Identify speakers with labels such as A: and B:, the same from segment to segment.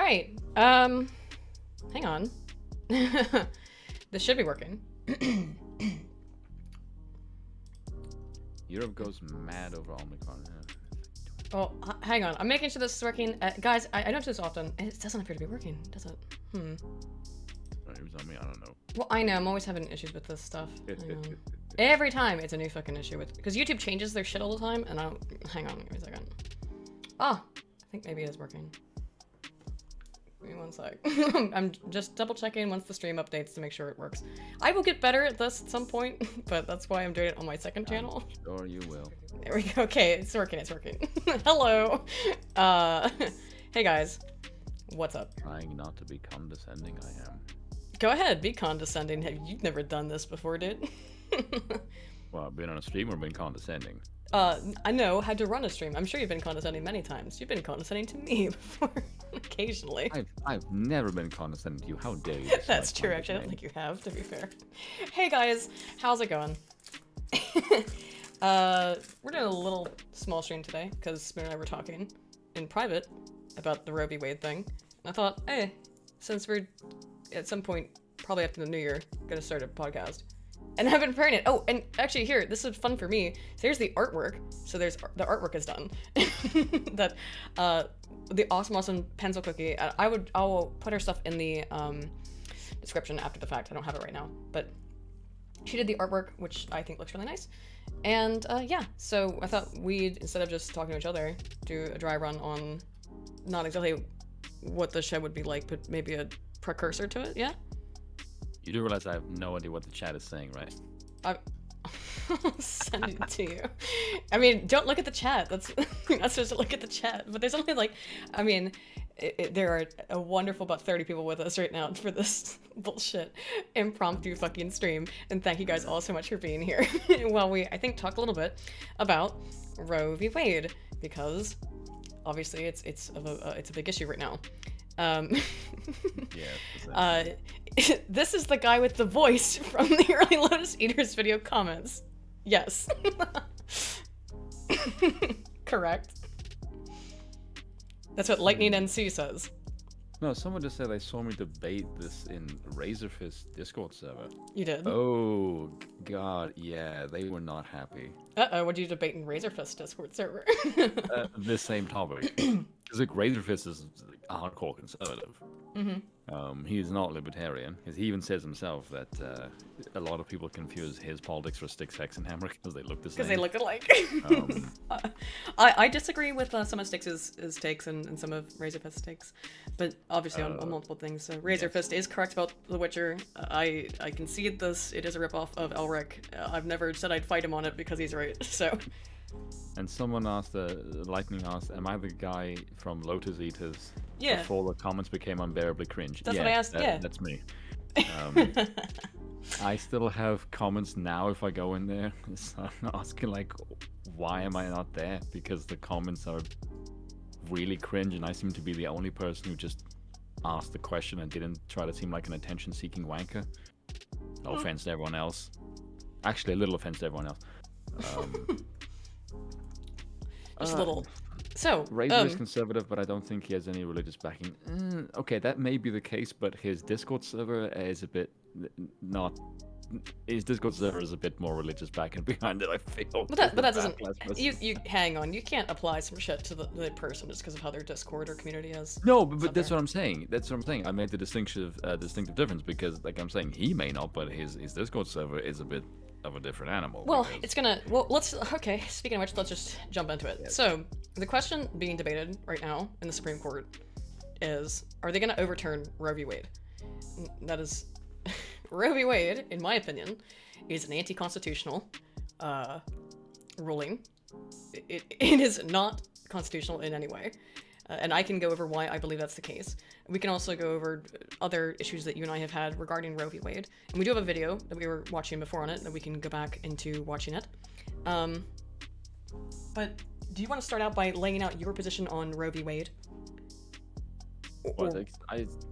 A: All right. Hang on. This should be working.
B: Europe goes mad over Omicron.
A: Oh, hang on. I'm making sure this is working. Guys, I don't do this often. It doesn't appear to be working, does it?
B: It was on me, I don't know.
A: Well, I know. I'm always having issues with this stuff. Every time it's a new fucking issue with... Because YouTube changes their shit all the time, and I don't... Hang on, give me a second. Oh, I think maybe it is working. Give me one sec. I'm just double checking once the stream updates to make sure it works. I will get better at this at some point, but that's why I'm doing it on my second channel.
B: Sure you will.
A: There we go. Okay, it's working, it's working. Hello! Hey guys. What's up?
B: Trying not to be condescending, I am.
A: Go ahead, be condescending. You've never done this before, dude.
B: Well, I've been on a stream or been condescending?
A: I know how to run a stream. I'm sure you've been condescending many times. You've been condescending to me before, occasionally.
B: I've never been condescending to you. How dare you?
A: That's true, actually. I don't think you have, to be fair. Hey guys, how's it going? We're doing a little small stream today, because Spoon and I were talking in private about the Roe v. Wade thing. And I thought, hey, since we're at some point, probably after the new year, gonna start a podcast. And I've been preparing it. Oh, and actually here, this is fun for me. So here's the artwork. So the artwork is done. That, the awesome pencil cookie. I'll put her stuff in the description after the fact. I don't have it right now, but she did the artwork, which I think looks really nice. And yeah, so I thought we'd, instead of just talking to each other, do a dry run on not exactly what the show would be like, but maybe a precursor to it, yeah?
B: You do realize I have no idea what the chat is saying, right?
A: I'll send it to you. I mean, don't look at the chat. That's you're not supposed to look at the chat. But there's only like, I mean, there are a wonderful about 30 people with us right now for this bullshit impromptu fucking stream. And thank you guys all so much for being here. While we, I think, talk a little bit about Roe v. Wade, because obviously it's a big issue right now.
B: Yeah.
A: This is the guy with the voice from the early Lotus Eaters video comments. Yes. Correct. That's what Lightning NC says.
B: No, someone just said they saw me debate this in Razorfist Discord server.
A: You did?
B: Oh, God, yeah, they were not happy.
A: Uh-oh, what did you debate in Razorfist Discord server?
B: This same topic. Because like, Razorfist is a hardcore conservative. He's not libertarian, because he even says himself that a lot of people confuse his politics for stick, sex, and hammer because they look the same.
A: Because they look alike. I disagree with some of Styx's takes and some of Razorfist's takes, but obviously on multiple things. So Razorfist is correct about The Witcher. I concede this. It is a ripoff of Elric. I've never said I'd fight him on it because he's right. So.
B: And someone asked, Lightning asked, am I the guy from Lotus Eaters?
A: Yeah.
B: Before the comments became unbearably cringe.
A: That's what I asked, yeah.
B: That's me. I still have comments now if I go in there. So I'm asking, like, why am I not there? Because the comments are really cringe, and I seem to be the only person who just asked the question and didn't try to seem like an attention-seeking wanker. No offense to everyone else. Actually, a little offense to everyone else.
A: Just a little. So,
B: Razor is conservative, but I don't think he has any religious backing. Okay, that may be the case, but his Discord server is a bit not. His Discord server is a bit more religious backing behind it, I feel.
A: But that doesn't. You hang on. You can't apply some shit to the person just because of how their Discord or community is.
B: No, but that's what I'm saying. That's what I'm saying. I made the distinctive difference because, like I'm saying, he may not, but his Discord server is a bit of a different animal.
A: Well, it's gonna. Well, let's. Okay. Speaking of which, let's just jump into it. Yeah. So, the question being debated right now in the Supreme Court is: are they gonna overturn Roe v. Wade? That is, Roe v. Wade, in my opinion, is an anti-constitutional ruling. It is not constitutional in any way. And I can go over why I believe that's the case. We can also go over other issues that you and I have had regarding Roe v. Wade. And we do have a video that we were watching before on it that we can go back into watching it. But do you want to start out by laying out your position on Roe v. Wade?
B: Well,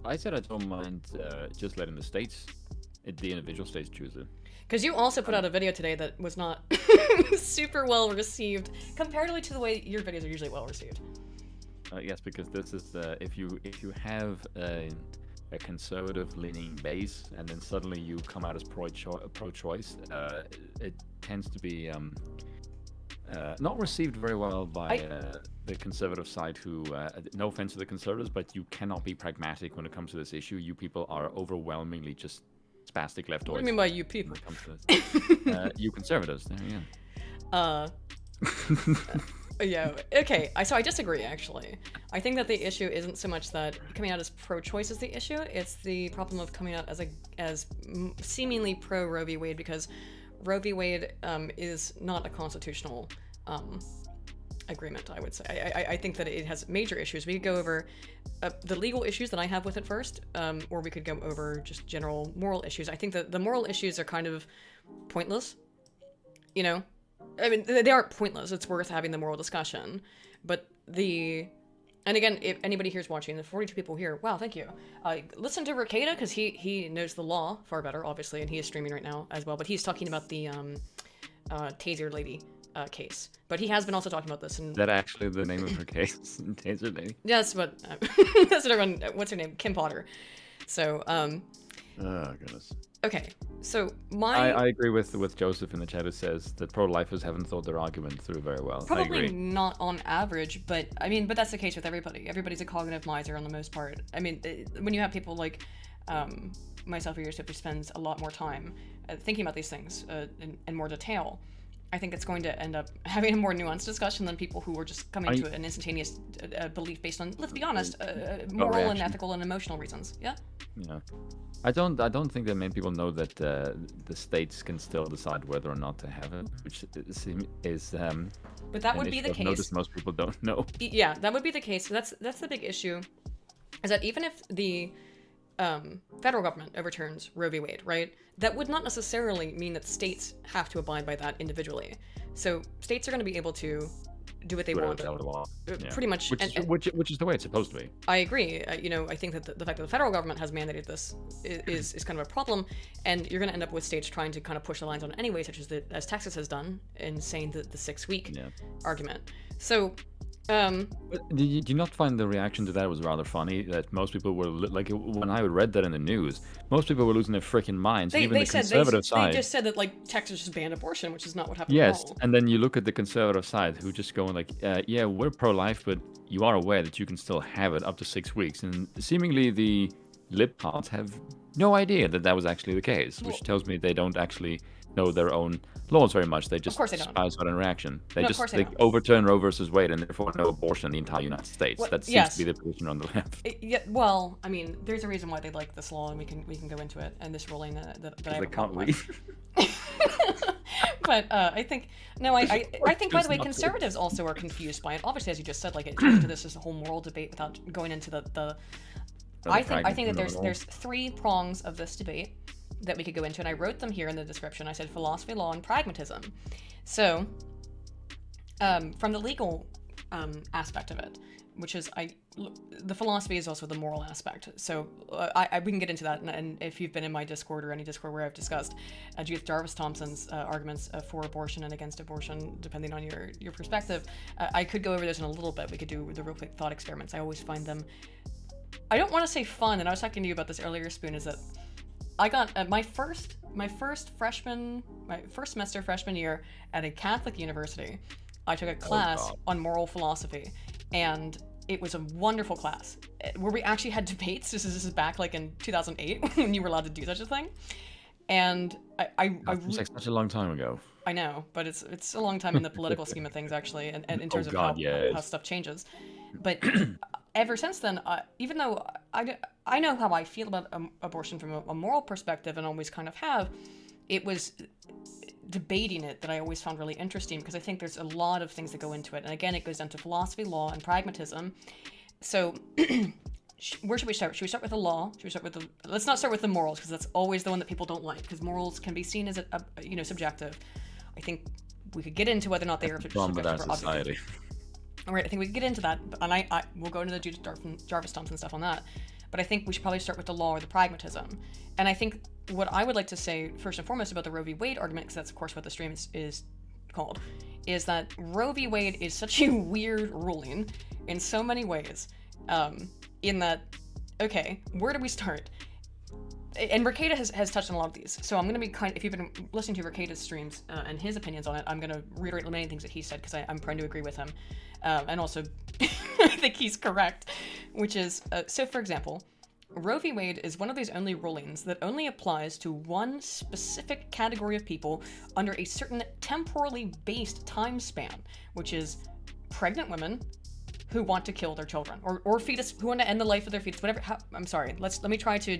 B: I said I don't mind just letting the individual states choose it.
A: Because you also put out a video today that was not super well received, comparatively to the way your videos are usually well received.
B: Yes, because this is if you have a conservative leaning base, and then suddenly you come out as pro-choice, it tends to be not received very well by the conservative side. Who, no offense to the conservatives, but you cannot be pragmatic when it comes to this issue. You people are overwhelmingly just spastic leftoids.
A: What do you mean by you people?
B: When it comes to this. You conservatives. There you go.
A: Yeah, okay, so I disagree, actually. I think that the issue isn't so much that coming out as pro-choice is the issue, it's the problem of coming out as seemingly pro-Roe v. Wade, because Roe v. Wade is not a constitutional agreement, I would say. I think that it has major issues. We could go over the legal issues that I have with it first, or we could go over just general moral issues. I think that the moral issues are kind of pointless, you know? I mean, they aren't pointless. It's worth having the moral discussion. But and again, if anybody here's watching, the 42 people here, wow, thank you. Listen to Ricada, because he knows the law far better, obviously, and he is streaming right now as well. But he's talking about the Taser Lady case. But he has been also talking about this. And
B: Is that actually the name of her case? Taser Lady?
A: yes, but that's what everyone, what's her name? Kim Potter. So,
B: oh, goodness.
A: okay, so
B: I agree with Joseph in the chat who says that pro-lifers haven't thought their argument through very well. I
A: probably
B: agree.
A: not on average, but I mean, but that's the case with everybody. Everybody's a cognitive miser on the most part. I mean, when you have people like myself or yourself who spends a lot more time thinking about these things in more detail, I think it's going to end up having a more nuanced discussion than people who are just coming to an instantaneous belief based on, let's be honest, moral and ethical and emotional reasons. Yeah.
B: Yeah, I don't think that many people know that the states can still decide whether or not to have it, which is
A: but that would be the case.
B: Notice most people don't know.
A: Yeah, that would be the case. That's the big issue, is that even if the federal government overturns Roe v. Wade, right, that would not necessarily mean that states have to abide by that individually. So states are going to be able to do what they want. Pretty much.
B: Which is the way it's supposed to be. I
A: agree. I think that the fact that the federal government has mandated this is kind of a problem, and you're going to end up with states trying to kind of push the lines on it anyway, such as Texas has done in saying the 6-week argument. So.
B: But did you not find the reaction to that was rather funny? That most people were like, when I read that in the news, most people were losing their freaking minds. Even the conservative side.
A: They just said that like Texas just banned abortion, which is not what happened.
B: Yes,
A: at all.
B: And then you look at the conservative side, who just going like, yeah, we're pro-life, but you are aware that you can still have it up to 6 weeks, and seemingly the libtards have no idea that was actually the case, which tells me they don't actually know their own laws very much. They just despise that interaction. They overturn Roe versus Wade, and therefore no abortion in the entire United States. That seems to be the position on the left.
A: Well, I mean, there's a reason why they like this law, and we can go into it, and this ruling that I have a problem with. But I think I think by the way, conservatives also are confused by it. Obviously, as you just said, like it turns into this whole moral debate without going into the. I think that there's 3 prongs of this debate that we could go into, and I wrote them here in the description. I said philosophy, law, and pragmatism. So, from the legal aspect of it, which is the philosophy is also the moral aspect. So we can get into that, and if you've been in my Discord or any Discord where I've discussed Judith Jarvis Thomson's arguments for abortion and against abortion, depending on your perspective, I could go over those in a little bit. We could do the real quick thought experiments. I always find them, I don't want to say fun, and I was talking to you about this earlier, Spoon, is that I got my first semester freshman year at a Catholic university. I took a class on moral philosophy, and it was a wonderful class where we actually had debates. This is back like in 2008 when you were allowed to do such a thing. And I
B: like such a long time ago.
A: I know, but it's a long time in the political scheme of things, actually, and in terms of how stuff changes. But ever since then, even though I know how I feel about abortion from a moral perspective, and always kind of have, it was debating it that I always found really interesting, because I think there's a lot of things that go into it. And again, it goes down to philosophy, law, and pragmatism. So where should we start? Should we start with the law? Should we start with let's not start with the morals, because that's always the one that people don't like, because morals can be seen as subjective. I think we could get into whether or not they are subjective or objective. All right, I think we can get into that, and I will go into the Judith Jarvis Thomson stuff on that. But I think we should probably start with the law or the pragmatism. And I think what I would like to say first and foremost about the Roe v. Wade argument, because that's of course what the stream is called, is that Roe v. Wade is such a weird ruling in so many ways. In that, okay, where do we start? And Rekieta has touched on a lot of these, so I'm going to be if you've been listening to Rekieta's streams and his opinions on it, I'm going to reiterate many things that he said, because I'm prone to agree with him. And also, I think he's correct, which is, so for example, Roe v. Wade is one of these only rulings that only applies to one specific category of people under a certain temporally based time span, which is pregnant women who want to kill their children, or fetus who want to end the life of their fetus, whatever. I'm sorry. Let me try to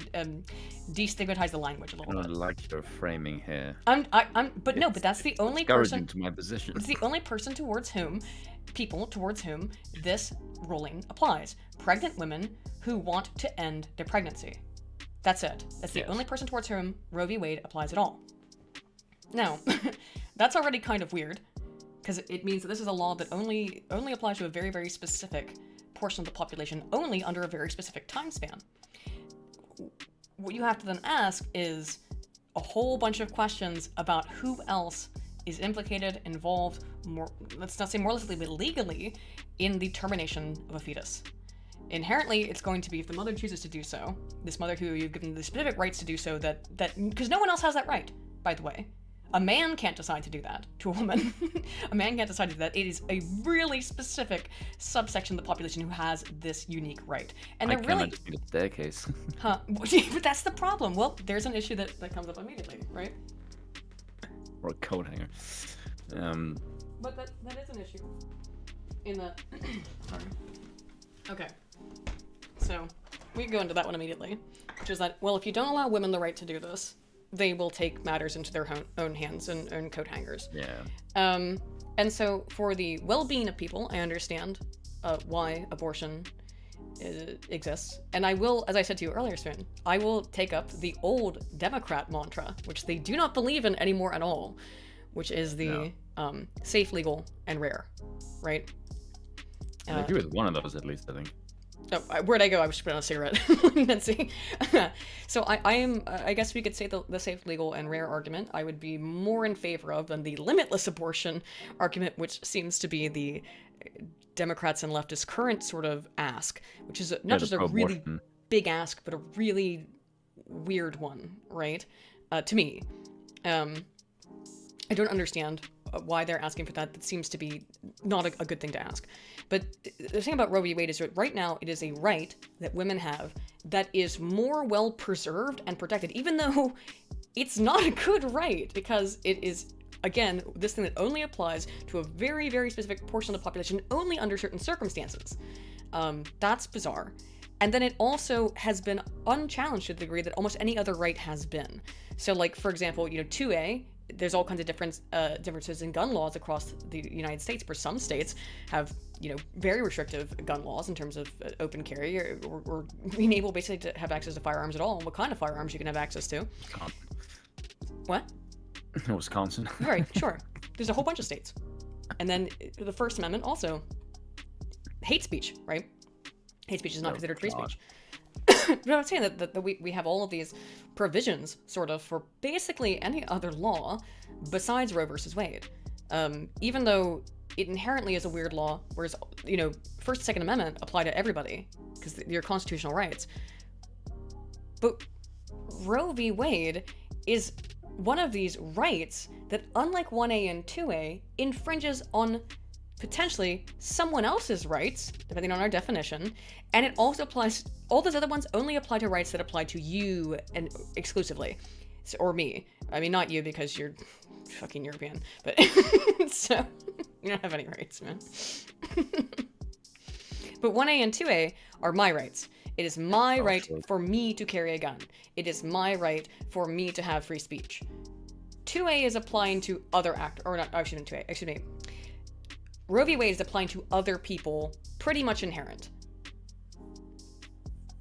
A: destigmatize the language a little bit.
B: I like your framing here.
A: But that's the only person.
B: To my position.
A: It's the only person towards whom this ruling applies. Pregnant women who want to end their pregnancy. That's it. That's the only person towards whom Roe v. Wade applies at all. Now, that's already kind of weird, because it means that this is a law that only applies to a very, very specific portion of the population, only under a very specific time span. What you have to then ask is a whole bunch of questions about who else is implicated, involved, let's not say moralistically, but legally, in the termination of a fetus. Inherently, it's going to be, if the mother chooses to do so, this mother who you've given the specific rights to do so, that because no one else has that right, by the way. A man can't decide to do that to a woman. A man can't decide to do that. It is a really specific subsection of the population who has this unique right. And they're really...
B: just need a staircase.
A: Huh. But that's the problem. Well, there's an issue that comes up immediately, right?
B: Or a coat hanger.
A: But that is an issue. In the... Sorry. Okay. So, we can go into that one immediately. Which is that, well, if you don't allow women the right to do this, they will take matters into their own hands and own coat hangers.
B: Yeah.
A: And so, for the well-being of people, I understand why abortion exists. And I will, as I said to you earlier, Sven, I will take up the old Democrat mantra, which they do not believe in anymore at all, which is the safe, legal, and rare, right?
B: I agree with one of those, at least, I think.
A: Oh, where'd I go? I was just putting on a cigarette. Let's see. So I guess we could say the safe, legal, and rare argument I would be more in favor of than the limitless abortion argument, which seems to be the Democrats and leftists' current sort of ask, which is not just a really big ask, but a really weird one, right? To me. I don't understand why they're asking for that. That seems to be not a good thing to ask. But the thing about Roe v. Wade is that right now it is a right that women have that is more well preserved and protected, even though it's not a good right, because it is, again, this thing that only applies to a very, very specific portion of the population, only under certain circumstances. That's bizarre. And then it also has been unchallenged to the degree that almost any other right has been. So, like, for example, 2A, there's all kinds of differences in gun laws across the United States, where some states have, very restrictive gun laws in terms of open carry or being able basically to have access to firearms at all, and what kind of firearms you can have access to.
B: Wisconsin.
A: What?
B: Wisconsin.
A: Right, sure. There's a whole bunch of states. And then the First Amendment also, hate speech, right? Hate speech is not considered free speech. But I'm saying that we have all of these provisions, sort of, for basically any other law besides Roe versus Wade. Even though it inherently is a weird law, whereas, First and Second Amendment apply to everybody, because your constitutional rights. But Roe v. Wade is one of these rights that, unlike 1A and 2A, infringes on potentially someone else's rights, depending on our definition, and it also applies, all those other ones only apply to rights that apply to you and exclusively, or me. I mean, not you, because you're fucking European, but so you don't have any rights, man. But 1A and 2A are my rights. It is my right for me to carry a gun. It is my right for me to have free speech. 2A is applying to other excuse me. Roe v. Wade is applying to other people, pretty much inherent.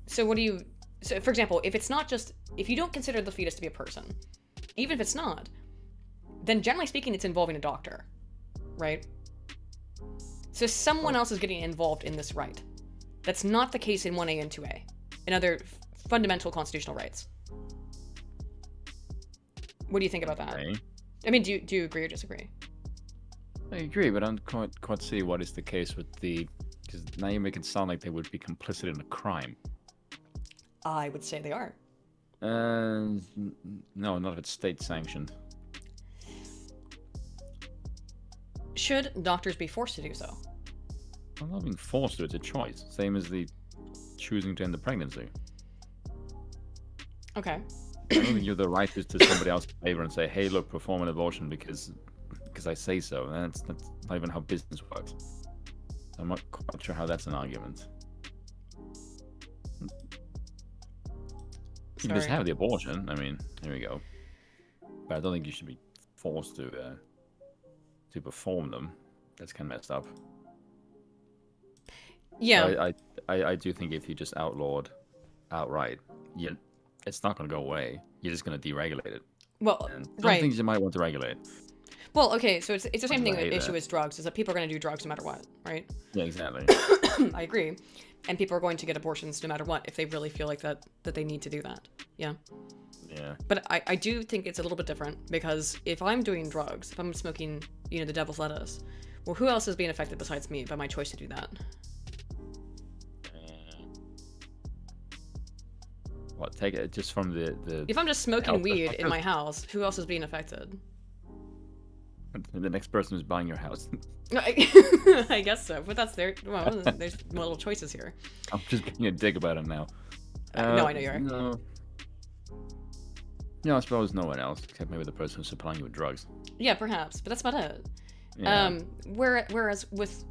A: So for example, if you don't consider the fetus to be a person, even if it's not, then generally speaking, it's involving a doctor, right? So someone else is getting involved in this right. That's not the case in 1A and 2A, in other fundamental constitutional rights. What do you think about that?
B: Okay.
A: I mean, do you agree or disagree?
B: I agree, but I don't quite see what is the case with the... Because now you make it sound like they would be complicit in a crime.
A: I would say they are.
B: No, not if it's state-sanctioned.
A: Should doctors be forced to do so?
B: I'm not being forced to, it's a choice. Same as the choosing to end the pregnancy.
A: Okay.
B: I don't think you have the right to somebody else's favor and say, hey, look, perform an abortion because I say so. And that's not even how business works. I'm not quite sure how that's an argument. You can just have the abortion. I mean, here we go. But I don't think you should be forced to perform them. That's kind of messed up.
A: Yeah.
B: So I do think if you just outlawed outright, it's not going to go away. You're just going to deregulate it.
A: Well,
B: and
A: right.
B: Things you might want to regulate.
A: Well, okay, so it's the same thing with issue as drugs, is that people are going to do drugs no matter what, right?
B: Yeah, exactly.
A: I agree. And people are going to get abortions no matter what if they really feel like that they need to do that. Yeah.
B: Yeah.
A: But I do think it's a little bit different, because if I'm doing drugs, if I'm smoking, the devil's lettuce, well, who else is being affected besides me by my choice to do that?
B: What, take it just from the
A: If I'm just smoking weed in my house, who else is being affected?
B: The next person who's buying your house.
A: I guess so, but that's there's multiple choices here.
B: I'm just being a dick about it now.
A: No, I know you are.
B: No, I suppose no one else, except maybe the person who's supplying you with drugs.
A: Yeah, perhaps, but that's about it.
B: Yeah.
A: Whereas with,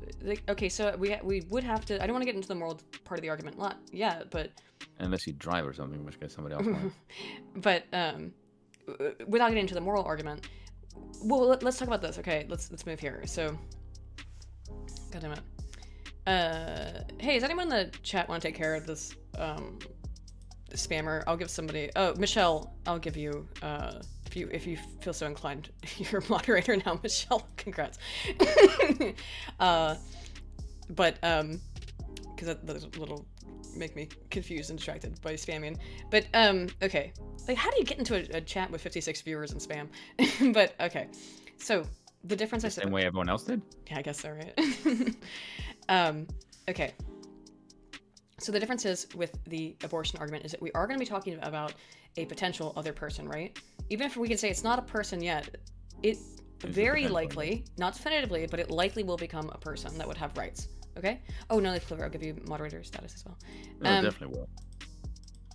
A: okay, so we would have to, I don't want to get into the moral part of the argument, not yet, but...
B: Unless you drive or something, in which case somebody else might.
A: But, without getting into the moral argument, well, let's talk about this, okay, let's move here, so... God damn it. Hey, does anyone in the chat want to take care of this, spammer? I'll give somebody, oh, Michelle, I'll give you, if you feel so inclined, you're a moderator now, Michelle, congrats. But, because that's a little, make me confused and distracted by spamming. But, okay, like, how do you get into a chat with 56 viewers and spam? But, okay, so, the difference I said...
B: The same way everyone else did?
A: Yeah, I guess so, right? Okay. So the difference is with the abortion argument is that we are going to be talking about a potential other person, right? Even if we can say it's not a person yet, it very likely, not definitively, but it likely will become a person that would have rights. Okay? Oh, no, that's clever. I'll give you moderator status as well.
B: No, it definitely will.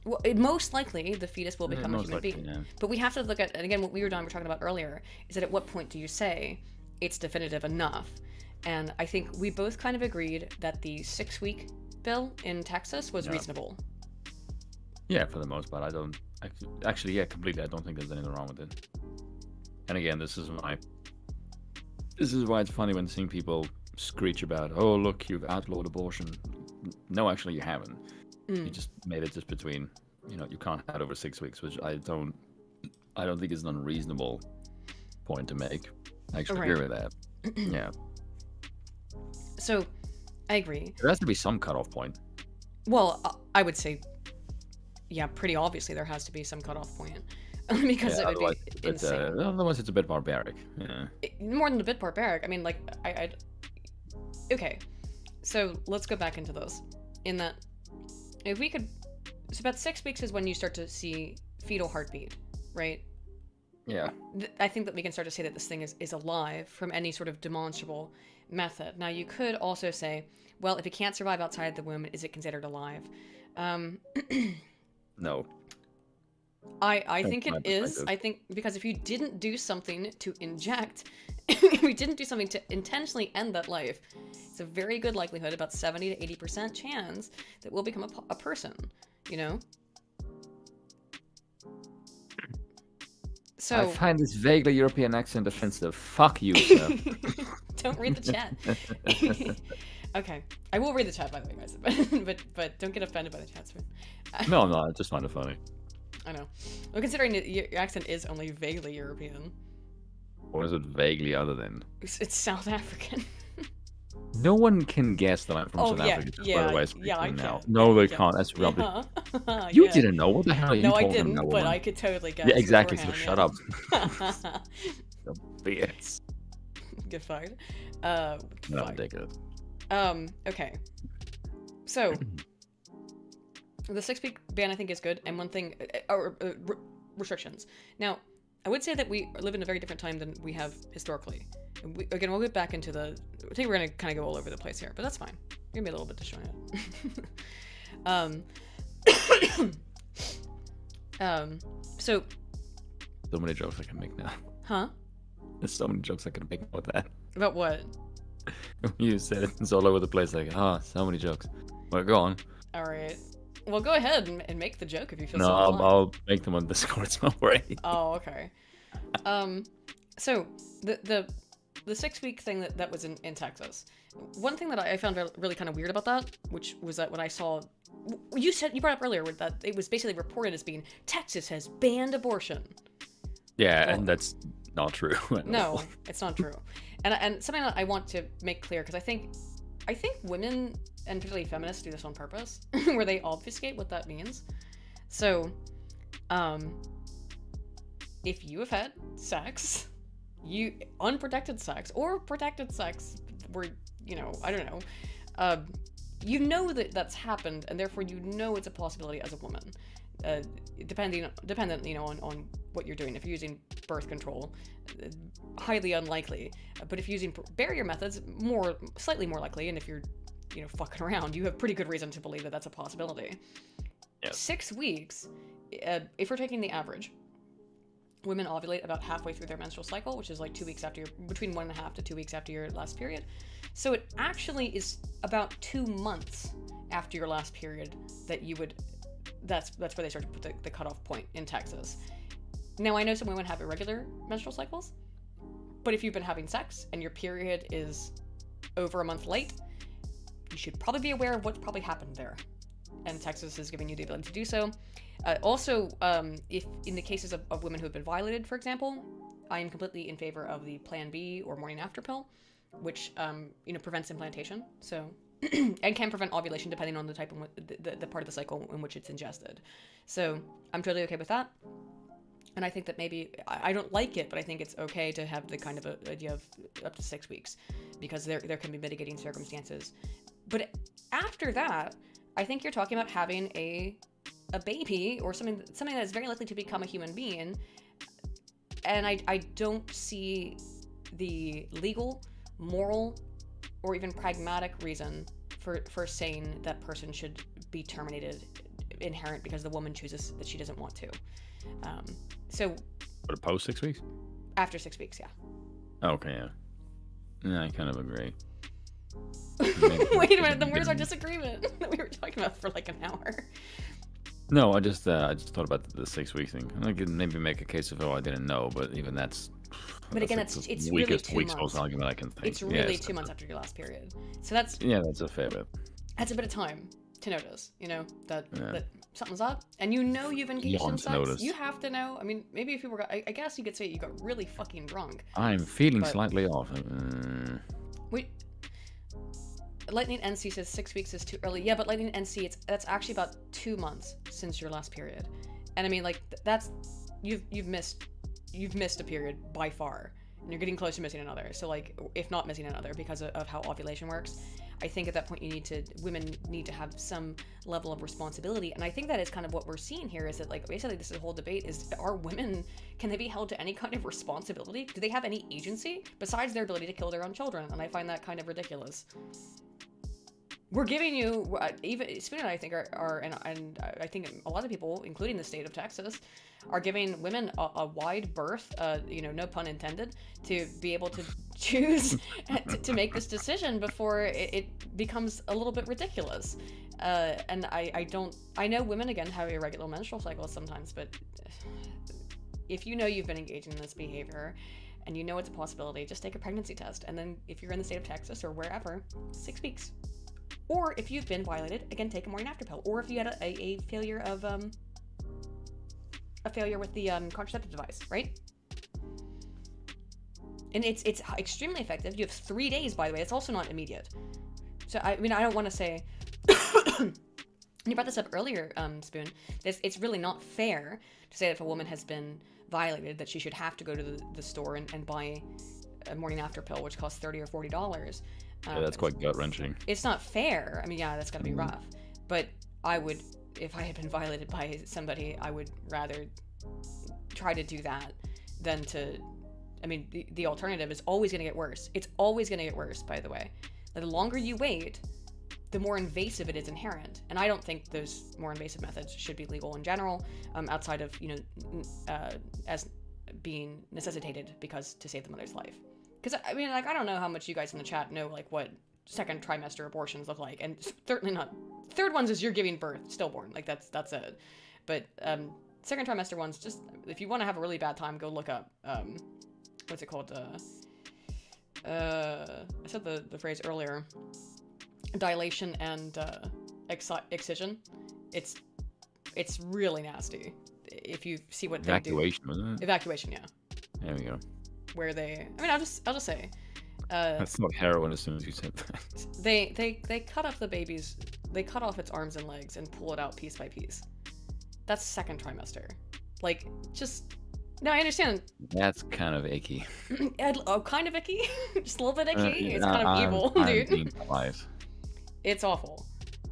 A: Well, most likely, the fetus will become a human being. Yeah. But we have to look at, and again, what we were talking about earlier, is that at what point do you say it's definitive enough? And I think we both kind of agreed that the 6-week bill in Texas was reasonable.
B: Yeah, for the most part. I don't... Actually, yeah, completely. I don't think there's anything wrong with it. And again, this is why it's funny when seeing people screech about, oh, look, you've outlawed abortion. No, actually, you haven't. You just made it just between, you can't have it over 6 weeks, which I don't think is an unreasonable point to make. I actually agree with that. Yeah.
A: So, I agree.
B: There has to be some cutoff point.
A: Well, I would say, yeah, pretty obviously there has to be some cutoff point. Because it would be insane.
B: Otherwise, it's a bit barbaric. Yeah.
A: More than a bit barbaric. I mean, like, okay. So, let's go back into those. In that, if we could... So, about 6 weeks is when you start to see fetal heartbeat, right?
B: Yeah.
A: I think that we can start to say that this thing is alive from any sort of demonstrable method. Now, you could also say, well, if it can't survive outside the womb, is it considered alive?
B: No.
A: I think it is. I think because if you didn't do something to inject, if we didn't do something to intentionally end that life, it's a very good likelihood, about 70 to 80% chance, that we'll become a person, So
B: I find this vaguely European accent offensive. Fuck you, sir.
A: Don't read the chat. Okay, I will read the chat, by the way, guys. But don't get offended by the chat, man.
B: No, I just find it funny.
A: I know. Well, considering your accent is only vaguely European.
B: What is it vaguely other than?
A: It's South African.
B: No one can guess that I'm from South Africa.
A: I
B: now.
A: can.
B: No, they can't. That's rubbish. You didn't know. What the hell are you talking about?
A: No, I didn't, but I could totally guess.
B: Yeah, exactly. So shut up.
A: BS. Get fired.
B: No,
A: Fine.
B: decadence.
A: Okay. So, the 6-week ban I think is good, and one thing, restrictions. Now, I would say that we live in a very different time than we have historically. Again, we'll get back into I think we're going to kind of go all over the place here, but that's fine. You're going to be a little bit disjointed. So
B: many jokes I can make now.
A: Huh?
B: There's so many jokes I can make about that.
A: About what?
B: You said it's all over the place, like, so many jokes. Well, go on.
A: All right. Well, go ahead and make the joke if you feel
B: no,
A: so inclined.
B: I'll make them on Discord. It's not worry.
A: Oh, okay. So the 6-week thing that was in Texas. One thing that I found really kind of weird about that, which was that when I saw, you brought up earlier that it was basically reported as being Texas has banned abortion.
B: Yeah, well, and that's not true.
A: No, it's not true. And something that I want to make clear, because I think women, and particularly feminists, do this on purpose, where they obfuscate what that means. So, if you have had sex, unprotected sex, or protected sex, where, I don't know, you know that's happened, and therefore you know it's a possibility as a woman. Dependent, on what you're doing. If you're using birth control, highly unlikely. But if you're using barrier methods, slightly more likely. And if you're, fucking around, you have pretty good reason to believe that that's a possibility. Yep. 6 weeks, if we're taking the average, women ovulate about halfway through their menstrual cycle, which is like 2 weeks after between 1.5 to 2 weeks after your last period. So it actually is about 2 months after your last period that you would. That's where they start to put the cutoff point in Texas. Now, I know some women have irregular menstrual cycles, but if you've been having sex and your period is over a month late, you should probably be aware of what's probably happened there. And Texas is giving you the ability to do so. Also, if in the cases of women who have been violated, for example, I am completely in favor of the Plan B or morning after pill, which prevents implantation. So. And can prevent ovulation depending on the type of the part of the cycle in which it's ingested. So I'm totally okay with that. And I think that maybe, I don't like it, but I think it's okay to have the kind of idea of up to 6 weeks, because there can be mitigating circumstances. But after that, I think you're talking about having a baby or something that's very likely to become a human being. And I don't see the legal, moral, or even pragmatic reason for saying that person should be terminated inherent because the woman chooses that she doesn't want to.
B: But post 6 weeks?
A: After 6 weeks, yeah.
B: Okay, yeah. Yeah, I kind of agree.
A: Wait a minute, then where's our disagreement that we were talking about for like an hour?
B: No, I just thought about the 6 week thing. I could maybe make a case of, I didn't know, but even that's.
A: But again, it's really 2 months.
B: Argument I can think.
A: It's really 2 months after your last period. So that's
B: a fair bit.
A: That's a bit of time to notice, that something's up, and you've engaged in sex.
B: Notice.
A: You have to know. I mean, maybe if you were, I guess you could say you got really fucking drunk.
B: I'm feeling slightly off.
A: Wait. Lightning NC says 6 weeks is too early. Yeah, but Lightning NC, that's actually about 2 months since your last period, and I mean, like, that's you've missed a period by far, and you're getting close to missing another. So, like, if not missing another because of how ovulation works, I think at that point women need to have some level of responsibility. And I think that is kind of what we're seeing here, is that, like, basically this whole debate is, can they be held to any kind of responsibility? Do they have any agency besides their ability to kill their own children? And I find that kind of ridiculous. We're giving you, even Spoon and I think and I think a lot of people, including the state of Texas, are giving women a wide berth, no pun intended, to be able to choose to make this decision before it becomes a little bit ridiculous. And I know women, again, have irregular menstrual cycles sometimes, but if you've been engaging in this behavior and it's a possibility, just take a pregnancy test. And then if you're in the state of Texas or wherever, 6 weeks. Or if you've been violated, again, take a morning after pill. Or if you had a failure of with the contraceptive device, right? And it's extremely effective. You have 3 days, by the way. It's also not immediate. So I mean, I don't want to say. You brought this up earlier, Spoon. It's really not fair to say that if a woman has been violated, that she should have to go to the store and buy a morning after pill, which costs $30 or $40.
B: Yeah, that's quite gut-wrenching.
A: It's not fair. I mean, yeah, that's gotta be rough. But I would, if I had been violated by somebody, I would rather try to do that than to, I mean, the alternative is always gonna get worse. It's always gonna get worse, by the way. The longer you wait, the more invasive it is inherent. And I don't think those more invasive methods should be legal in general, outside of, as being necessitated because to save the mother's life. Because, I mean, like, I don't know how much you guys in the chat know, like, what second trimester abortions look like. And certainly not. Third ones is you're giving birth, stillborn. Like, that's it. But second trimester ones, just, if you want to have a really bad time, go look up, what's it called? I said the phrase earlier. Dilation and excision. It's really nasty. If you see what
B: Evacuation,
A: they do.
B: wasn't it?
A: Evacuation, yeah.
B: There we go.
A: Where they, I mean, I'll just say.
B: That's not heroin as soon as you said that.
A: They cut off the baby's, they cut off its arms and legs and pull it out piece by piece. That's second trimester. Like, just, no, I understand.
B: That's kind of icky.
A: Kind of icky? Just a little bit icky? It's kind of evil, dude.
B: Being polite.
A: It's awful.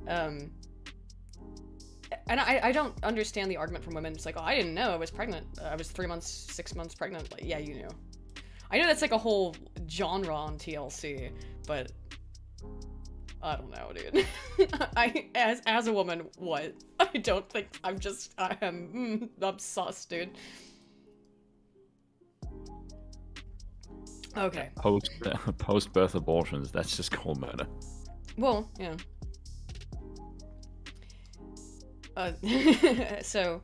A: And I don't understand the argument from women. It's like, oh, I didn't know I was pregnant. I was 3 months, 6 months pregnant. Like, yeah, you knew. I know that's like a whole genre on TLC, but I don't know, dude. As a woman, what? I don't think I am sus, dude. Okay.
B: Post-birth abortions, that's just called murder.
A: Well, yeah. So,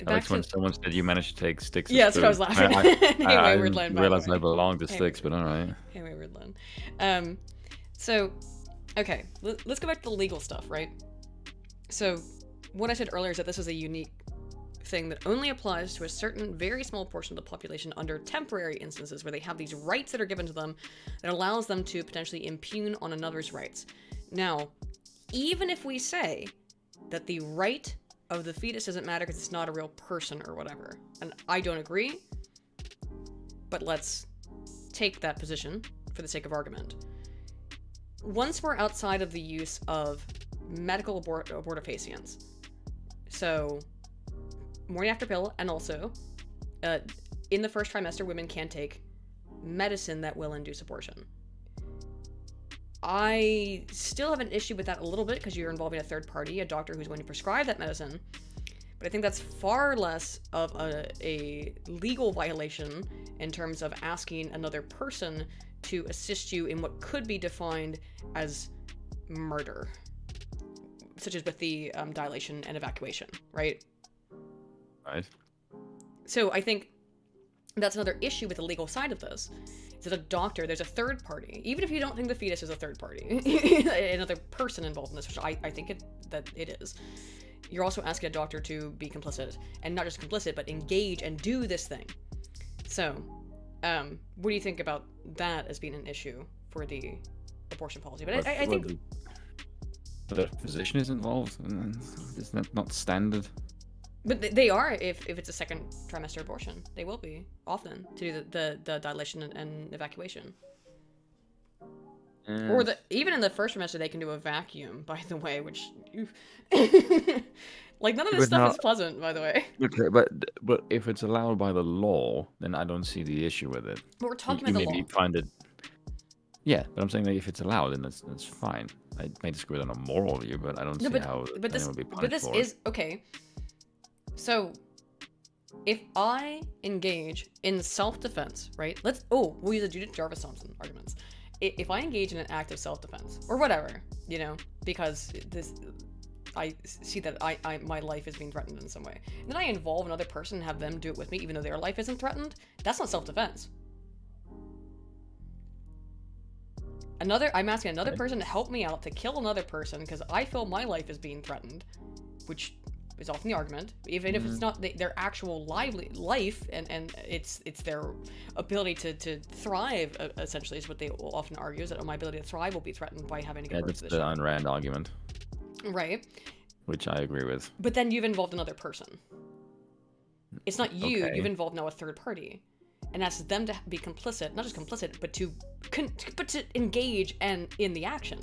B: Alex, when someone said you managed to take sticks.
A: Yeah, that's what I was laughing.
B: I didn't realize I belonged to sticks, but alright.
A: Hey, wayward Len. So, okay, let's go back to the legal stuff, right? So, what I said earlier is that this is a unique thing that only applies to a certain very small portion of the population under temporary instances where they have these rights that are given to them that allows them to potentially impugn on another's rights. Now, even if we say that the right of the fetus doesn't matter because it's not a real person or whatever, and I don't agree, but let's take that position for the sake of argument. Once we're outside of the use of medical abortifacients, so morning after pill, and also in the first trimester, women can take medicine that will induce abortion. I still have an issue with that a little bit because you're involving a third party, a doctor who's going to prescribe that medicine. But I think that's far less of a legal violation in terms of asking another person to assist you in what could be defined as murder, such as with the dilation and evacuation, right?
B: Right.
A: So I think that's another issue with the legal side of this. Is that a doctor, there's a third party, even if you don't think the fetus is a third party, another person involved in this, which I think that it is. You're also asking a doctor to be complicit, and not just complicit, but engage and do this thing. So, what do you think about that as being an issue for the abortion policy? But I think
B: the physician is involved, and isn't that not standard?
A: But they are if it's a second trimester abortion. They will be, often, to do the dilation and evacuation. Or even in the first trimester, they can do a vacuum, by the way, which... like, none of this stuff is pleasant, by the way.
B: Okay, but if it's allowed by the law, then I don't see the issue with it.
A: But we're talking about the law.
B: Maybe find it... Yeah, but I'm saying that if it's allowed, then that's fine. I may disagree with on a moral view, but I don't see how anyone would be punished
A: but this
B: for
A: is... Okay. So, if I engage in self-defense, right? we'll use the Judith Jarvis Thomson arguments. If I engage in an act of self-defense, or whatever, because I see that my life is being threatened in some way, and then I involve another person and have them do it with me, even though their life isn't threatened, that's not self-defense. I'm asking another person to help me out to kill another person because I feel my life is being threatened, which is often the argument, even if it's not their actual life and it's their ability to thrive, essentially, is what they will often argue, is that my ability to thrive will be threatened by having to give birth to this
B: child. That's the Ayn Rand argument.
A: Right.
B: Which I agree with.
A: But then you've involved another person. It's not you,
B: Okay.
A: You've involved now a third party. and asks them to be complicit, not just complicit, but to engage and in the action.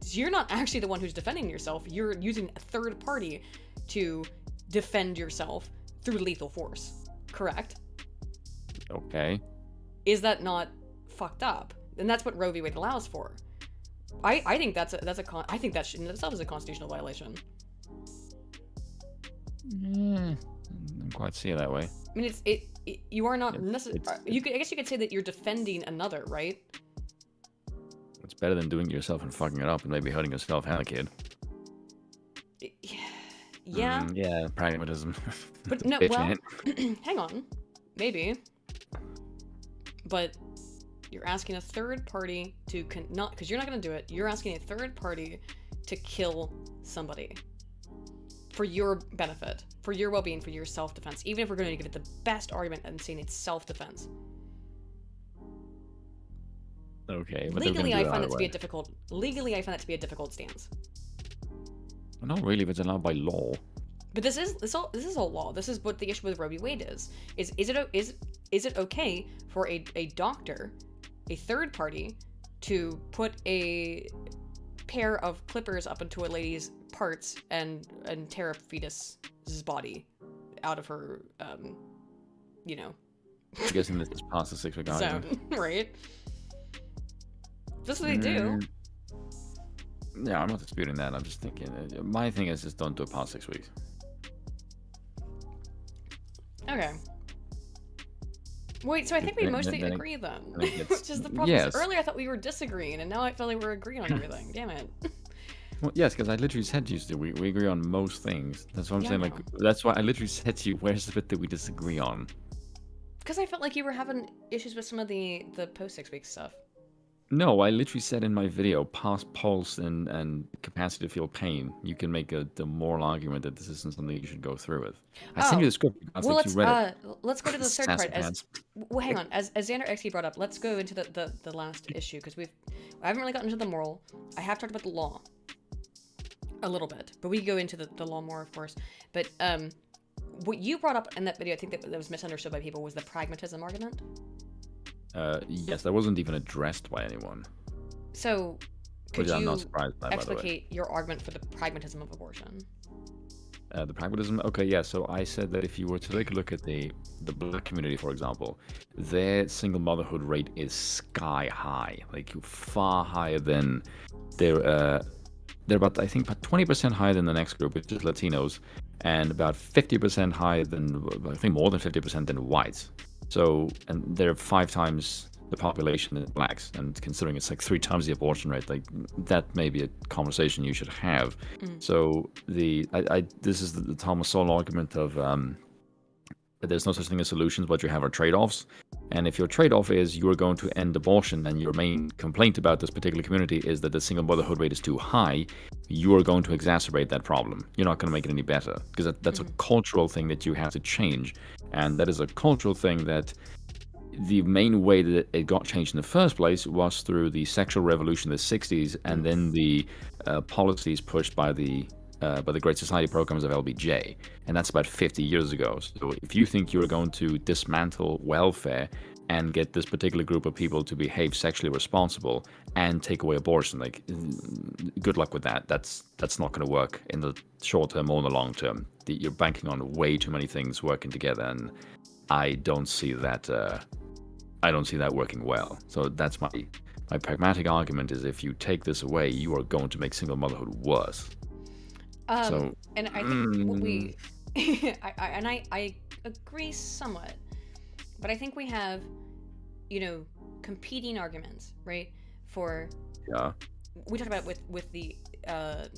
A: You're not actually the one who's defending yourself. You're using a third party to defend yourself through lethal force. Correct?
B: Okay.
A: Is that not fucked up? And that's what Roe v. Wade allows for. I think I think that in itself is a constitutional violation.
B: I don't quite see it that way.
A: I mean, you are not necessarily. I guess you could say that you're defending another, right?
B: It's better than doing it yourself and fucking it up and maybe hurting yourself, huh, kid?
A: Yeah.
B: Yeah, pragmatism.
A: But no, well, hang on. Maybe. But you're asking a third party to not, because you're not going to do it. You're asking a third party to kill somebody for your benefit, for your well-being, for your self-defense. Even if we're going to give it the best argument and saying it's self-defense.
B: Okay. But
A: Legally, I find that to be a difficult. Legally, I find that to be a difficult stance.
B: Well, not really, if it's allowed by law.
A: But this is all law. This is what the issue with Roe v. Wade is. Is it okay for a doctor, a third party, to put a pair of clippers up into a lady's parts and tear a fetus's body out of her,
B: I'm guessing this is past the 6-week argument.
A: zone, right? That's what they do.
B: Yeah, I'm not disputing that. I'm just thinking. My thing is just don't do it past 6 weeks.
A: Okay. Wait, so I think we mostly agree then. Which is the problem.
B: Yes.
A: Earlier I thought we were disagreeing, and now I feel like we're agreeing on everything. Damn it.
B: Well, yes, because I literally said to you, we agree on most things. That's what I'm saying. Like, that's why I literally said to you, where's the bit that we disagree on?
A: Because I felt like you were having issues with some of the post 6 weeks stuff.
B: No, I literally said in my video, past pulse and capacity to feel pain. You can make the moral argument that this isn't something you should go through with. I sent you the script.
A: Well,
B: let's
A: go to the third part. Hang on. As Xander XP brought up, let's go into the last issue, because I haven't really gotten into the moral. I have talked about the law a little bit, but we can go into the law more, of course. But what you brought up in that video, I think that was misunderstood by people, was the pragmatism argument.
B: Yes, that wasn't even addressed by anyone.
A: So, could you
B: I'm not surprised by,
A: explicate your argument for the pragmatism of abortion?
B: The pragmatism? Okay, yeah, so I said that if you were to take a look at the black community, for example, their single motherhood rate is sky high, like far higher than they're about 20% higher than the next group, which is Latinos, and about 50% higher than, I think more than 50% than whites. So, and they're 5 times the population than blacks, and considering it's like 3 times the abortion rate, like that may be a conversation you should have. So this is the Thomas Sowell argument of that there's no such thing as solutions, what you have are trade-offs. And if your trade-off is you are going to end abortion, and your main complaint about this particular community is that the single motherhood rate is too high, you are going to exacerbate that problem. You're not going to make it any better, because that's a cultural thing that you have to change. And that is a cultural thing that the main way that it got changed in the first place was through the sexual revolution in the 60s, and then the policies pushed by the Great Society programs of LBJ, and that's about 50 years ago. So if you think you're going to dismantle welfare and get this particular group of people to behave sexually responsible and take away abortion, like, good luck with that. That's not going to work in the short term or in the long term. You're banking on way too many things working together, and I don't see that. I don't see that working well. So that's my pragmatic argument: is if you take this away, you are going to make single motherhood worse.
A: And I think what we, I agree somewhat, but I think we have, competing arguments, right? We talked about it with the various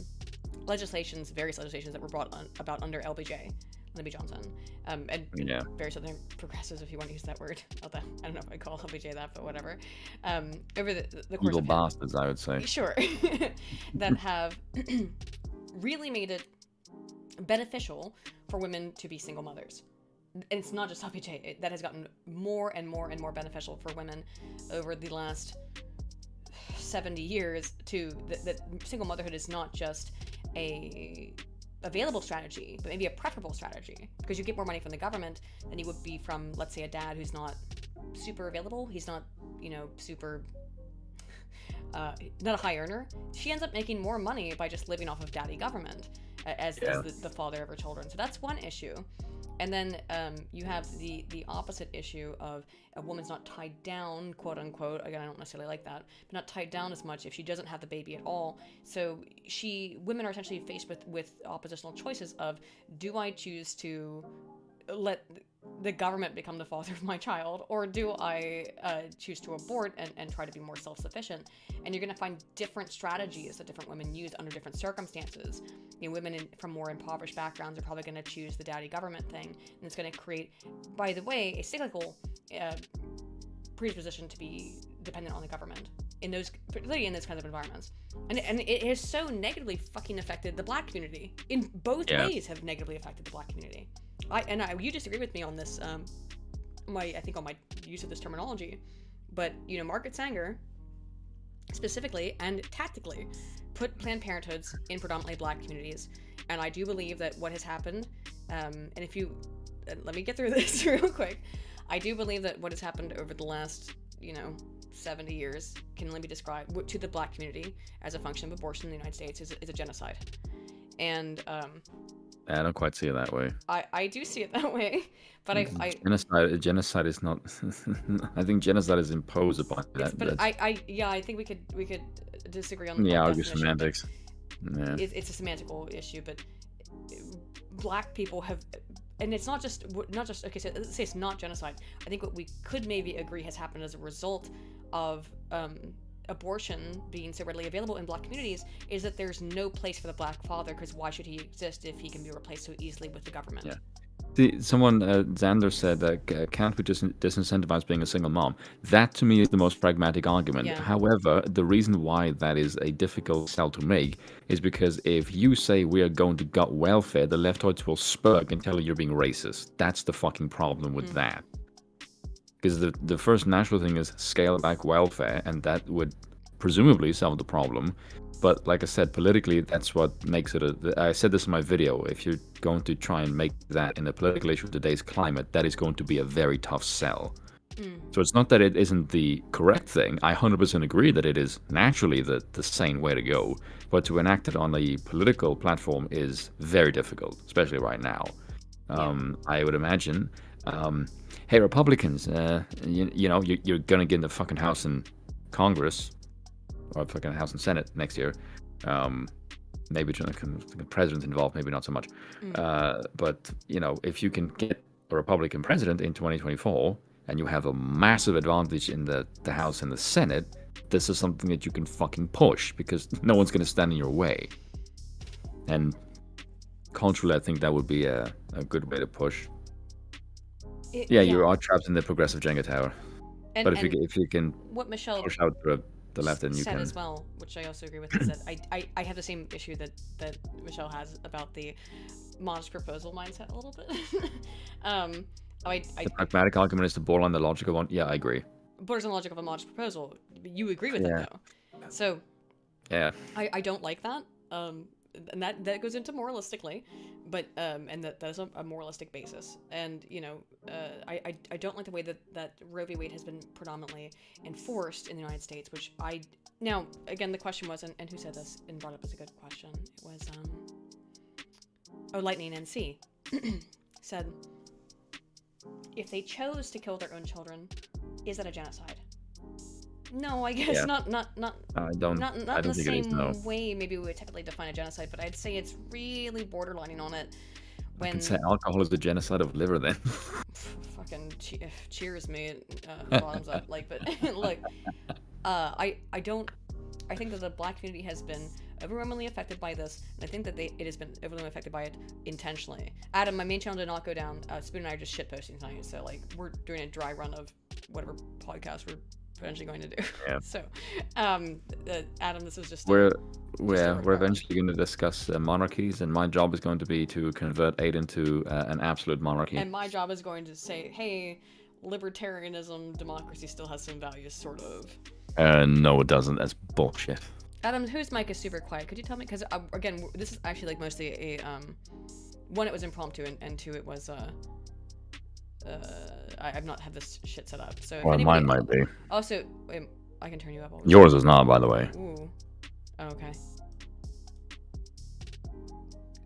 A: legislations that were brought about under LBJ, Libby Johnson, and various other progressives, if you want to use that word. I don't know if I call LBJ that, but whatever. Over the course
B: evil
A: of
B: bastards, I would say.
A: Sure, that have really made it beneficial for women to be single mothers. And it's not just LBJ. That has gotten more and more and more beneficial for women over the last 70 years, that single motherhood is not just a available strategy, but maybe a preferable strategy, because you get more money from the government than you would be from, let's say, a dad who's not super available. He's not, super, not a high earner. She ends up making more money by just living off of daddy government as the father of her children. So that's one issue. And then you have the opposite issue of a woman's not tied down, quote unquote. Again, I don't necessarily like that, but not tied down as much if she doesn't have the baby at all. So women are essentially faced with oppositional choices of, do I choose to let the government become the father of my child, or do I choose to abort and try to be more self-sufficient? And you're going to find different strategies that different women use under different circumstances. Women from more impoverished backgrounds are probably going to choose the daddy government thing, and it's going to create, by the way, a cyclical predisposition to be dependent on the government particularly in those kinds of environments. And it has so negatively fucking affected the Black community in both ways. Have negatively affected the Black community. You disagree with me on this, on my use of this terminology, but Margaret Sanger specifically and tactically put Planned Parenthoods in predominantly Black communities, and I do believe that what has happened, and if you let me get through this real quick, I do believe that what has happened over the last 70 years can only be described to the Black community as a function of abortion in the United States is a genocide, and
B: I don't quite see it that way.
A: I do see it that way, but
B: genocide is not. I think genocide is imposed upon that.
A: But I think we could disagree on.
B: Yeah, argue semantics. Yeah.
A: It's a semantical issue, but Black people have, and it's not just okay. So let's say it's not genocide. I think what we could maybe agree has happened as a result of abortion being so readily available in Black communities is that there's no place for the Black father, because why should he exist if he can be replaced so easily with the government?
B: Yeah. Someone, Xander said that can't we just disincentivize being a single mom? That to me is the most pragmatic argument.
A: Yeah.
B: However, the reason why that is a difficult sell to make is because if you say we are going to gut welfare, the leftoids will spurk and tell you you're being racist. That's the fucking problem with that. Because the first natural thing is scale back welfare, and that would presumably solve the problem. But like I said, politically, that's what makes it I said this in my video, if you're going to try and make that in a political issue of today's climate, that is going to be a very tough sell. So it's not that it isn't the correct thing. I 100% agree that it is naturally the sane way to go. But to enact it on a political platform is very difficult, especially right now. I would imagine, hey, Republicans, you're going to get in the fucking House and Congress, or fucking House and Senate next year. Maybe the president involved, maybe not so much. But, if you can get a Republican president in 2024 and you have a massive advantage in the House and the Senate, this is something that you can fucking push because no one's going to stand in your way. And culturally, I think that would be a good way to push. You are trapped in the progressive Jenga tower. But if you can
A: what Michelle
B: push out the left, then you
A: said
B: can.
A: as well, which I also agree with, is that I have the same issue that Michelle has about the modest proposal mindset a little bit.
B: The pragmatic argument is the borderline the logical one. Yeah, I agree.
A: Borders on the logic of a modest proposal. You agree with it though. So
B: yeah,
A: I don't like that. And that goes into moralistically, but and that is a moralistic basis. And I don't like the way that Roe v. Wade has been predominantly enforced in the United States. Which now again the question was, and who said this and brought up as a good question? It was Lightning NC said, if they chose to kill their own children, is that a genocide? No, I guess not.
B: I don't
A: in the
B: think
A: same
B: it is, no.
A: way. Maybe we would technically define a genocide, but I'd say it's really borderlining on it. When
B: I can say alcohol is the genocide of liver, then.
A: Fucking cheers, mate. Bottoms up, but look, I think that the Black community has been overwhelmingly affected by this, and I think that it has been overwhelmingly affected by it intentionally. Adam, my main channel did not go down. Spoon and I are just shitposting tonight, so we're doing a dry run of whatever podcast we're eventually going to do.
B: Yeah.
A: So, Adam, this is just
B: we're eventually going to discuss monarchies, and my job is going to be to convert Aiden to an absolute monarchy.
A: And my job is going to say, hey, libertarianism, democracy still has some values, sort of.
B: No, it doesn't. That's bullshit.
A: Adam, whose mic is super quiet? Could you tell me? Because again, this is actually like mostly a one, it was impromptu, and two, it was I've not had this shit set up. So if
B: Well,
A: anybody,
B: mine might be.
A: Also, I can turn you up.
B: Yours is not, by the way.
A: Ooh. Oh, okay.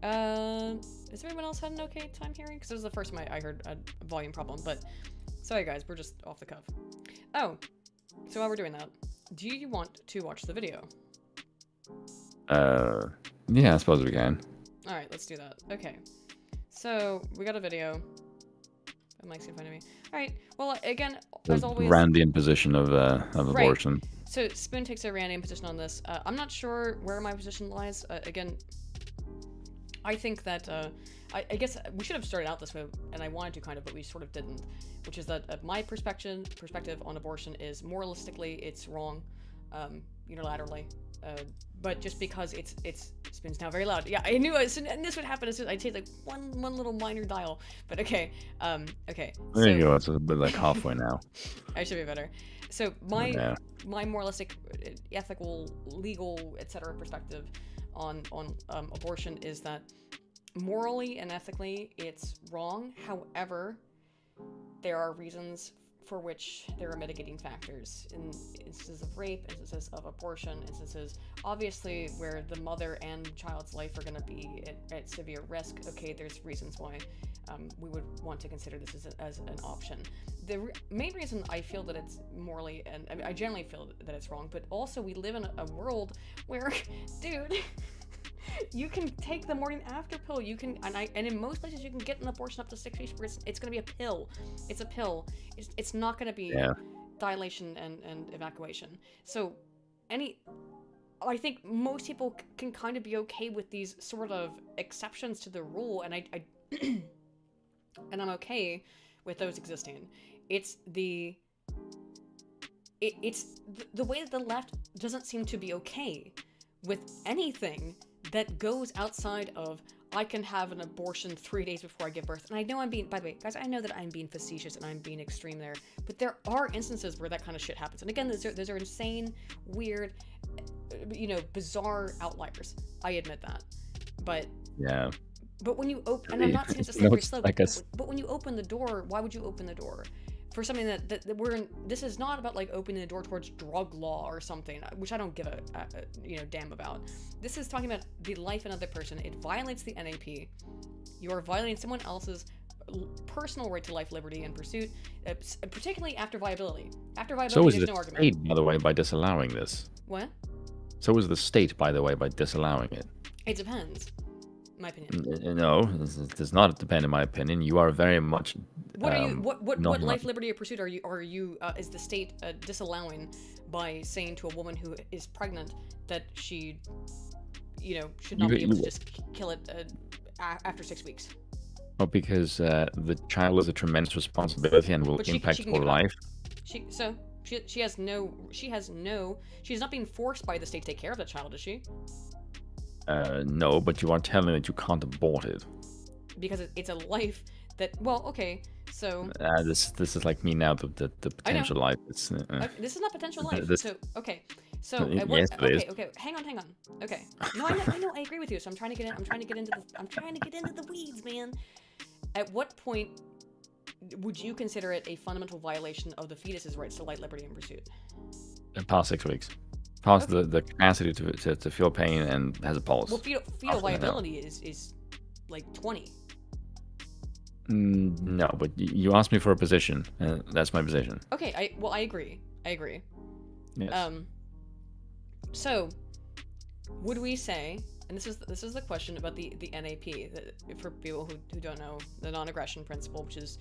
A: Has everyone else had an okay time hearing? Because this was the first time I heard a volume problem, but sorry guys, we're just off the cuff. Oh, so while we're doing that, do you want to watch the video?
B: Yeah, I suppose we can.
A: Alright, let's do that. Okay. So, we got a video. The mic's in front of me. Alright, well, again, as
B: The
A: always...
B: Randian position of abortion.
A: Right. So, Spoon takes a Randian position on this. I'm not sure where my position lies. Again, I think that, I guess we should have started out this way, and I wanted to kind of, but we sort of didn't. Which is that my perspective on abortion is moralistically, it's wrong, unilaterally. But just because it's Spoon's now very loud. Yeah, I knew and this would happen as soon as I take like one little minor dial. But okay, okay.
B: There you go. It's a bit like halfway now.
A: I should be better. So my moralistic, ethical, legal, etc. perspective on abortion is that morally and ethically it's wrong. However, there are reasons for which there are mitigating factors in instances of rape, instances of abortion, instances obviously where the mother and child's life are going to be at severe risk. Okay, there's reasons why we would want to consider this as an option. The main reason I feel that it's morally, and I generally feel that it's wrong, but also we live in a world where, dude, you can take the morning after pill. You can, and in most places you can get an abortion up to 6 weeks. Where it's going to be a pill. It's a pill. It's not going to be dilation and evacuation. So, I think most people can kind of be okay with these sort of exceptions to the rule, and I and I'm okay with those existing. It's the way that the left doesn't seem to be okay with anything that goes outside of, I can have an abortion 3 days before I give birth. And I know I'm being, by the way, guys, I know that I'm being facetious and I'm being extreme there, but there are instances where that kind of shit happens. And again, those are insane, weird, bizarre outliers. I admit that. But
B: yeah.
A: But when you open, and I'm not saying it's a slippery slope, but when you open the door, why would you open the door? For something that we're in, this is not about like opening the door towards drug law or something, which I don't give a damn about. This is talking about the life of another person. It violates the NAP. You are violating someone else's personal right to life, liberty, and pursuit, particularly after viability. After viability, there's no argument.
B: So is the state, by the way, by disallowing this.
A: What?
B: So is the state, by the way, by disallowing it.
A: It depends. In my opinion.
B: No, this does not depend in my opinion. You are very much.
A: What are you? What life, liberty, or pursuit are you? Is the state disallowing by saying to a woman who is pregnant that she, should not be able to just kill it after 6 weeks?
B: Well, because the child is a tremendous responsibility and will impact her life.
A: She's not being forced by the state to take care of that child, is she?
B: No, but you are telling that you can't abort it.
A: Because it's a life that, well, okay, so...
B: This is like me now, the potential life. It's,
A: this is not potential life, okay. So,
B: yes,
A: okay, hang on. Okay. No, I know, I agree with you, so I'm trying to get into the weeds, man. At what point would you consider it a fundamental violation of the fetus's rights to life, liberty, and pursuit?
B: Past 6 weeks. Past the capacity to feel pain and has a pulse.
A: Well, fetal viability is like 20.
B: No, but you asked me for a position, and that's my position.
A: Okay, I agree.
B: Yes.
A: So, would we say, and this is the question about the NAP, for people who don't know, the non-aggression principle, which is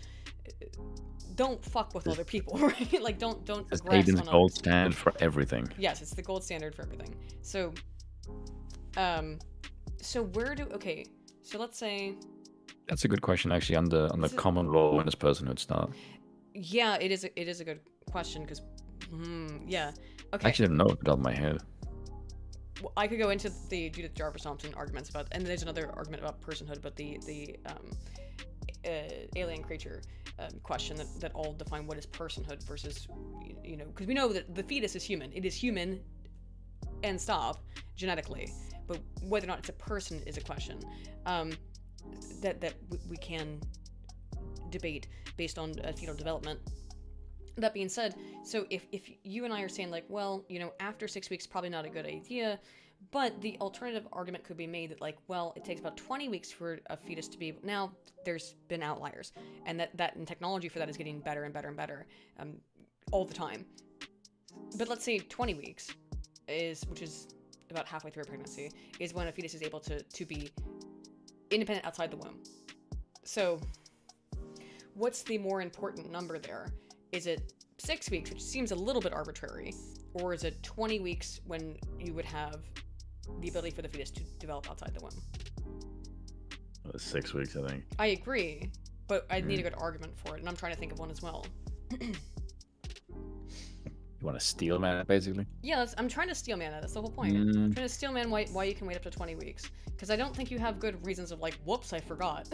A: don't fuck with other people, right? Like don't
B: it's
A: aggress
B: Aiden's
A: on
B: gold
A: others.
B: standard for everything.
A: Yes, it's the gold standard for everything. So, so let's say.
B: That's a good question, actually. On the common law, when does personhood start?
A: Yeah, it is a good question because, yeah. Okay.
B: I actually don't know off the top of my head.
A: Well, I could go into the Judith Jarvis Thomson arguments about, and there's another argument about personhood, but the alien creature question that all define what is personhood versus, because we know that the fetus is human. It is human end stop genetically, but whether or not it's a person is a question that we can debate based on fetal development. That being said, so if you and I are saying like, well, you know, after 6 weeks, probably not a good idea, but the alternative argument could be made that like, well, it takes about 20 weeks for a fetus to be, now there's been outliers, and that and technology for that is getting better and better and better all the time. But let's say 20 weeks which is about halfway through a pregnancy, is when a fetus is able to be independent outside the womb. So what's the more important number there? Is it 6 weeks, which seems a little bit arbitrary, or is it 20 weeks when you would have the ability for the fetus to develop outside the womb?
B: 6 weeks, I think.
A: I agree, but I need a good argument for it, and I'm trying to think of one as well.
B: You want to steel man it, basically?
A: Yeah, I'm trying to steel man it. That's the whole point. I'm trying to steel man why you can wait up to 20 weeks. Because I don't think you have good reasons of like, whoops, I forgot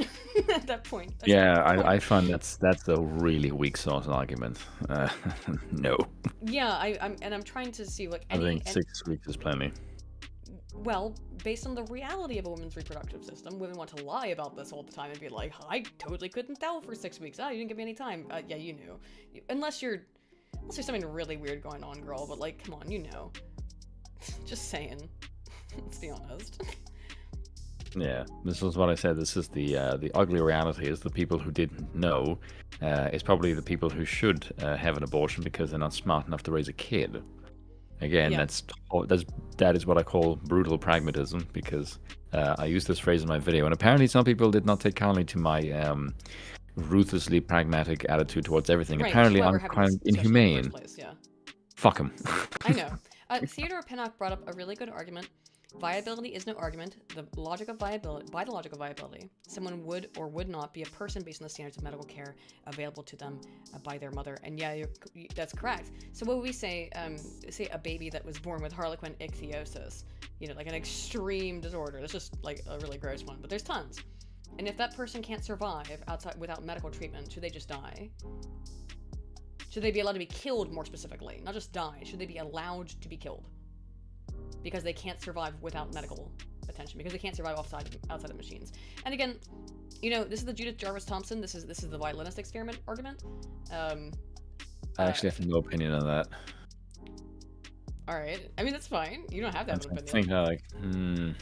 A: at that point.
B: I find that's a really weak sauce argument. No.
A: Yeah, I'm trying to see like
B: I think 6 weeks is plenty.
A: Well, based on the reality of a woman's reproductive system, women want to lie about this all the time and be like, I totally couldn't tell for 6 weeks. You didn't give me any time. Yeah, you knew. Unless there's something really weird going on, girl, but like, come on, you know. Just saying. Let's be honest.
B: Yeah, this is what I said. This is the ugly reality is the people who didn't know is probably the people who should have an abortion because they're not smart enough to raise a kid. Again,
A: Yeah.
B: that is what I call brutal pragmatism, because I used this phrase in my video, and apparently some people did not take kindly to my ruthlessly pragmatic attitude towards everything.
A: Right,
B: Apparently,
A: why we're
B: I'm
A: having
B: kind
A: this
B: of
A: discussion in the
B: inhumane.
A: first place, yeah.
B: Fuck them.
A: I know. Theodore Pinnock brought up a really good argument. Viability is no argument. By the logic of viability, someone would or would not be a person based on the standards of medical care available to them by their mother. And yeah, that's correct. So what would we say? Say a baby that was born with Harlequin ichthyosis, you know, like an extreme disorder. That's just like a really gross one, but there's tons. And if that person can't survive without medical treatment, should they just die? Should they be allowed to be killed, more specifically? Not just die. Should they be allowed to be killed? Because they can't survive without medical attention. Because they can't survive outside of machines. And again, you know, this is the Judith Jarvis Thomson. This is the violinist experiment argument.
B: I actually have no opinion on that.
A: All right. I mean, that's fine. You don't have to have an
B: I
A: opinion.
B: think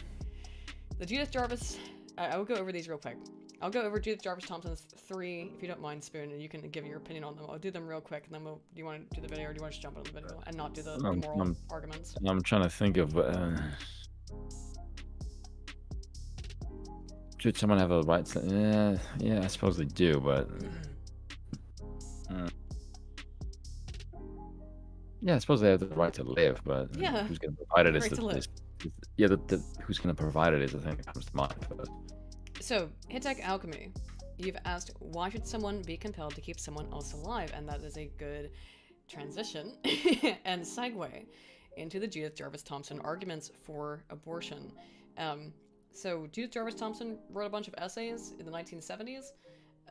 A: The Judith Jarvis... I will go over these real quick. I'll go over Judith Jarvis Thomson's 3, if you don't mind, Spoon, and you can give your opinion on them. I'll do them real quick, and then do you want to do the video, or do you want to just jump on the video and not do the moral arguments?
B: I'm trying to think of... should someone have a right to... Yeah, I suppose they do, but... Yeah, I suppose they have the right to live, but
A: Yeah,
B: who's going to provide it
A: right to live.
B: who's going to provide it is the thing that comes to mind first.
A: So, Hitek Alchemy, you've asked, why should someone be compelled to keep someone else alive? And that is a good transition and segue into the Judith Jarvis Thomson arguments for abortion. So, Judith Jarvis Thomson wrote a bunch of essays in the 1970s,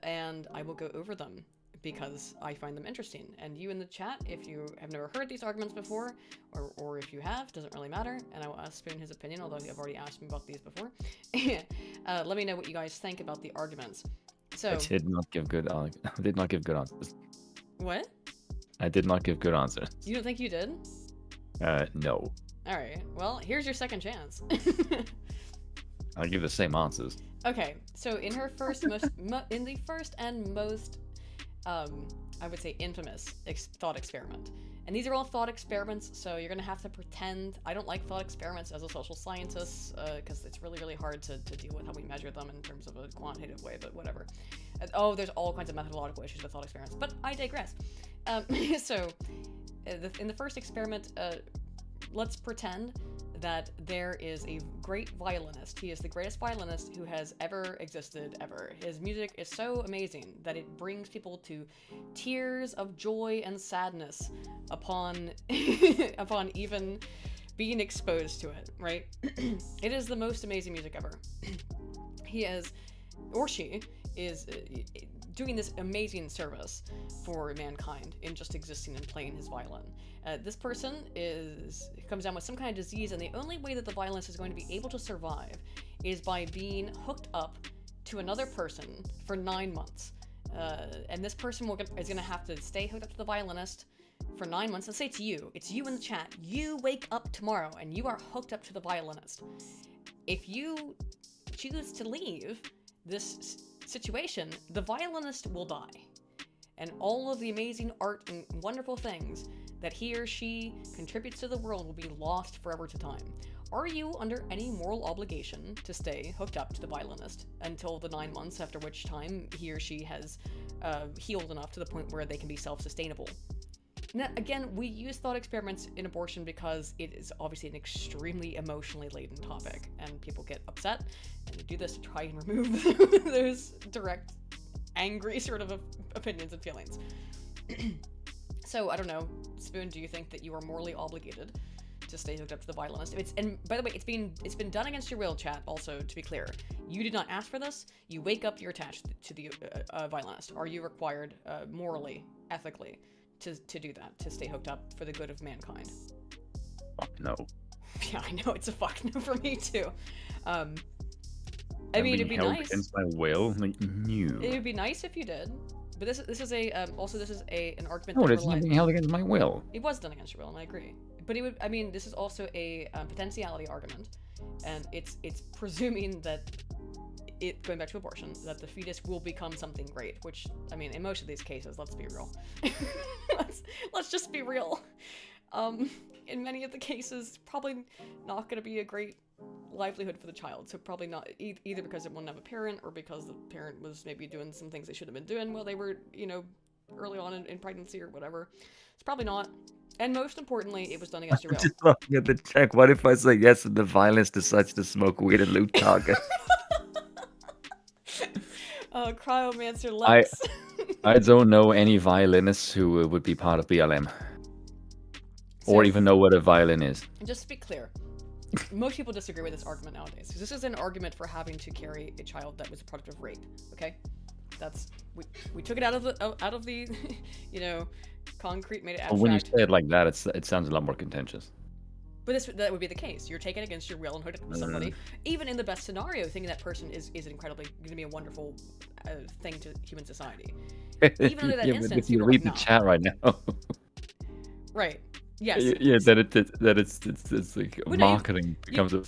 A: and I will go over them because I find them interesting. And you in the chat, if you have never heard these arguments before, or if you have, doesn't really matter, and I will ask Spoon his opinion, although you have already asked me about these before. Let me know what you guys think about the arguments. So
B: I did not give good answers.
A: What?
B: I did not give good answers.
A: You don't think you did?
B: No.
A: Alright, well, here's your second chance.
B: I'll give the same answers.
A: Okay, so in her first in the first and most I would say infamous thought experiment. And these are all thought experiments, so you're going to have to pretend. I don't like thought experiments as a social scientist, because it's really, really hard to deal with how we measure them in terms of a quantitative way, but whatever. There's all kinds of methodological issues with thought experiments, but I digress. So, in the first experiment, let's pretend that there is a great violinist. He is the greatest violinist who has ever existed, ever. His music is so amazing that it brings people to tears of joy and sadness upon upon even being exposed to it, right? It is the most amazing music ever. He is, or she, is doing this amazing service for mankind in just existing and playing his violin. This person comes down with some kind of disease, and the only way that the violinist is going to be able to survive is by being hooked up to another person for 9 months. And this person is going to have to stay hooked up to the violinist for 9 months. Let's say it's you in the chat. You wake up tomorrow and you are hooked up to the violinist. If you choose to leave this situation, the violinist will die. And all of the amazing art and wonderful things that he or she contributes to the world will be lost forever to time. Are you under any moral obligation to stay hooked up to the violinist until the 9 months, after which time he or she has healed enough to the point where they can be self-sustainable? Now, again, we use thought experiments in abortion because it is obviously an extremely emotionally laden topic, and people get upset, and we do this to try and remove those direct, angry sort of opinions and feelings. So, I don't know, Spoon, do you think that you are morally obligated to stay hooked up to the violinist? And by the way, it's been done against your will, chat, also, to be clear. You did not ask for this. You wake up, you're attached to the violinist. Are you required morally, ethically, to do that, to stay hooked up for the good of mankind?
B: Fuck no.
A: Yeah, I know, it's a fuck no for me too. I mean, it'd be nice.
B: Against my will? Like, no.
A: It would be nice if you did, but this is an argument.
B: No,
A: that
B: it's not being held against my will.
A: It was done against your will, and I agree. But this is also a potentiality argument, and it's presuming that going back to abortion, that the fetus will become something great, which, I mean, in most of these cases, let's be real. let's just be real. In many of the cases, probably not going to be a great livelihood for the child, so probably not, either because it won't have a parent, or because the parent was maybe doing some things they should have been doing while they were, early on in pregnancy or whatever. It's probably not. And most importantly, it was done against your will.
C: Just looking at the check. What if I say yes and the violence decides to smoke weed and loot target?
A: Cryomancer Lex.
B: I don't know any violinists who would be part of BLM. Or even know what a violin is.
A: Just to be clear, most people disagree with this argument nowadays, because this is an argument for having to carry a child that was a product of rape. Okay, we took it out of the concrete, made it abstract.
B: Well, when you say it like that, it sounds a lot more contentious.
A: But that would be the case. You're taken against your will and hooked up with somebody. Even in the best scenario, thinking that person is incredibly going to be a wonderful thing to human society. Even under that instance,
B: but if you read the chat right now.
A: Right. Yes.
B: Yeah, that it's like marketing becomes a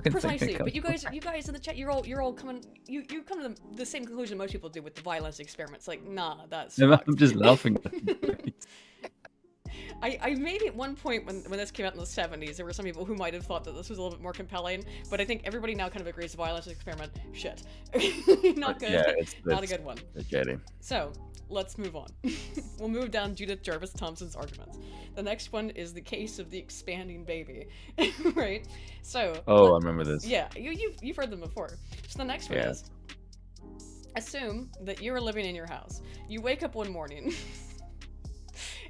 A: precisely. But you guys in the chat, you're all coming. You come to the same conclusion most people do with the violence experiments. Like, nah, that's.
B: I'm just laughing.
A: I maybe at one point when this came out in the 70s, there were some people who might have thought that this was a little bit more compelling, but I think everybody now kind of agrees the violence experiment, shit. Not good. Yeah, not a good one.
B: Okay.
A: So, let's move on. We'll move down Judith Jarvis Thomson's arguments. The next one is the case of the expanding baby, right? So.
B: Oh, I remember this.
A: Yeah, you've heard them before. So the next one is, assume that you're living in your house. You wake up one morning.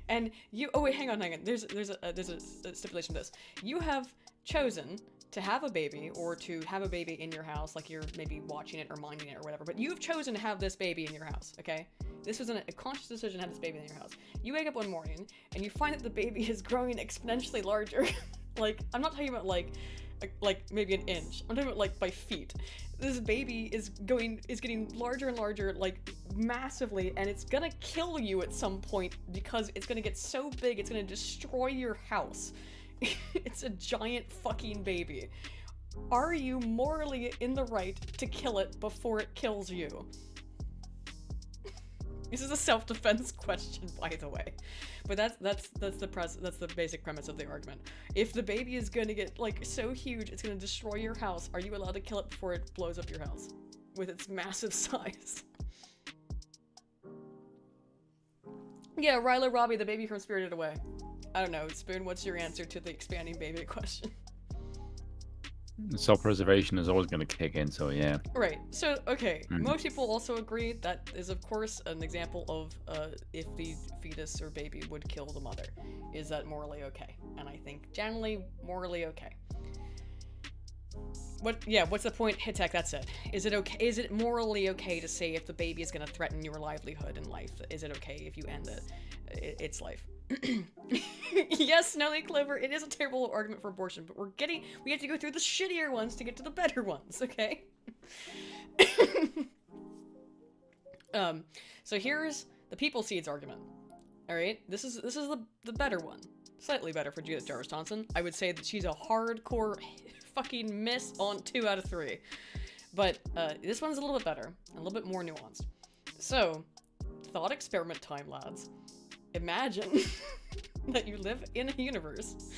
A: And hang on. There's a stipulation to this. You have chosen to have a baby, or to have a baby in your house, like you're maybe watching it or minding it or whatever, but you've chosen to have this baby in your house, okay? This was a conscious decision to have this baby in your house. You wake up one morning, and you find that the baby is growing exponentially larger. Like, I'm not talking about like maybe an inch. I'm talking about like by feet. This baby is getting larger and larger, like massively, and it's gonna kill you at some point because it's gonna get so big it's gonna destroy your house. It's a giant fucking baby. Are you morally in the right to kill it before it kills you? This is a self-defense question, by the way, but that's the basic premise of the argument. If the baby is gonna get like so huge it's gonna destroy your house, are you allowed to kill it before it blows up your house with its massive size? Yeah, Ryla Robbie, the baby from Spirited Away. I don't know, Spoon, what's your answer to the expanding baby question?
B: Self-preservation is always going to kick in, so yeah.
A: Right. So, okay. Most people also agree that is, of course, an example of if the fetus or baby would kill the mother. Is that morally okay? And I think generally morally okay. What's the point? Hitek, that's it. Is it okay? Is it morally okay to say if the baby is going to threaten your livelihood and life? Is it okay if you end its life? Yes, Snowy Clover, it is a terrible argument for abortion, but we have to go through the shittier ones to get to the better ones, okay? So here's the people seeds argument. Alright? This is the better one. Slightly better for Judith Jarvis Thomson. I would say that she's a hardcore fucking miss on 2 out of 3. But this one's a little bit better, a little bit more nuanced. So, thought experiment time, lads. Imagine that you live in a universe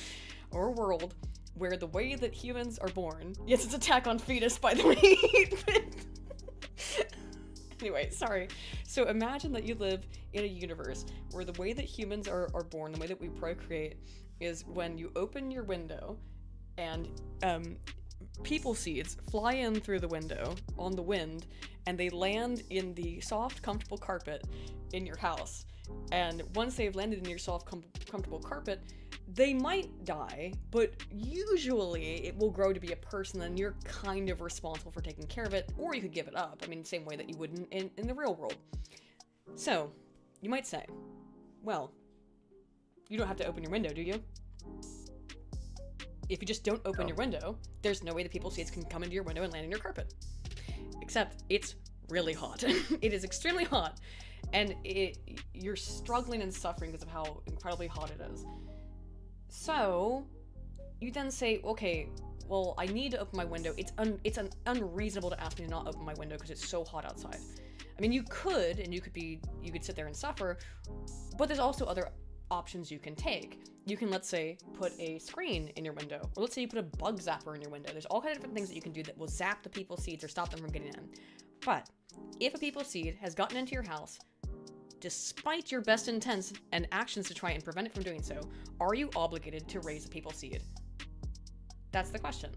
A: or a world where the way that humans are born. Yes, it's Attack on Fetus, by the way. Anyway, sorry. So imagine that you live in a universe where the way that humans are born, the way that we procreate, is when you open your window and people seeds fly in through the window on the wind, and they land in the soft, comfortable carpet in your house. And once they've landed in your soft, comfortable carpet, they might die, but usually it will grow to be a person, and you're kind of responsible for taking care of it, or you could give it up. I mean, same way that you would in the real world. So, you might say, well, you don't have to open your window, do you? If you just don't open your window, there's no way the people seeds can come into your window and land in your carpet. Except, it's really hot. It is extremely hot, and you're struggling and suffering because of how incredibly hot it is. So, you then say, okay, well, I need to open my window. It's unreasonable to ask me to not open my window because it's so hot outside. I mean, you could sit there and suffer, but there's also other options you can take. You can, let's say, put a screen in your window, or let's say you put a bug zapper in your window. There's all kinds of different things that you can do that will zap the people seeds or stop them from getting in. But if a people seed has gotten into your house, despite your best intents and actions to try and prevent it from doing so, are you obligated to raise a people seed? That's the question.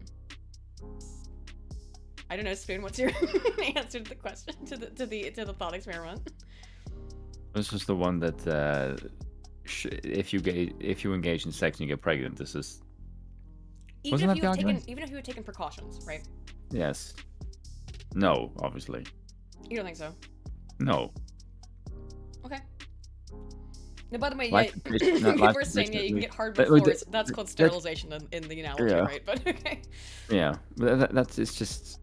A: I don't know, Spoon, what's your answer to the question, to the thought experiment?
B: This is the one that if you engage in sex and you get pregnant, this is.
A: Even if you had taken precautions, right?
B: Yes. No, obviously.
A: You don't think so?
B: No.
A: Okay. Now, by the way,
B: people
A: were saying you can get hardwood floors. That's called sterilization in the analogy, right? But okay.
B: Yeah, but it's just.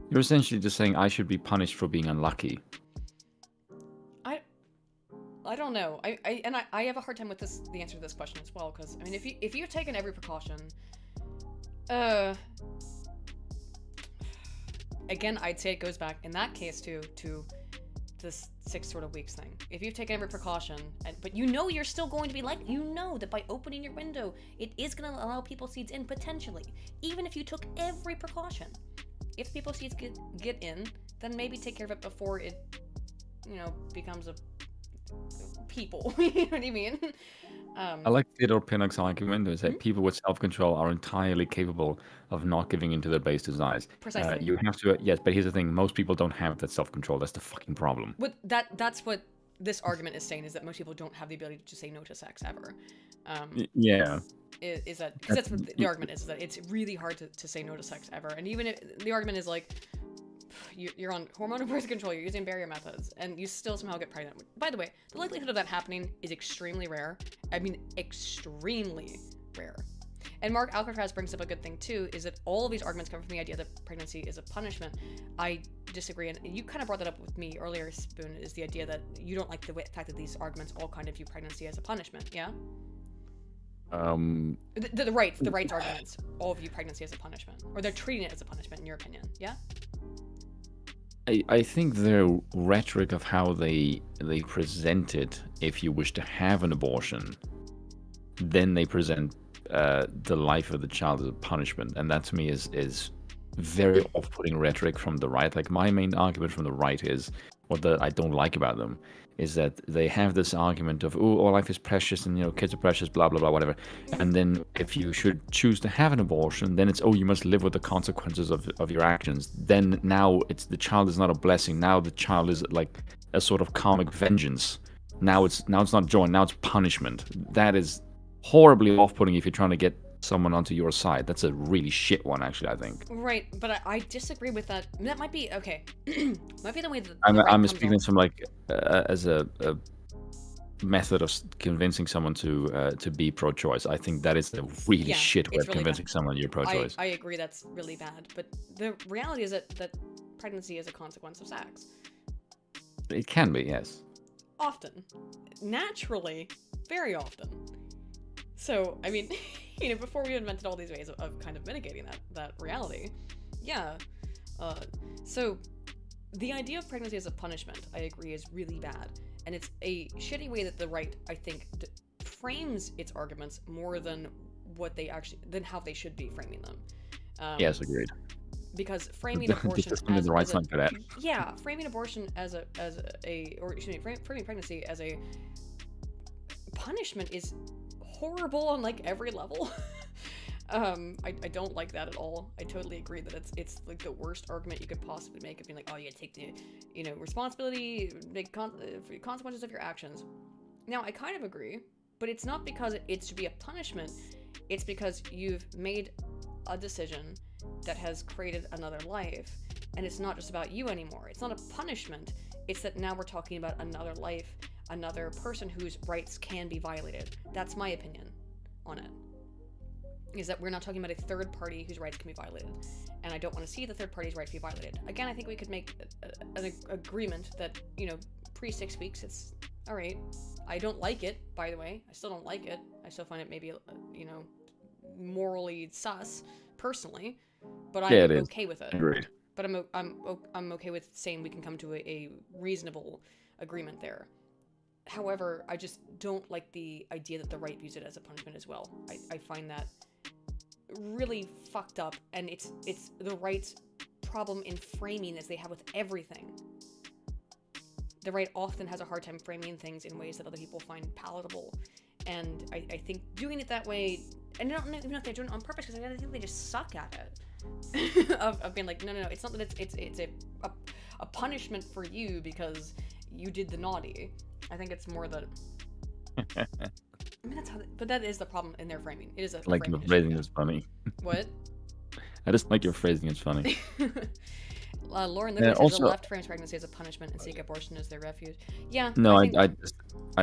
B: You're essentially just saying I should be punished for being unlucky.
A: I don't know. I have a hard time with the answer to this question as well, because I mean, if you've taken every precaution, again, I'd say it goes back in that case to this 6 sort of weeks thing. If you've taken every precaution, but you know you're still going to be like, you know that by opening your window, it is going to allow people seeds in potentially, even if you took every precaution. If people seeds get in, then maybe take care of it before it, becomes a people. You know what I mean?
B: I like Theodore Pinnock's argument is that people with self-control are entirely capable of not giving into their base desires.
A: Precisely.
B: You have to, yes, but here's the thing: most people don't have that self-control. That's the fucking problem.
A: But that's what this argument is saying, is that most people don't have the ability to say no to sex ever.
B: Yeah.
A: Is that because that's what the argument is that it's really hard to say no to sex ever, and even if the argument is like, you're on hormonal birth control, you're using barrier methods, and you still somehow get pregnant. By the way, the likelihood of that happening is extremely rare. I mean, extremely rare. And Mark Alcatraz brings up a good thing too, is that all of these arguments come from the idea that pregnancy is a punishment. I disagree, and you kind of brought that up with me earlier, Spoon, is the idea that you don't like the fact that these arguments all kind of view pregnancy as a punishment, yeah? The rights arguments all view pregnancy as a punishment, or they're treating it as a punishment in your opinion, yeah?
B: I think their rhetoric of how they present it, if you wish to have an abortion, then they present the life of the child as a punishment, and that to me is very off-putting rhetoric from the right. Like, my main argument from the right is, what I don't like about them, is that they have this argument of, oh, all life is precious, and kids are precious, blah blah blah, whatever. And then if you should choose to have an abortion, then it's, oh, you must live with the consequences of your actions. Then now the child is not a blessing. Now the child is like a sort of karmic vengeance. Now it's not joy. Now it's punishment. That is horribly off-putting if you're trying to get someone onto your side. That's a really shit one, actually, I think.
A: Right, but I disagree with that. That might be okay. Might be the way that
B: I'm
A: the right
B: I'm
A: comes
B: speaking
A: off.
B: from like as a method of convincing someone to be pro-choice. I think that is a really
A: Yeah,
B: shit way
A: it's
B: of
A: really
B: convincing
A: bad.
B: someone you're pro-choice.
A: I agree that's really bad, but the reality is that pregnancy is a consequence of sex.
B: It can be, yes.
A: Often. Naturally. Very often. So, I mean, before we invented all these ways of kind of mitigating that reality, yeah. So, the idea of pregnancy as a punishment, I agree, is really bad. And it's a shitty way that the right, I think, frames its arguments more than than how they should be framing them.
B: Yes, agreed.
A: Because framing abortion
B: There's the right side for that.
A: Yeah, framing abortion framing pregnancy as a punishment is horrible on like every level. I don't like that at all. I totally agree that it's like the worst argument you could possibly make of being like, oh, you take the responsibility, make consequences of your actions. Now I kind of agree, but it's not because it should be a punishment. It's because you've made a decision that has created another life, and it's not just about you anymore. It's not a punishment. It's that now we're talking about another life, another person whose rights can be violated. That's my opinion on it. Is that we're not talking about a third party whose rights can be violated, and I don't want to see the third party's rights be violated. Again, I think we could make an agreement that pre 6 weeks, it's all right. I don't like it, by the way. I still don't like it. I still find it maybe morally sus, personally, but I'm okay with it.
B: Agreed.
A: But I'm okay with saying we can come to a reasonable agreement there. However, I just don't like the idea that the right views it as a punishment as well. I find that really fucked up, and it's the right's problem in framing, as they have with everything. The right often has a hard time framing things in ways that other people find palatable, and I think doing it that way, and I don't even know if they're doing it on purpose, because I think they just suck at it. of being like, no, it's not that it's a punishment for you because you did the naughty. I think it's more that I mean, that's how but that is the problem in their framing. It is a
B: Like your phrasing is funny.
A: What?
B: I just like your phrasing is funny.
A: Lauren literally says the left frames pregnancy as a punishment and seek abortion as their refuge. Yeah.
B: No, I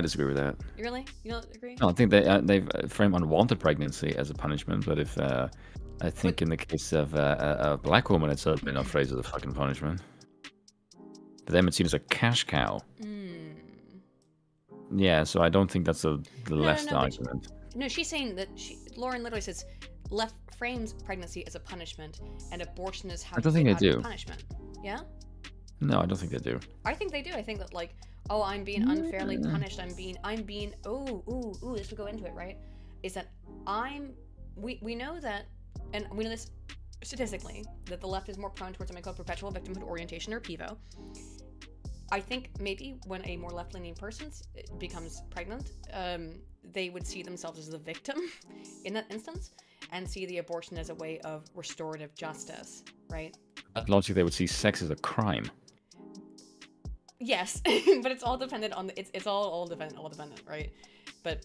B: disagree with that.
A: You really? You don't agree?
B: No, I think they frame unwanted pregnancy as a punishment, but if I think in the case of a black woman, it's certainly not phrased as a fucking punishment. But them it's seen as a cash cow. Yeah, so I don't think that's the left argument.
A: No, she's saying that Lauren literally says left frames pregnancy as a punishment and abortion is how
B: I don't think they do.
A: Punishment. Yeah?
B: No, I don't think they do.
A: I think they do. I think that like, oh, I'm being unfairly punished. I'm being this would go into it, right? Is that we know that, and we know this statistically, that the left is more prone towards something called perpetual victimhood orientation, or PIVO. I think maybe when a more left-leaning person becomes pregnant, they would see themselves as the victim in that instance, and see the abortion as a way of restorative justice, right?
B: That logic, they would see sex as a crime.
A: Yes, but it's all dependent on it's all dependent, right? But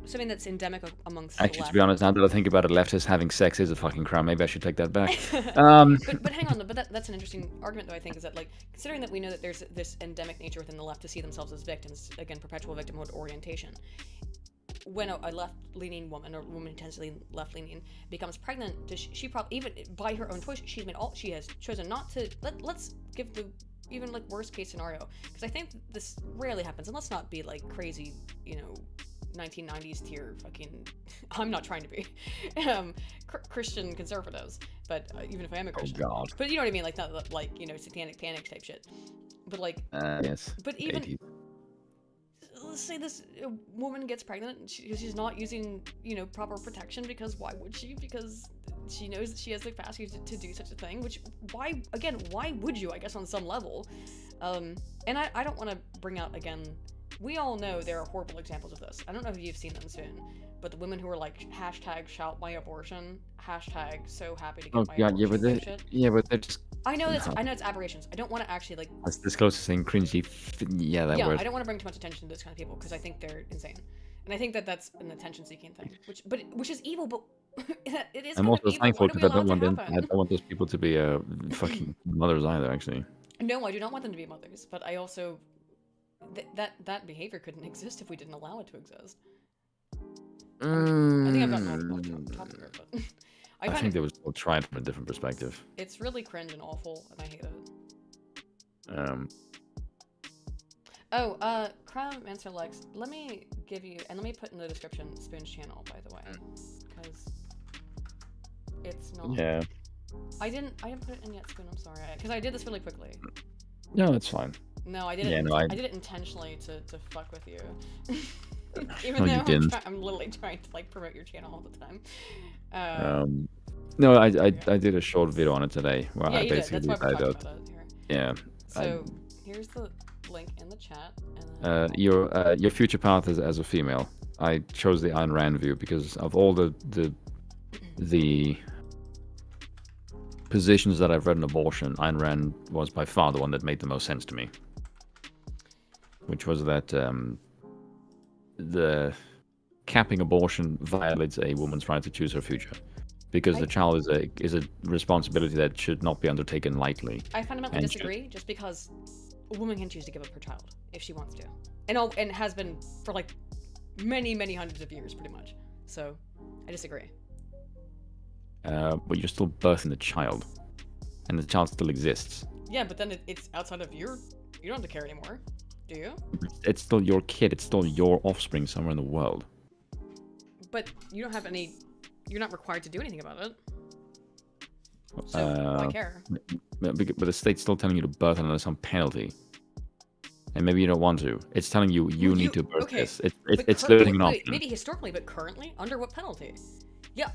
A: something that's endemic amongst
B: Actually,
A: the left.
B: to be honest, now that I think about it, leftists having sex is a fucking crime. Maybe I should take that back.
A: But hang on, but that's an interesting argument, though. I think is that like considering that we know that there's this endemic nature within the left to see themselves as victims, again, perpetual victimhood orientation. When a left-leaning woman, or woman intensely left-leaning, becomes pregnant, she probably, even by her own choice, she has chosen not to. Let's give the even like worst case scenario, because I think this rarely happens, and let's not be like crazy, 1990s tier fucking. I'm not trying to be Christian conservatives, but even if I am a Christian,
B: oh God.
A: But you know what I mean, like not like satanic panic type shit, but like
B: yes.
A: But even
B: 80s.
A: Let's say this woman gets pregnant and she's not using proper protection, because why would she? Because she knows that she has the capacity to do such a thing. Which why would you? I guess on some level, and I don't want to bring out again. We all know there are horrible examples of this. I don't know if you've seen them soon, but the women who are like #shout my abortion, #so happy to get my abortion.
B: But they're just.
A: I know it's aberrations. I don't want to actually like.
B: That's this close to saying cringy. Yeah, that word.
A: I don't want to bring too much attention to those kind of people, because I think they're insane, and I think that that's an attention-seeking thing, which is evil. But It is
B: I'm
A: kind of
B: also
A: evil. Why
B: thankful
A: do we
B: because I
A: allow
B: don't
A: it to
B: want them. I
A: happen?
B: don't want those people to be fucking mothers either. Actually.
A: No, I do not want them to be mothers, but I also that behavior couldn't exist if we didn't allow it to exist. I think I've gotten off topic here, but I
B: I
A: find
B: think
A: it,
B: they would still try it from a different perspective.
A: it's really cringe and awful, and I hate it. Crown Answer Lex, let me give you, and let me put in the description Spoon's channel, by the way, because it's not.
B: Yeah.
A: I didn't put it in yet, Spoon. I'm sorry, because I did this really quickly.
B: No, that's fine.
A: No, I did it.
B: Yeah, no,
A: I did it intentionally to fuck with you. Even
B: No, you
A: though
B: didn't.
A: I'm literally trying to like promote your channel all the time.
B: No, I did a short video on it today where
A: Yeah,
B: I
A: you did.
B: basically
A: That's why we're
B: laid
A: talking
B: out.
A: about it here.
B: Yeah.
A: So here's the link in the chat. And then
B: Your future path as a female. I chose the Ayn Rand view because of all the positions that I've read on abortion, Ayn Rand was by far the one that made the most sense to me. Which was that the capping abortion violates a woman's right to choose her future, because the child is a responsibility that should not be undertaken lightly.
A: I fundamentally disagree, just because a woman can choose to give up her child if she wants to, and has been for like many hundreds of years, pretty much. So I disagree.
B: But you're still birthing the child, and the child still exists.
A: Yeah, but then it's outside of you don't have to care anymore, do you?
B: It's still your kid. It's still your offspring somewhere in the world.
A: But you don't have any. You're not required to do anything about it. So why care?
B: But the state's still telling you to birth under some penalty, and maybe you don't want to. It's telling you need to birth this. It's limiting an option.
A: Maybe historically, but currently, under what penalty? Yeah,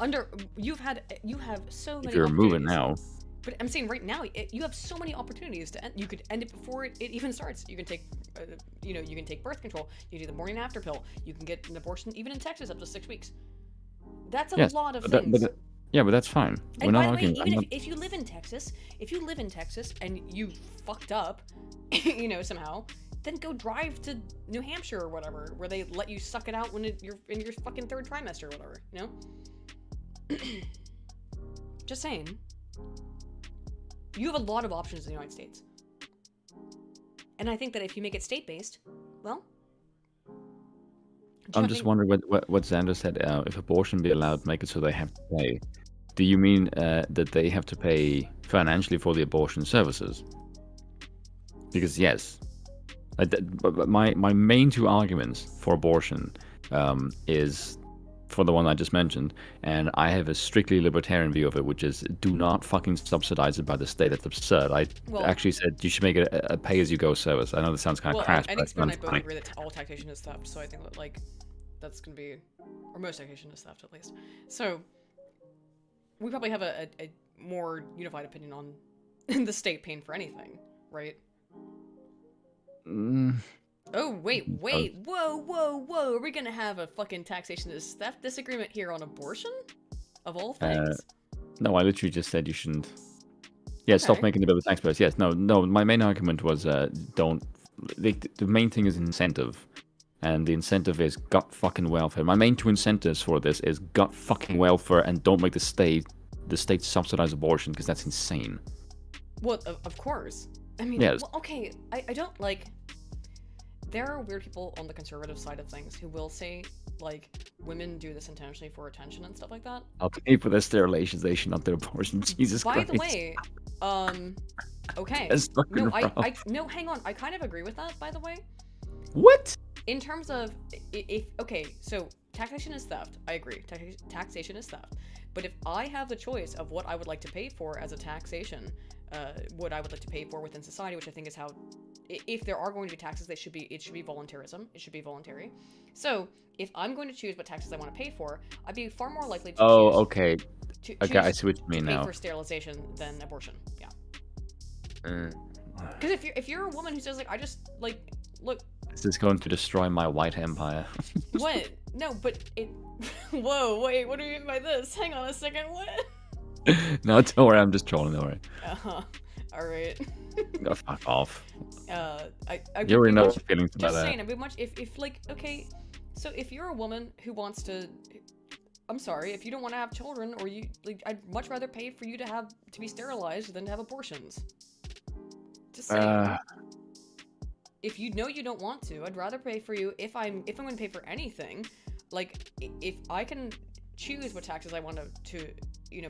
A: you have so many.
B: If you're moving
A: opportunities.
B: now.
A: But I'm saying right now, you have so many opportunities to end. You could end it before it even starts. You can take, you can take birth control. You can do the morning after pill. You can get an abortion even in Texas up to 6 weeks. That's a lot of things.
B: But that's fine. We're not arguing.
A: If you live in Texas, and you fucked up, somehow, then go drive to New Hampshire or whatever, where they let you suck it out when you're in your fucking third trimester or whatever, Just saying. You have a lot of options in the United States. And I think that if you make it state-based, well...
B: I'm just wondering what Xander said. If abortion be allowed, make it so they have to pay. Do you mean that they have to pay financially for the abortion services? Because yes. But my main two arguments for abortion is for the one I just mentioned, and I have a strictly libertarian view of it, which is do not fucking subsidize it by the state. That's absurd. I actually said you should make it a pay-as-you-go service. I know this sounds kind of crass,
A: I
B: but
A: think Spoon and I both agree that all taxation is theft, so I think that, that's going to be... Or most taxation is theft, at least. So, we probably have a more unified opinion on the state paying for anything, right? Oh, wait, whoa, are we gonna have a fucking taxation is theft disagreement here on abortion? Of all things?
B: No, I literally just said you shouldn't... Yeah, stop making the bill of taxpayers. Yes, no, my main argument was don't... The main thing is incentive. And the incentive is gut fucking welfare. My main two incentives for this is gut fucking welfare and don't make the state subsidize abortion, because that's insane.
A: Well, of course. I mean,
B: yes.
A: Well, okay, I don't, there are weird people on the conservative side of things who will say, women do this intentionally for attention and stuff like that.
B: I'll pay for their sterilization, not their abortion. Jesus Christ.
A: By the way, okay. No, hang on. I kind of agree with that, by the way.
B: What?
A: In terms of, so taxation is theft. I agree. Taxation is theft. But if I have the choice of what I would like to pay for as a taxation, what I would like to pay for within society, which I think is how, if there are going to be taxes, it should be voluntarism. It should be voluntary. So if I'm going to choose what taxes I want to pay for, I'd be far more likely to choose.
B: Okay. Okay, I see what you mean now.
A: Pay for sterilization than abortion. Yeah. Because if you're a woman who says look.
B: This is going to destroy my white empire.
A: What? No, but it. Whoa, wait. What do you mean by this? Hang on a second. What?
B: No, don't worry. I'm just trolling. Don't worry.
A: All right.
B: No, fuck off.
A: I
B: you already know feelings about
A: just
B: that.
A: saying, I'd be much if okay. So if you're a woman who wants to, I'm sorry, if you don't want to have children, or you like, I'd much rather pay for you to be sterilized than to have abortions. Just saying. If you know you don't want to, I'd rather pay for you. If I'm going to pay for anything, like if I can choose what taxes I want to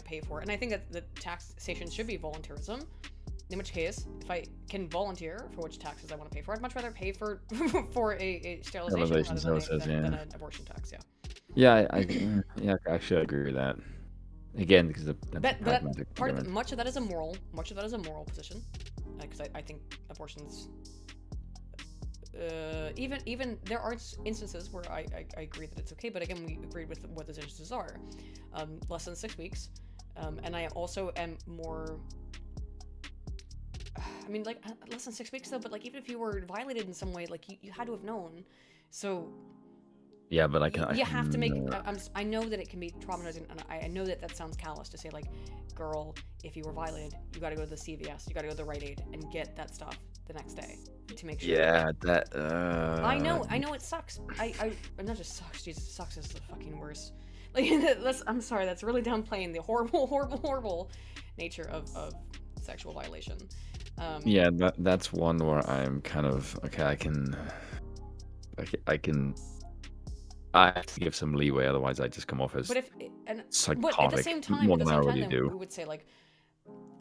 A: pay for, and I think that the taxation should be voluntarism. In which case, if I can volunteer for which taxes I want to pay for, I'd much rather pay for a sterilization rather than an abortion tax. Yeah.
B: Yeah, I actually agree with that. Again, because
A: much of that is a moral position, because I think abortions. Even there are instances where I agree that it's okay, but again, we agreed with what those instances are. Less than 6 weeks, and I also am more. I mean, like less than 6 weeks though, but like even if you were violated in some way, like you had to have known. So.
B: Yeah, but you
A: have to make. I know that it can be traumatizing, and I know that sounds callous to say, like, girl, if you were violated, you got to go to the CVS, you got to go to the Rite Aid and get that stuff the next day to make sure.
B: Yeah, that.
A: I know it sucks. I not just sucks. Jesus, sucks is the fucking worst. Like, I'm sorry, that's really downplaying the horrible nature of sexual violation.
B: Yeah, that's one where I'm kind of okay. I have to give some leeway, otherwise I just come off as psychotic.
A: But at the same time, we would say, like,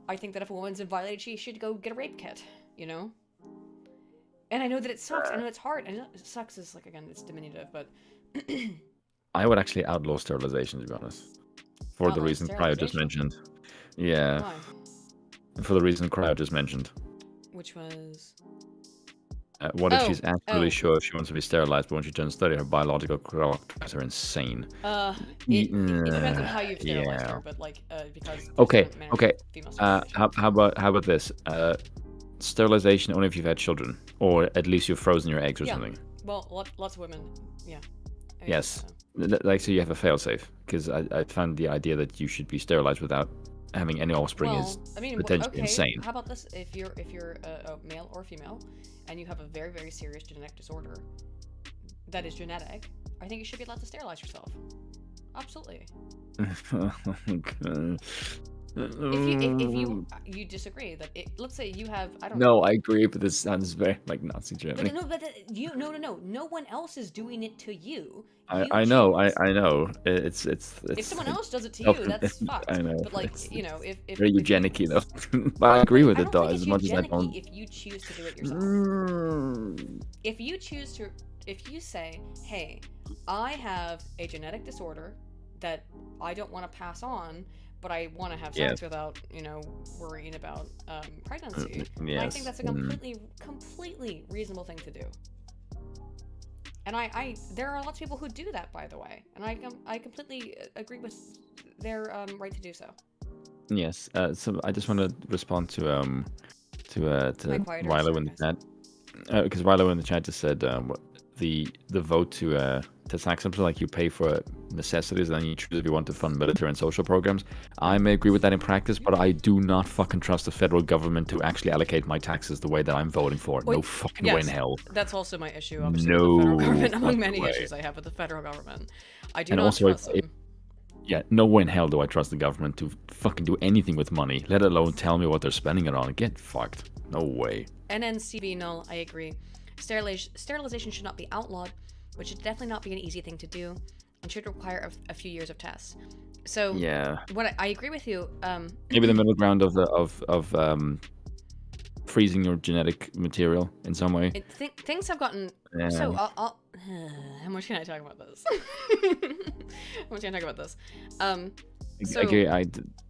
A: I think that if a woman's violated, she should go get a rape kit, you know? And I know that it sucks. I know it's hard. And it sucks is, like, again, it's diminutive, but...
B: I would actually outlaw sterilization, to be honest. For the reason Cryo just mentioned. Yeah.
A: Why?
B: For the reason Cryo just mentioned.
A: Which was...
B: What if she's absolutely sure she wants to be sterilized, but when she turns 30, her biological clock drives her insane?
A: It depends on how you've sterilized her, but like because
B: okay. How about this? Sterilization only if you've had children, or at least you've frozen your eggs or something.
A: Well, lots of women, yeah.
B: Yes, like so you have a failsafe, because I found the idea that you should be sterilized without having any offspring is potentially insane.
A: How about this? If you're a male or a female, and you have a very, very serious genetic disorder that is genetic, I think you should be allowed to sterilize yourself. Absolutely. If you disagree that let's say you have
B: No, I agree, but this sounds very like Nazi Germany.
A: But no one else is doing it to you.
B: I know. It's
A: if someone else does it to you, that's fucked.
B: I know.
A: But like, if
B: very eugenic-y though. But I agree with it though, as much as I don't.
A: If you choose to do it yourself. If you say, hey, I have a genetic disorder that I don't want to pass on, but I want to have sex without, worrying about pregnancy. I think that's a completely reasonable thing to do. And there are lots of people who do that, by the way, and I completely agree with their right to do so.
B: Yes. So I just want to respond to Rilo in the chat, because Rilo in the chat just said the vote to tax something like you pay for necessities and then you choose if you want to fund military and social programs. I may agree with that in practice, but I do not fucking trust the federal government to actually allocate my taxes the way that I'm voting for. No fucking way in hell.
A: That's also my issue, obviously, with the federal government, among many issues I have with the federal government. I do not trust them.
B: Yeah, no way in hell do I trust the government to fucking do anything with money, let alone tell me what they're spending it on. Get fucked. No way.
A: NNCB null, I agree. Sterilization should not be outlawed, but should definitely not be an easy thing to do, and should require a few years of tests. So what I agree with you.
B: Maybe the middle ground of freezing your genetic material in some way.
A: Things have gotten so. How much can I talk about this?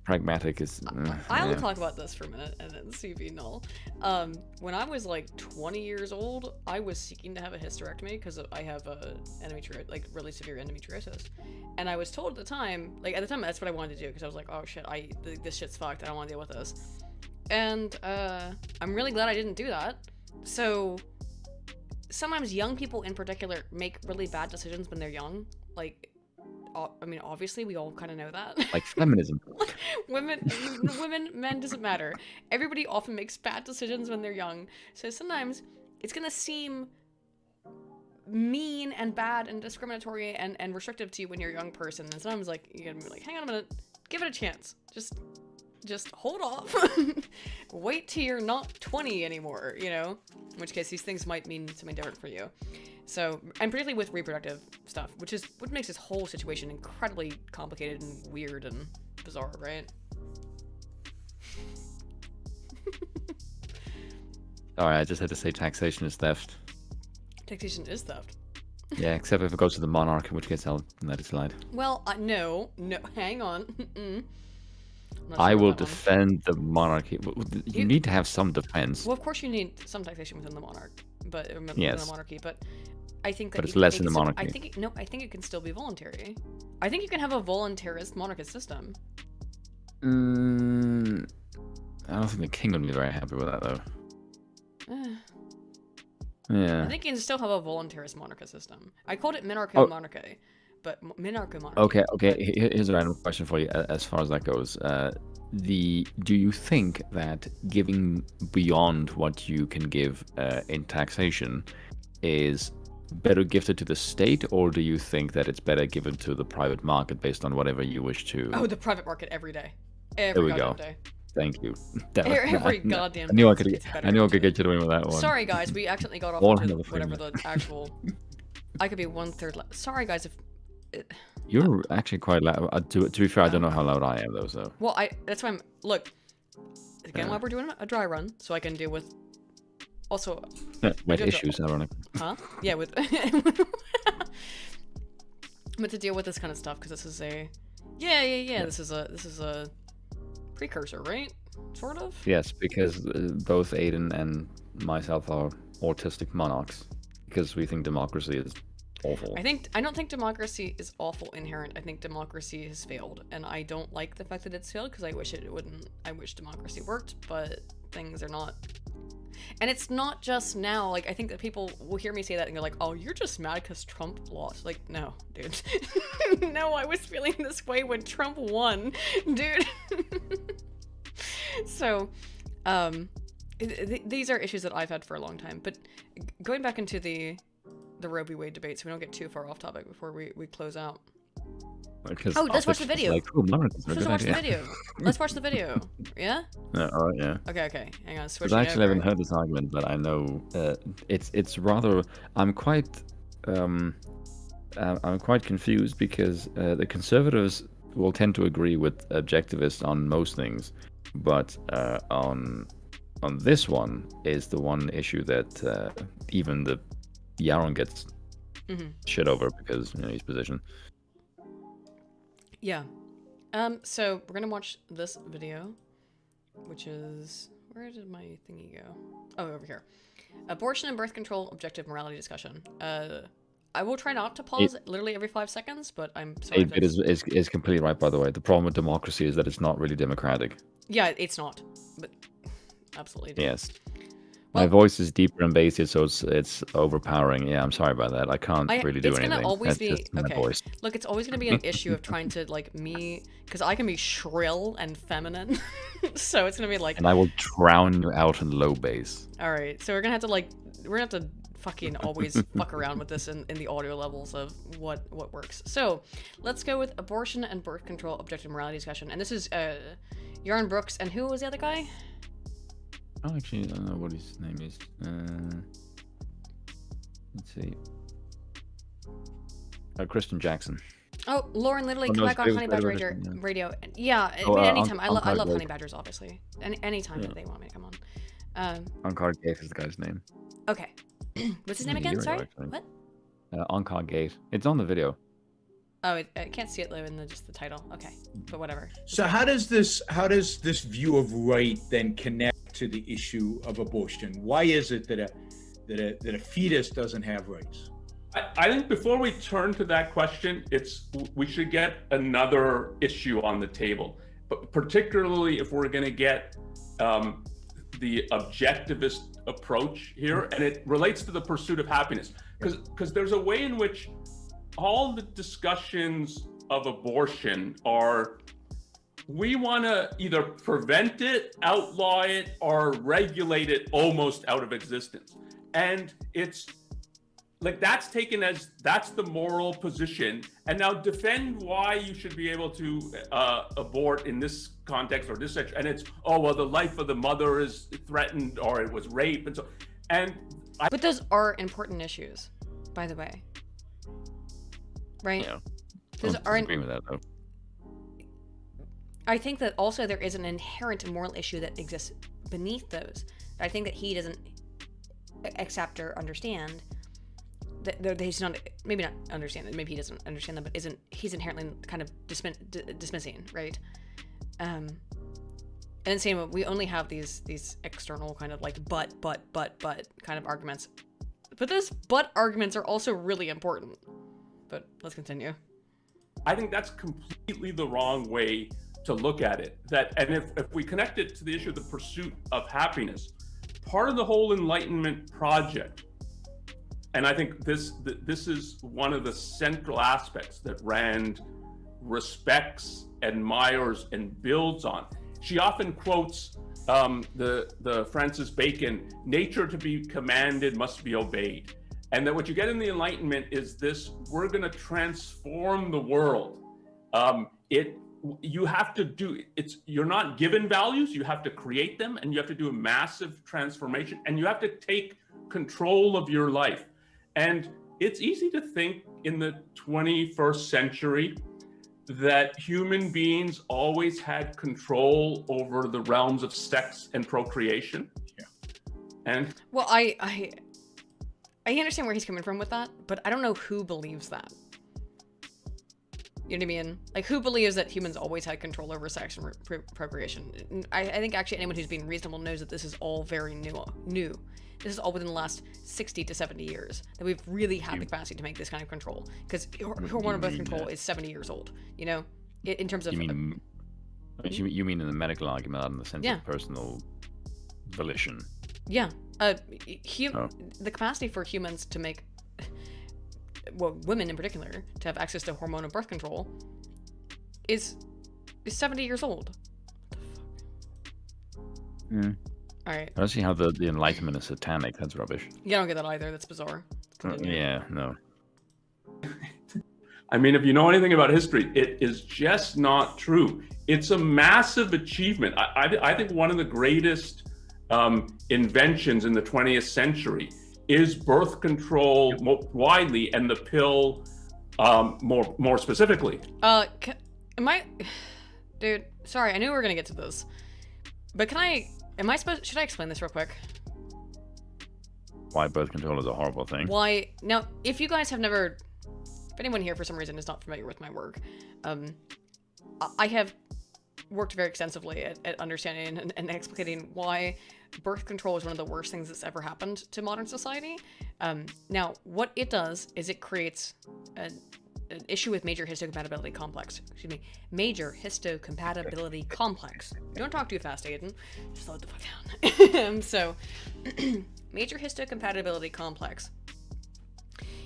B: Pragmatic is.
A: I'll talk about this for a minute and then CV null. When I was like 20 years old, I was seeking to have a hysterectomy because I have really severe endometriosis, and I was told at the time that's what I wanted to do because I was like, oh shit, this shit's fucked. I don't want to deal with this, and I'm really glad I didn't do that. So sometimes young people in particular make really bad decisions when they're young, like. I mean, obviously, we all kind of know that.
B: Like feminism.
A: women, men, doesn't matter. Everybody often makes bad decisions when they're young. So sometimes it's going to seem mean and bad and discriminatory and restrictive to you when you're a young person. And sometimes like you gotta be like, hang on a minute, give it a chance. Just hold off. Wait till you're not 20 anymore, you know? In which case these things might mean something different for you. So, and particularly with reproductive stuff, which is what makes this whole situation incredibly complicated and weird and bizarre, right?
B: Alright, I just had to say taxation is theft.
A: Taxation is theft.
B: Yeah, except if it goes to the monarch, in which case I'll let it slide.
A: Well, no, hang on.
B: I will defend the monarchy. You need to have some defense.
A: Well, of course you need some taxation within the monarch, but within
B: Yes.
A: the monarchy. But I think that
B: But it's less in the monarchy.
A: I think I think it can still be voluntary. I think you can have a voluntarist monarchist system.
B: I don't think the king would be very happy with that, though. Yeah.
A: I think you can still have a voluntarist monarchist system. I called it minarcho-monarchy, but minarcho-monarchy.
B: Okay. Here's a random question for you. As far as that goes, do you think that giving beyond what you can give in taxation is better gifted to the state, or do you think that it's better given to the private market based on whatever you wish to?
A: Oh, the private market every day.
B: There we go.
A: Day.
B: Thank you.
A: Every goddamn
B: I knew I
A: day
B: could.
A: gets better.
B: I knew I could get you to win with that one.
A: Sorry, guys, we accidentally got off
B: All
A: into
B: another
A: whatever
B: thing.
A: the actual. I could be 1/3. Sorry, guys. If
B: You're actually quite loud. To be fair, I don't know how loud I am though. So.
A: well, that's why I'm. Look, again, while we're doing a dry run, so I can deal with. Also.
B: Wet issues, ironic.
A: Huh? Yeah, with. But to deal with this kind of stuff, because this is a. Yeah. This is a precursor, right? Sort of.
B: Yes, because both Aiden and myself are autistic monarchs because we think democracy is awful.
A: I don't think democracy is awful inherent. I think democracy has failed, and I don't like the fact that it's failed because I wish it wouldn't. I wish democracy worked, but things are not. And it's not just now. Like, I think that people will hear me say that and they're like, "Oh, you're just mad because Trump lost." Like, no, dude. No, I was feeling this way when Trump won, dude. So, these are issues that I've had for a long time. But going back into the Roe v. Wade debate, so we don't get too far off topic before we close out. Oh, let's watch the video.
B: Like, oh, monarchies are a
A: Let's
B: good
A: watch the
B: idea.
A: video. Let's watch the video. Yeah?
B: All right, yeah.
A: Okay. Hang on, switch.
B: Because I actually haven't heard this argument, but I know it's rather. I'm quite confused because the conservatives will tend to agree with objectivists on most things, but on this one is the one issue that even the Yaron gets shit over because his position.
A: Yeah. So we're gonna watch this video, which is, where did my thingy go? Oh, over here. Abortion and birth control, objective morality discussion. I will try not to pause literally every 5 seconds, but I'm sorry.
B: It is completely right, by the way. The problem with democracy is that it's not really democratic.
A: Yeah, it's not, but absolutely.
B: Yes. My voice is deeper and bassier, so it's overpowering. Yeah, I'm sorry about that. I can't really do anything.
A: It's gonna always be
B: just my voice.
A: Look, it's always gonna be an issue of trying to because I can be shrill and feminine, so it's gonna be like.
B: And I will drown you out in low bass.
A: All right, so we're gonna have to fucking always fuck around with this in the audio levels of what works. So let's go with abortion and birth control, objective morality discussion, and this is Yaron Brooks, and who was the other guy?
B: Oh, actually, I don't know what his name is. Let's see. Christian Jackson.
A: Oh, Lauren literally come back on Honey Badger Radio. Yeah, anytime. I love Honey Badgers, obviously. Anytime that they want me to come on.
B: Onkar Gate is the guy's name.
A: Okay. What's his name again? Sorry? What?
B: Onkar Gate. It's on the video.
A: Oh, I can't see it though in just the title. Okay, but whatever.
D: So how does this view of right then connect to the issue of abortion? Why is it that a fetus doesn't have rights?
E: I think before we turn to that question, we should get another issue on the table, but particularly if we're going to get the objectivist approach here, and it relates to the pursuit of happiness, because there's a way in which all the discussions of abortion are, we want to either prevent it, outlaw it, or regulate it almost out of existence. And it's like that's taken as that's the moral position, and now defend why you should be able to abort in this context or this section, and it's, oh well, the life of the mother is threatened or it was rape, and so, and
A: but those are important issues, by the way, right?
B: Yeah.
A: Those
B: I'm
A: aren't.
B: disagreeing with that though.
A: I think that also there is an inherent moral issue that exists beneath those. I think that he doesn't accept or understand. That he's not, maybe not understand it, maybe he doesn't understand them, but he's inherently kind of dismissing, right? And same, we only have these external kind of like but kind of arguments, but those but arguments are also really important. But let's continue.
E: I think that's completely the wrong way to look at it. That, and if we connect it to the issue of the pursuit of happiness, part of the whole Enlightenment project, and I think this is one of the central aspects that Rand respects, admires, and builds on. She often quotes the Francis Bacon, "Nature to be commanded must be obeyed." And that what you get in the Enlightenment is this: we're going to transform the world. You have to do it's. You're not given values; you have to create them, and you have to do a massive transformation, and you have to take control of your life. And it's easy to think in the 21st century that human beings always had control over the realms of sex and procreation.
D: Yeah.
E: And
A: well, I understand where he's coming from with that, but I don't know who believes that. You know what I mean? Like, who believes that humans always had control over sex and procreation? I think actually anyone who's being reasonable knows that this is all very new. This is all within the last 60 to 70 years that we've really had the capacity to make this kind of control. Because hormonal birth control is 70 years old, you know, in terms of...
B: You mean in the medical argument, in the sense of personal volition?
A: Yeah. The capacity for humans to make... well, women in particular, to have access to hormonal birth control is 70 years old. What the fuck? Alright.
B: I don't see how the Enlightenment is satanic. That's rubbish.
A: Yeah, I don't get that either. That's bizarre.
B: Yeah, no.
E: I mean, if you know anything about history, it is just not true. It's a massive achievement. I think one of the greatest inventions in the 20th century is birth control more widely, and the pill more specifically.
A: Dude, sorry, I knew we were gonna get to this, but should I explain this real quick?
B: Why birth control is a horrible thing.
A: Why, now, if you guys have never, if anyone here for some reason is not familiar with my work, I have worked very extensively at understanding and explicating why birth control is one of the worst things that's ever happened to modern society. Now, what it does is it creates an issue with major histocompatibility complex. Excuse me, major histocompatibility complex. Don't talk too fast, Aiden. Just slow the fuck down. So, major histocompatibility complex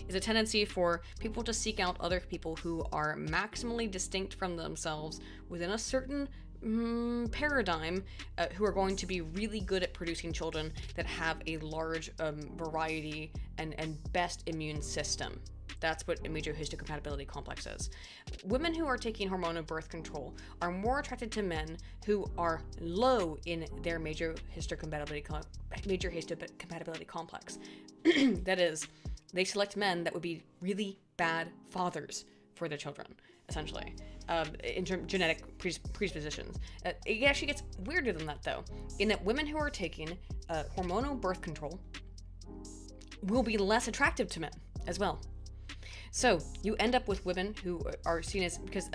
A: is a tendency for people to seek out other people who are maximally distinct from themselves within a certain paradigm, who are going to be really good at producing children that have a large variety and best immune system. That's what a major histocompatibility complex is. Women who are taking hormonal birth control are more attracted to men who are low in their major histocompatibility complex. That is, they select men that would be really bad fathers for their children, essentially, in terms of genetic predispositions. It actually gets weirder than that, though, in that women who are taking hormonal birth control will be less attractive to men as well. So you end up with women who are seen as, because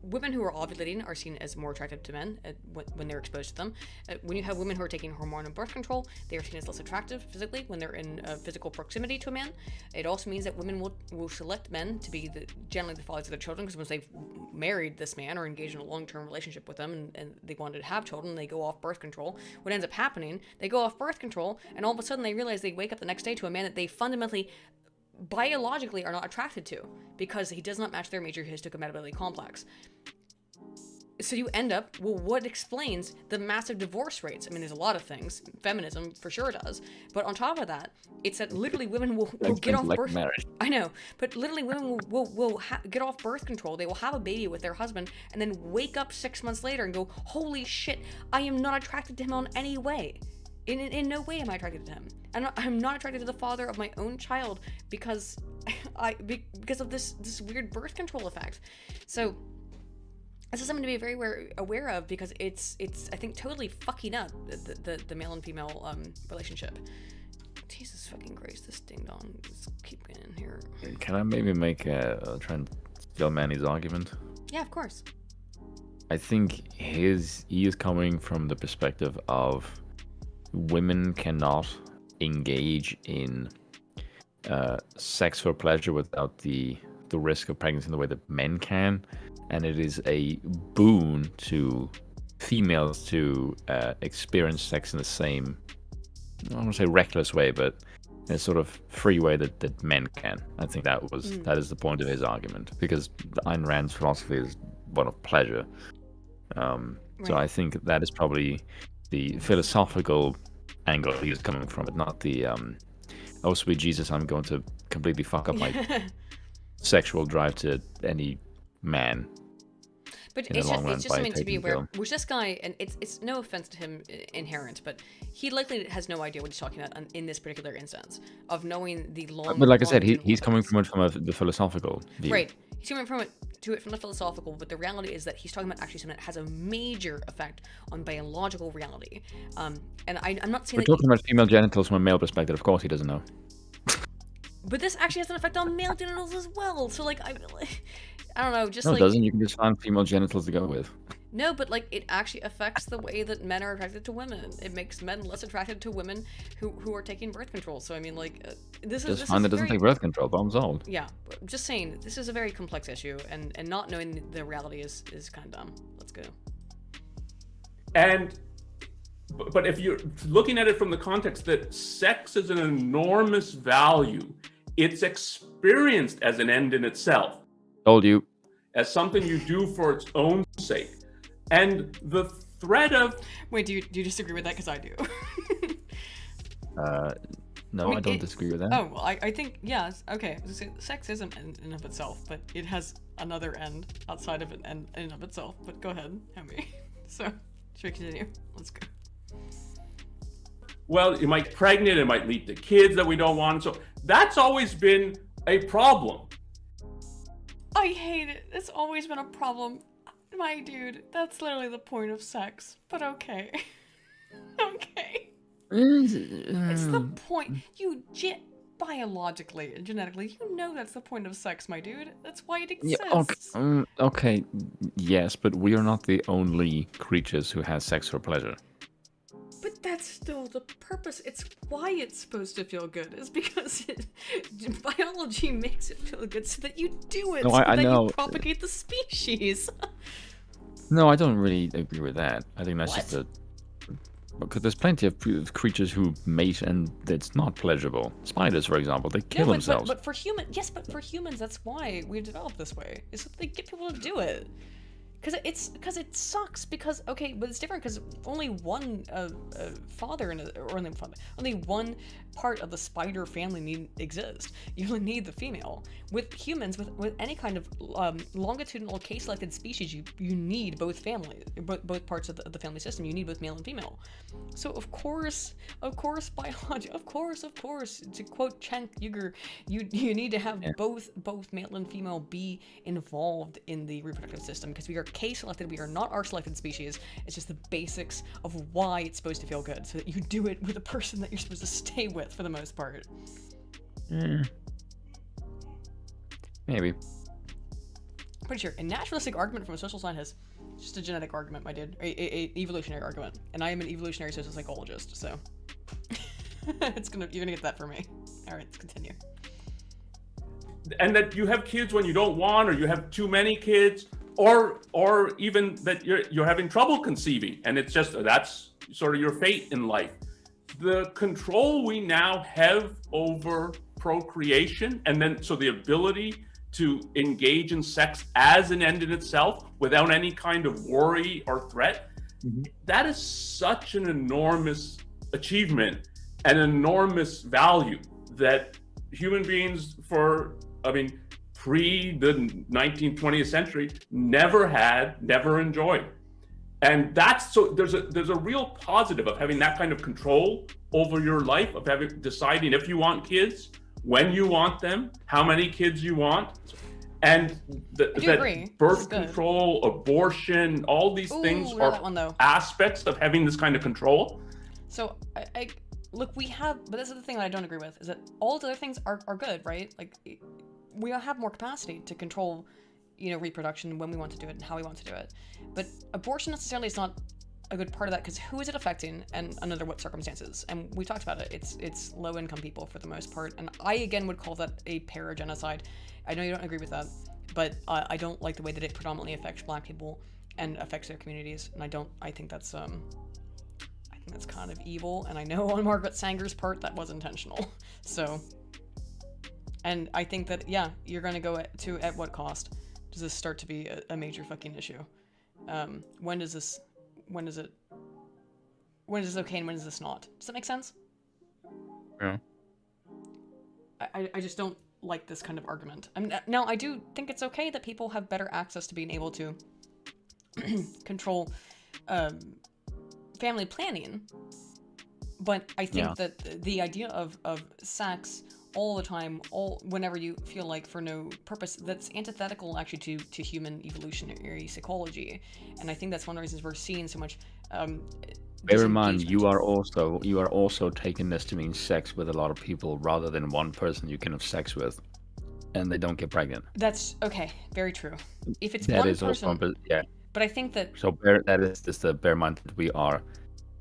A: women who are ovulating are seen as more attractive to men when they're exposed to them. When you have women who are taking hormonal birth control, they are seen as less attractive physically when they're in physical proximity to a man. It also means that women will select men to be generally the fathers of their children, because once they've married this man or engaged in a long-term relationship with them and they wanted to have children, they go off birth control. What ends up happening, they go off birth control, and all of a sudden they realize they wake up the next day to a man that they fundamentally biologically are not attracted to, because he does not match their major histocompatibility complex. So you end up, well, what explains the massive divorce rates? I mean, there's a lot of things. Feminism for sure does. But on top of that, it's that literally women will get off birth.
B: Marriage.
A: I know, but literally women will get off birth control. They will have a baby with their husband and then wake up 6 months later and go, holy shit, I am not attracted to him on any way. In no way am I attracted to him. I'm not attracted to the father of my own child because of this weird birth control effect. So this is something to be very aware of because it's I think totally fucking up the male and female relationship. Jesus fucking Christ, this ding dong is keep getting in here.
B: Can I maybe try and steal Manny's argument?
A: Yeah, of course.
B: I think he is coming from the perspective of women cannot engage in sex for pleasure without the risk of pregnancy in the way that men can, and it is a boon to females to experience sex in the same, I don't want to say reckless way, but in a sort of free way that men can. I think that is the point of his argument, because Ayn Rand's philosophy is one of pleasure. So I think that is probably the philosophical angle he's coming from, but not the oh sweet Jesus, I'm going to completely fuck up my sexual drive to any man.
A: But it's just something to be aware of. Which this guy, and it's no offense to him inherent, but he likely has no idea what he's talking about in this particular instance of knowing the long.
B: But like I said, he's coming from it from the philosophical view.
A: Right. He's coming from it from the philosophical, but the reality is that he's talking about actually something that has a major effect on biological reality. And I'm not saying
B: we're talking about female genitals from a male perspective. Of course, he doesn't know.
A: But this actually has an effect on male genitals as well. So like, I don't know, just
B: no,
A: like...
B: it doesn't. You can just find female genitals to go with.
A: No, but like, it actually affects the way that men are attracted to women. It makes men less attracted to women who are taking birth control. So I mean, like, this is
B: fine. That doesn't take birth control. Problem solved.
A: Yeah, just saying, this is a very complex issue, and not knowing the reality is kind of dumb. Let's go.
E: But if you're looking at it from the context that sex is an enormous value, it's experienced as an end in itself.
B: Told you.
E: As something you do for its own sake. And the threat of...
A: Wait, do you disagree with that? Because I do.
B: No, I don't disagree with that.
A: Oh, well, I think, yeah, okay. Sex is an end in of itself, but it has another end outside of an end in and of itself. But go ahead, Henry. So, should we continue? Let's go.
E: Well, it might pregnant, it might lead to kids that we don't want. So that's always been a problem.
A: I hate it. It's always been a problem. My dude, that's literally the point of sex. But okay. Okay. It's the point. Biologically and genetically, you know that's the point of sex, my dude. That's why it exists.
B: Yeah, okay. Yes, but we are not the only creatures who have sex for pleasure.
A: But that's still the purpose. It's why it's supposed to feel good. Is because biology makes it feel good so that you do it.
B: No,
A: so
B: I
A: that
B: know.
A: You propagate the species.
B: No, I don't really agree with that. I think that's
A: What?
B: just because there's plenty of creatures who mate and it's not pleasurable. Spiders, for example, they kill themselves.
A: But for humans, that's why we developed this way. Is so they get people to do it. Because it sucks. Because okay, but it's different because only one father only one part of the spider family exists. You only need the female. With humans, with any kind of longitudinal case-selected species, you need both families, both parts of the family system. You need both male and female. So of course, biology. Of course. To quote Cenk Uygur, you need to have both male and female be involved in the reproductive system because we are case-selected. We are not R-selected species. It's just the basics of why it's supposed to feel good, so that you do it with a person that you're supposed to stay with for the most part.
B: Maybe.
A: Pretty sure. A naturalistic argument from a social scientist, just a genetic argument, my dude. A evolutionary argument. And I am an evolutionary social psychologist, so you're gonna get that from me. All right, let's continue.
E: And that you have kids when you don't want, or you have too many kids, or even that you're having trouble conceiving, and it's just that's sort of your fate in life. The control we now have over procreation, and then so the ability to engage in sex as an end in itself without any kind of worry or threat, that is such an enormous achievement, an enormous value that human beings pre the 19th, 20th century never had, never enjoyed. And that's so there's a real positive of having that kind of control over your life, of deciding if you want kids, when you want them, how many kids you want, and that birth control, abortion, all these things are aspects of having this kind of control.
A: So I look, we have, but this is the thing that I don't agree with, is that all the other things are good, right? Like, we have more capacity to control, reproduction, when we want to do it and how we want to do it. But abortion necessarily is not a good part of that, because who is it affecting and under what circumstances? And we talked about it. It's low-income people for the most part. And I, again, would call that a paragenocide. I know you don't agree with that, but I don't like the way that it predominantly affects Black people and affects their communities. And I think that's kind of evil. And I know on Margaret Sanger's part that was intentional. So, and I think that, yeah, you're going to go at what cost does this start to be a major fucking issue? When is it okay and when is this not? Does that make sense?
C: Yeah.
A: I just don't like this kind of argument. I mean, now I do think it's okay that people have better access to being able to control family planning, but I think that the idea of sex all the time, whenever you feel like for no purpose, that's antithetical actually to human evolutionary psychology, and I think that's one of the reasons we're seeing so much.
B: Bear in mind, you are also taking this to mean sex with a lot of people rather than one person you can have sex with, and they don't get pregnant.
A: That's okay. Very true. If it's
B: that
A: one
B: is
A: person,
B: also, yeah.
A: But I think that
B: that is just a bear in mind that we are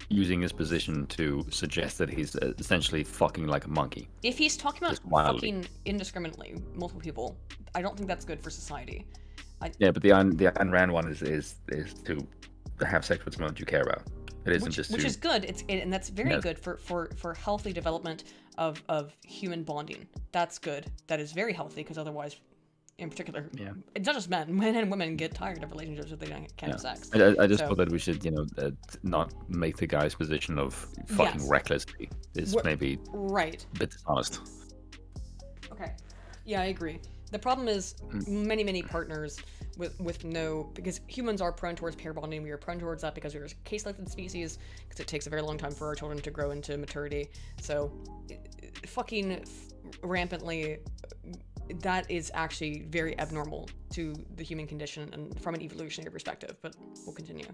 B: using his position to suggest that he's essentially fucking like a monkey.
A: If he's talking about fucking indiscriminately multiple people, I don't think that's good for society.
B: Yeah, but the Ayn Rand one is to have sex with someone that you care about. It isn't
A: which is good. And that's very good for healthy development of human bonding. That's good. That is very healthy, because otherwise, in particular, it's not just men and women get tired of relationships if they can't have sex.
B: I just thought that we should, not make the guy's position of fucking recklessly is maybe a bit dishonest.
A: Okay. Yeah, I agree. The problem is many partners with no, because humans are prone towards pair bonding. We are prone towards that because we're a case-selected species, because it takes a very long time for our children to grow into maturity. So fucking rampantly, that is actually very abnormal to the human condition and from an evolutionary perspective, but we'll continue.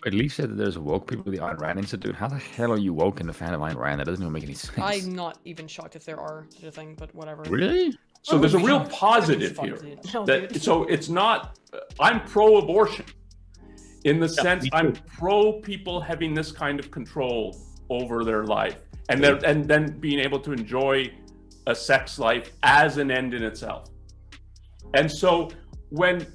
B: At least said that there's woke people at the Ayn Rand Institute. How the hell are you woke and a fan of Ayn Rand? That doesn't even make any sense.
A: I'm not even shocked if there are such a thing, but whatever.
B: Really?
E: So there's a real positive here. So it's not, I'm pro-abortion in the sense I'm pro people having this kind of control over their life and then being able to enjoy a sex life as an end in itself. And so when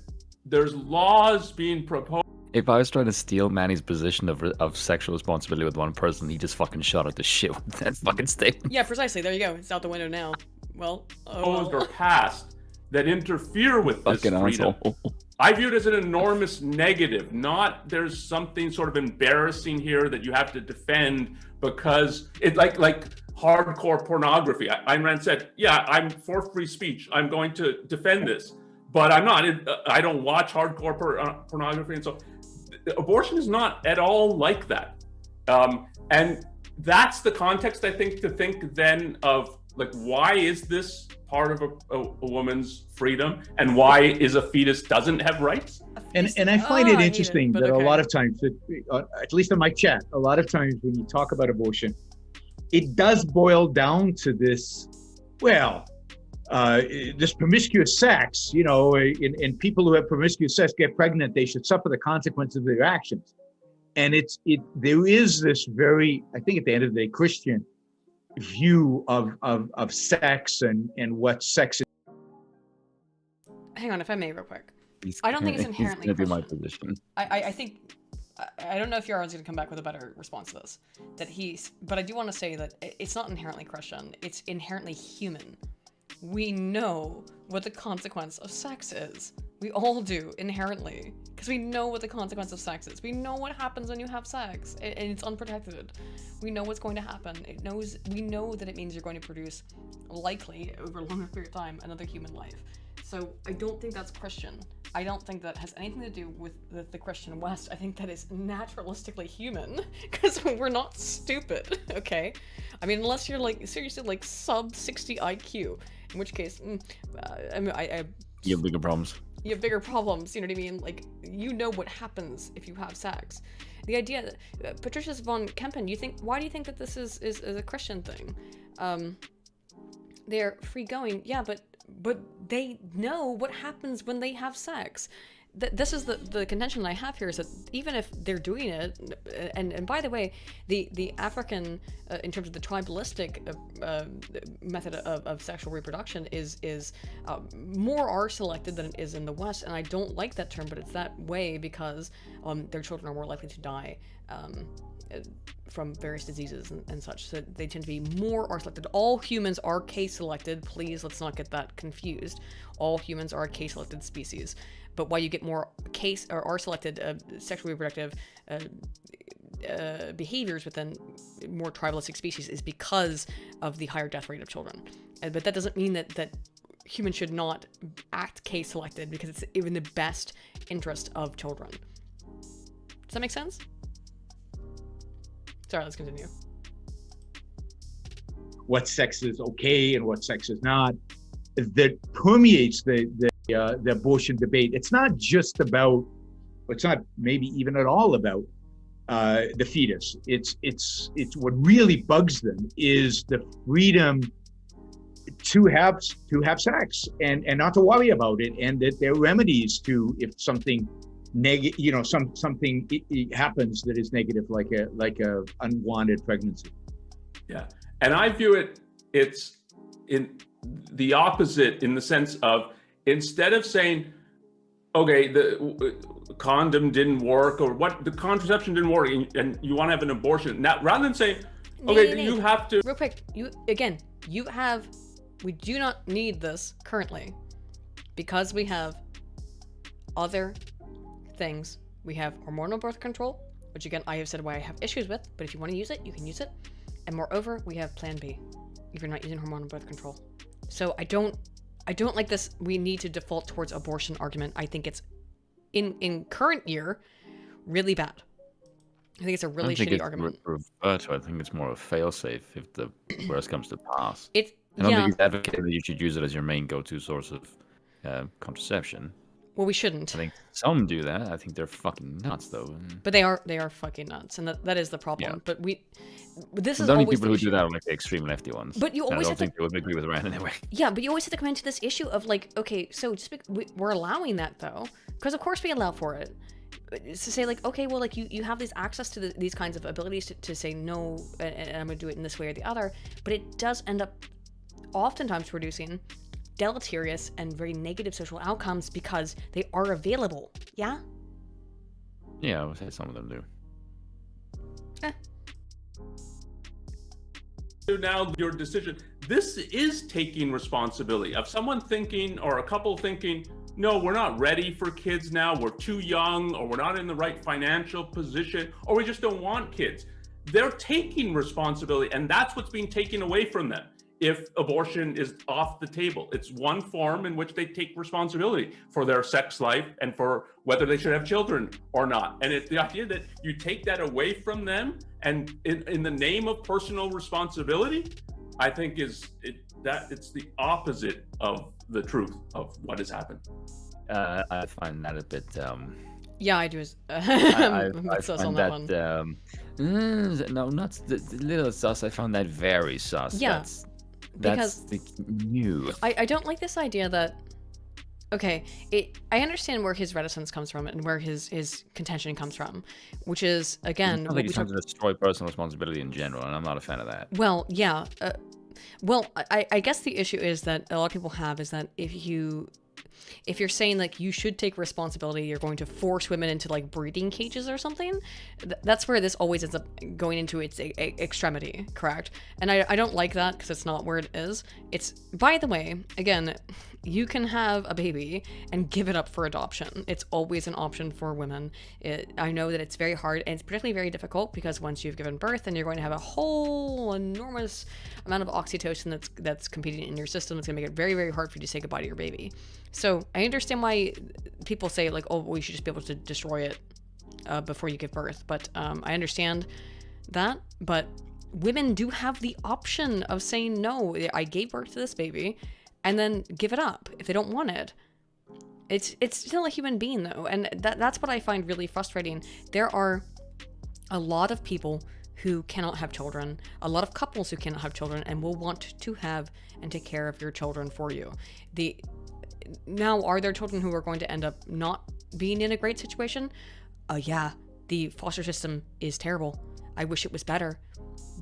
E: there's laws being proposed,
B: if I was trying to steal Manny's position of sexual responsibility with one person, he just fucking shot at the shit with that fucking statement.
A: Yeah, precisely. There you go. It's out the window now. Well,
E: or passed that interfere with this freedom.
B: Asshole.
E: I view it as an enormous negative. Not there's something sort of embarrassing here that you have to defend because it's like hardcore pornography. Ayn Rand said, "Yeah, I'm for free speech. I'm going to defend this, but I'm not. I don't watch hardcore pornography." And so, abortion is not at all like that. And that's the context, I think, to think then of. Like, why is this part of a woman's freedom, and why is a fetus doesn't have rights?
D: And I find it interesting that a lot of times, at least in my chat, a lot of times when you talk about abortion, it does boil down to this. Well, this promiscuous sex, and people who have promiscuous sex get pregnant, they should suffer the consequences of their actions. And there is this very, I think at the end of the day, Christian view of sex and what sex is.
A: Hang on, if I may, real quick. I don't think it's inherently Christian.
B: My position.
A: I think I don't know if Yaron's going to come back with a better response to this. But I do want to say that it's not inherently Christian. It's inherently human. we know what the consequence of sex is. We all do, inherently. Because we know what the consequence of sex is. We know what happens when you have sex, and it's unprotected. We know what's going to happen. We know that it means you're going to produce, likely, over a longer period of time, another human life. So I don't think that's Christian. I don't think that has anything to do with the Christian West. I think that is naturalistically human, because we're not stupid, okay? I mean, unless you're like, seriously, like sub 60 IQ, in which case, I mean,
B: You have bigger problems.
A: You have bigger problems, you know what I mean? Like, you know what happens if you have sex. The idea that, Patricia von Kempen, why do you think that this is a Christian thing? They're free going, yeah, but they know what happens when they have sex. This is the contention I have here, is that even if they're doing it, and by the way, the African, in terms of the tribalistic method of sexual reproduction is more are selected than it is in the West, and I don't like that term, but it's that way because their children are more likely to die from various diseases and such, so they tend to be more are selected. All humans are case-selected, please, let's not get that confused. All humans are a case-selected species. But why you get more case or are selected sexually reproductive behaviors within more tribalistic species is because of the higher death rate of children. But that doesn't mean that humans should not act case selected, because it's in the best interest of children. Does that make sense? Sorry, let's continue.
D: What sex is okay and what sex is not, that permeates the abortion debate. It's not just about, it's not maybe even at all about the fetus. It's what really bugs them is the freedom to have sex and not to worry about it, and that there are remedies to if something something happens that is negative, like a unwanted pregnancy.
E: Yeah, and I view it's in the opposite, in the sense of, instead of saying, okay, the condom didn't work, or what, the contraception didn't work, and you want to have an abortion, now rather than saying, okay, you have to.
A: Real quick, we do not need this currently, because we have other things. We have hormonal birth control, which again, I have said why I have issues with, but if you want to use it, you can use it. And moreover, we have Plan B, if you're not using hormonal birth control. So I don't like this we need to default towards abortion argument. I think it's in current year really bad. I think it's a really shitty argument.
B: I think it's more of a fail-safe if the worst comes to pass.
A: I
B: don't think he's advocating that you should use it as your main go-to source of contraception.
A: Well, we shouldn't.
B: I think some do that. I think they're fucking nuts, though.
A: But they are fucking nuts, and that is the problem.
B: Yeah.
A: But this is
B: the only
A: always
B: people who
A: issue.
B: do that are like the extreme lefty ones.
A: But you always
B: I
A: have
B: don't think they would agree with Rand anyway.
A: Yeah, but you always have to come into this issue of like, okay, so just we're allowing that though, because of course we allow for it. It's to say like, okay, well, like you have this access to these kinds of abilities to say no, and I'm gonna do it in this way or the other. But it does end up oftentimes producing deleterious and very negative social outcomes because they are available. Yeah?
B: Yeah, I would say some of them do.
E: Now your decision, this is taking responsibility of someone thinking, or a couple thinking, no, we're not ready for kids now, we're too young, or we're not in the right financial position, or we just don't want kids. They're taking responsibility, and that's what's being taken away from them. If abortion is off the table, it's one form in which they take responsibility for their sex life and for whether they should have children or not. And it's the idea that you take that away from them, and in the name of personal responsibility, I think it's the opposite of the truth of what has happened.
B: I find that a bit.
A: Yeah, I do.
B: I find that. No, not the little sus. I found that very sus.
A: Yeah.
B: That's new.
A: I don't like this idea that, okay, I understand where his reticence comes from and where his contention comes from, which is, again...
B: I think he's trying to destroy personal responsibility in general, and I'm not a fan of that.
A: Well, yeah. I guess the issue is that a lot of people have is that if you... If you're saying like you should take responsibility, you're going to force women into like breeding cages or something, that's where this always ends up going into its extremity, correct? And I don't like that because it's not where it is. It's, by the way, again, you can have a baby and give it up for adoption. It's always an option for women. I know that it's very hard, and it's particularly very difficult because once you've given birth, then you're going to have a whole enormous amount of oxytocin that's competing in your system. It's going to make it very, very hard for you to say goodbye to your baby. So I understand why people say like, oh, well, you should just be able to destroy it before you give birth. But I understand that. But women do have the option of saying, no, I gave birth to this baby, and then give it up if they don't want it. It's still a human being, though, and that's what I find really frustrating. There are a lot of people who cannot have children, a lot of couples who cannot have children, and will want to have and take care of your children for you. Now, are there children who are going to end up not being in a great situation? Yeah, the foster system is terrible. I wish it was better.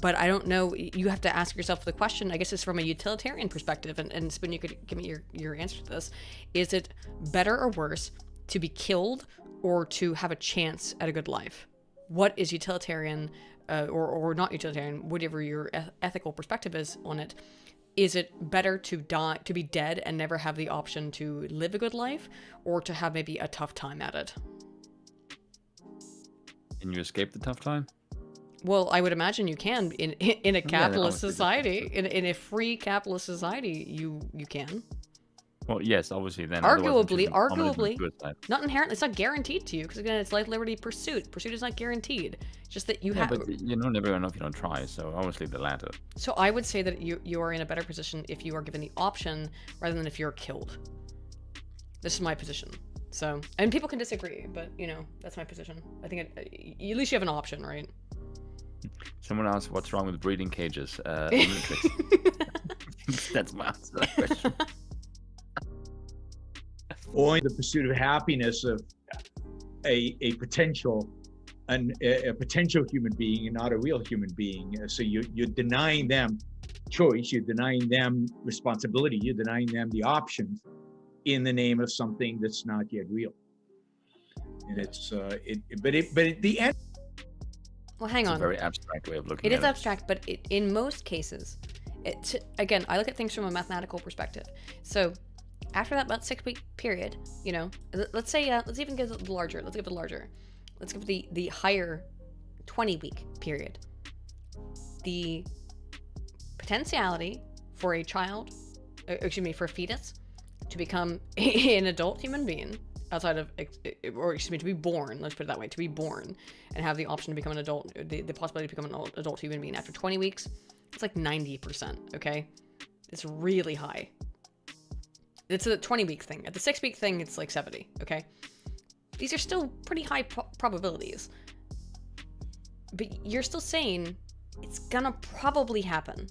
A: But I don't know, you have to ask yourself the question, I guess it's from a utilitarian perspective, and Spoon, you could give me your answer to this. Is it better or worse to be killed or to have a chance at a good life? What is utilitarian, or not utilitarian, whatever your ethical perspective is on it? Is it better to die, to be dead and never have the option to live a good life, or to have maybe a tough time at it?
B: Can you escape the tough time?
A: Well, I would imagine you can in a capitalist society, in a free capitalist society, you can.
B: Well, yes, obviously. Then
A: arguably, not inherently. It's not guaranteed to you because again, it's life, liberty, pursuit. Pursuit is not guaranteed. It's just that you have.
B: But you know never enough if you don't try. So obviously the latter.
A: So I would say that you are in a better position if you are given the option rather than if you're killed. This is my position. So, and people can disagree, but you know that's my position. I think at least you have an option, right?
B: Someone asked what's wrong with breeding cages. That's my answer to that question.
D: Or the pursuit of happiness of a potential human being and not a real human being. So you're denying them choice, you're denying them responsibility, you're denying them the options in the name of something that's not yet real. And it's but at the end.
A: Well, hang on.
B: It's a very abstract way of looking at it.
A: It is abstract, but in most cases, again, I look at things from a mathematical perspective. So after that about 6 week period, you know, let's say, let's even give it larger. Let's give it larger. Let's give the higher 20-week period. The potentiality for a child, for a fetus to become an adult human being outside of, or excuse me, to be born, let's put it that way, to be born and have the option to become an adult, the possibility to become an adult human being after 20 weeks, it's like 90%, okay? It's really high. It's a 20-week thing. At the 6-week thing, it's like 70, okay? These are still pretty high probabilities. But you're still saying it's gonna probably happen.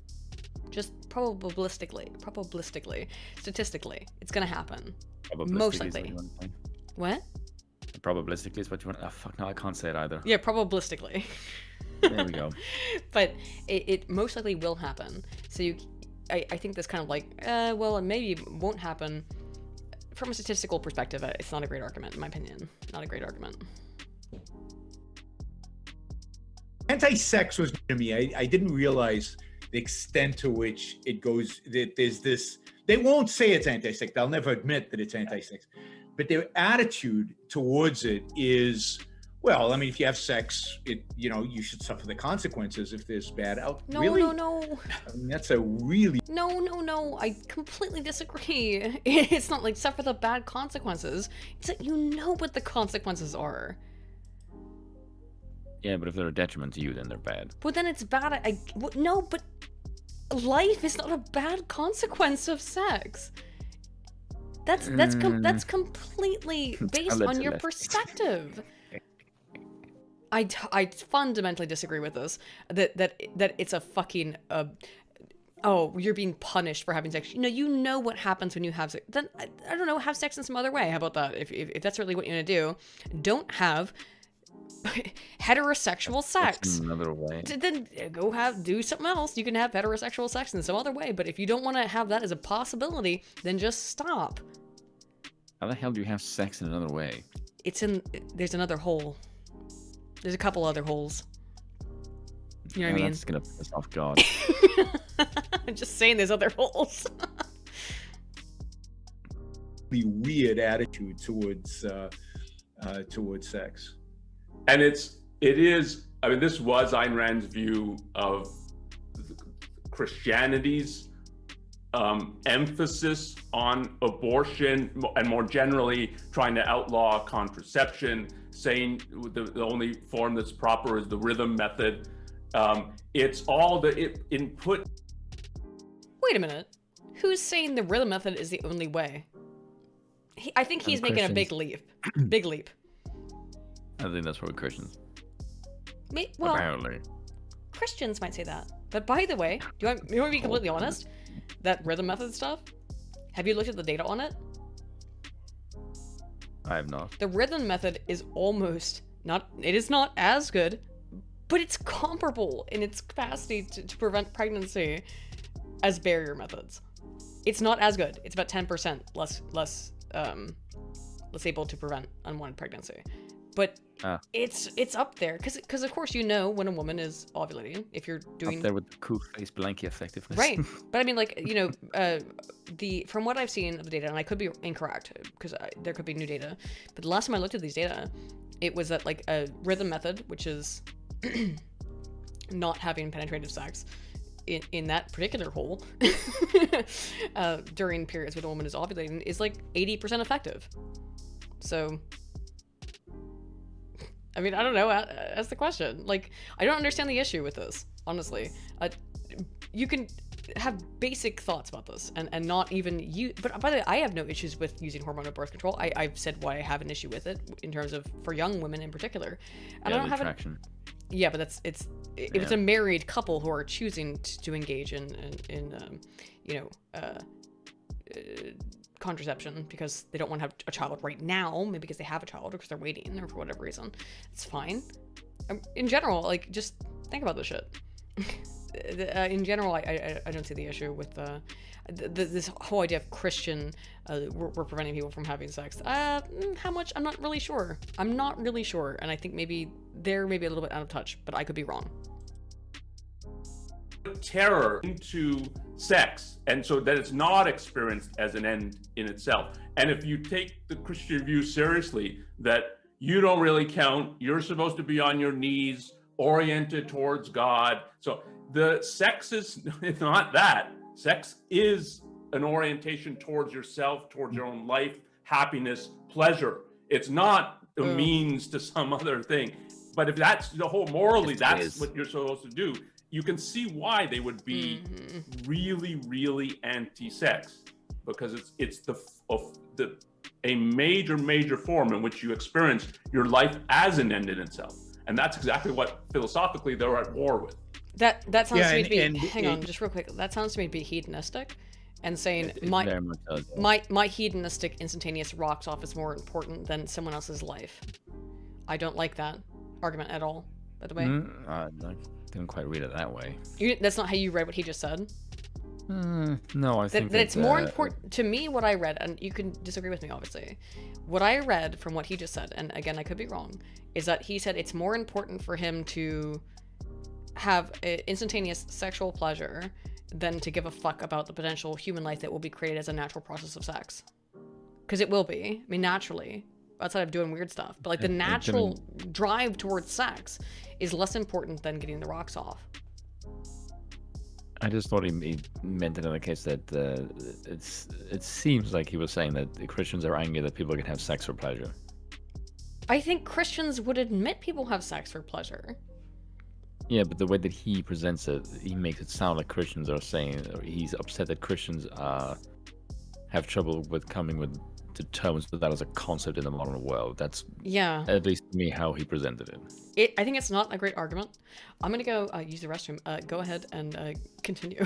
A: Just probabilistically, statistically, it's gonna happen. Most likely. What?
B: Probabilistically is what you want. Oh, fuck, no, I can't say it either.
A: Yeah, probabilistically.
B: There we go.
A: But it most likely will happen. So I think this kind of like, well, maybe it won't happen. From a statistical perspective, it's not a great argument, in my opinion. Not a great argument.
D: Anti-sex was to me. I didn't realize the extent to which it goes. That there's this. They won't say it's anti-sex. They'll never admit that it's anti-sex. But their attitude towards it is, well, I mean, if you have sex, you should suffer the consequences if there's bad out.
A: No,
D: really?
A: no.
D: I mean, that's a really.
A: No. I completely disagree. It's not like suffer the bad consequences. It's that you know what the consequences are.
B: Yeah, but if they're a detriment to you, then they're bad.
A: But then it's bad. No, but life is not a bad consequence of sex. That's completely based on your perspective. I fundamentally disagree with this. That it's a fucking you're being punished for having sex. You know what happens when you have sex. Then I don't know, have sex in some other way. How about that? If that's really what you want to do, don't have heterosexual sex.
B: That's another way.
A: Then do something else. You can have heterosexual sex in some other way. But if you don't want to have that as a possibility, then just stop.
B: How the hell do you have sex in another way?
A: There's another hole. There's a couple other holes. You know what I mean?
B: That's gonna piss off God.
A: I'm just saying there's other holes.
D: The weird attitude towards sex.
E: And it is, I mean, this was Ayn Rand's view of Christianity's emphasis on abortion, and more generally trying to outlaw contraception, saying the only form that's proper is the rhythm method. It's all the input.
A: Wait a minute. Who's saying the rhythm method is the only way? I think he's making a big leap. Big leap.
B: I think that's what Christians.
A: Well,
B: apparently.
A: Christians might say that. But by the way, you want me to be completely honest? That rhythm method stuff, have you looked at the data on it?
B: I have not.
A: The rhythm method is almost not, it is not as good, but it's comparable in its capacity to prevent pregnancy as barrier methods. It's not as good. It's about 10% less able to prevent unwanted pregnancy. But it's up there because of course, you know, when a woman is ovulating, if you're doing
B: up there with the cool face blankie effectiveness,
A: right? But I mean, like, you know, from what I've seen of the data, and I could be incorrect because there could be new data, but the last time I looked at these data, it was that like a rhythm method, which is not having penetrative sex in that particular hole during periods when a woman is ovulating, is like 80% effective. So I mean, I don't know. That's the question. Like, I don't understand the issue with this, honestly. You can have basic thoughts about this and not even use. But by the way, I have no issues with using hormonal birth control. I've said why I have an issue with it in terms of for young women in particular. And I don't have attraction. Yeah, but if it's a married couple who are choosing to engage in contraception because they don't want to have a child right now, maybe because they have a child or because they're waiting or for whatever reason, it's fine. In general, like, just think about this shit. In general, I don't see the issue with this whole idea of Christian we're preventing people from having sex. How much? I'm not really sure, and I think maybe they're a little bit out of touch, but I could be wrong.
E: Terror into sex, and so that it's not experienced as an end in itself. And if you take the Christian view seriously, that you don't really count, you're supposed to be on your knees, oriented towards God. So the sex is not that. Sex is an orientation towards yourself, towards your own life, happiness, pleasure. It's not a means to some other thing. But if that's the whole morally, that's what you're supposed to do. You can see why they would be really, really anti-sex, because it's a major form in which you experience your life as an end in itself, and that's exactly what philosophically they're at war with.
A: That sounds to me to be. Hang on, just real quick. That sounds to me to be hedonistic, and saying my hedonistic instantaneous rocks off is more important than someone else's life. I don't like that argument at all. By the way,
B: I didn't quite read it that way.
A: That's not how you read what he just said.
B: No, I think
A: that it's more important to me. What I read, and you can disagree with me, obviously. What I read from what he just said, and again, I could be wrong, is that he said it's more important for him to have instantaneous sexual pleasure than to give a fuck about the potential human life that will be created as a natural process of sex. Because it will be. I mean, naturally, outside of doing weird stuff. But like the natural drive towards sex is less important than getting the rocks off.
B: I just thought he meant it in the case that it seems like he was saying that the Christians are angry that people can have sex for pleasure.
A: I think Christians would admit people have sex for pleasure.
B: Yeah, but the way that he presents it, he makes it sound like Christians are saying, or he's upset that Christians have trouble with coming with to terms with that as a concept in the modern world. That's at least to me how he presented it.
A: I think it's not a great argument. I'm gonna go use the restroom. Go ahead and continue.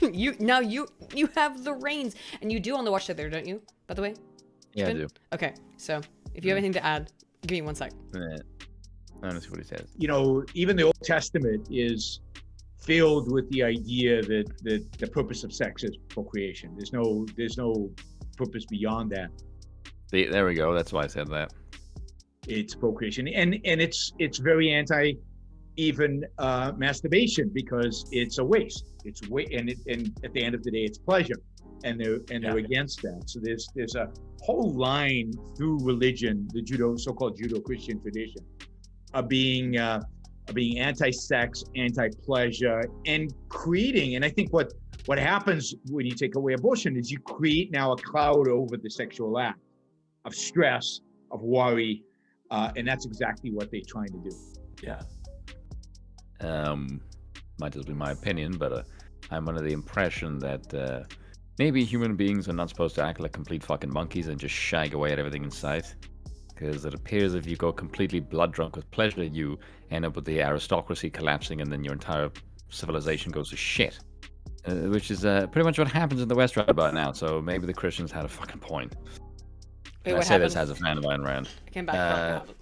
A: you have the reins, and you do on the watch there, don't you? By the way.
B: Yeah, I do.
A: Okay, so if you have anything to add, give me 1 sec.
B: I don't see what he says.
D: You know, even the Old Testament is filled with the idea that the purpose of sex is procreation. There's no purpose beyond that.
B: See, there we go. That's why I said that.
D: It's procreation, and it's very anti even masturbation, because it's a waste. And at the end of the day, it's pleasure, and they're against that. So there's a whole line through religion, the so-called Judeo-Christian tradition, of being anti-sex, anti-pleasure, and creating. And I think what happens when you take away abortion is you create now a cloud over the sexual act of stress, of worry, and that's exactly what they're trying to do.
E: Yeah.
B: Might just be my opinion, but I'm under the impression that maybe human beings are not supposed to act like complete fucking monkeys and just shag away at everything in sight. Because it appears if you go completely blood drunk with pleasure, you end up with the aristocracy collapsing, and then your entire civilization goes to shit. Which is pretty much what happens in the West right about now. So maybe the Christians had a fucking point.
A: Wait,
B: I say this as a fan of Ayn Rand.
A: I came back from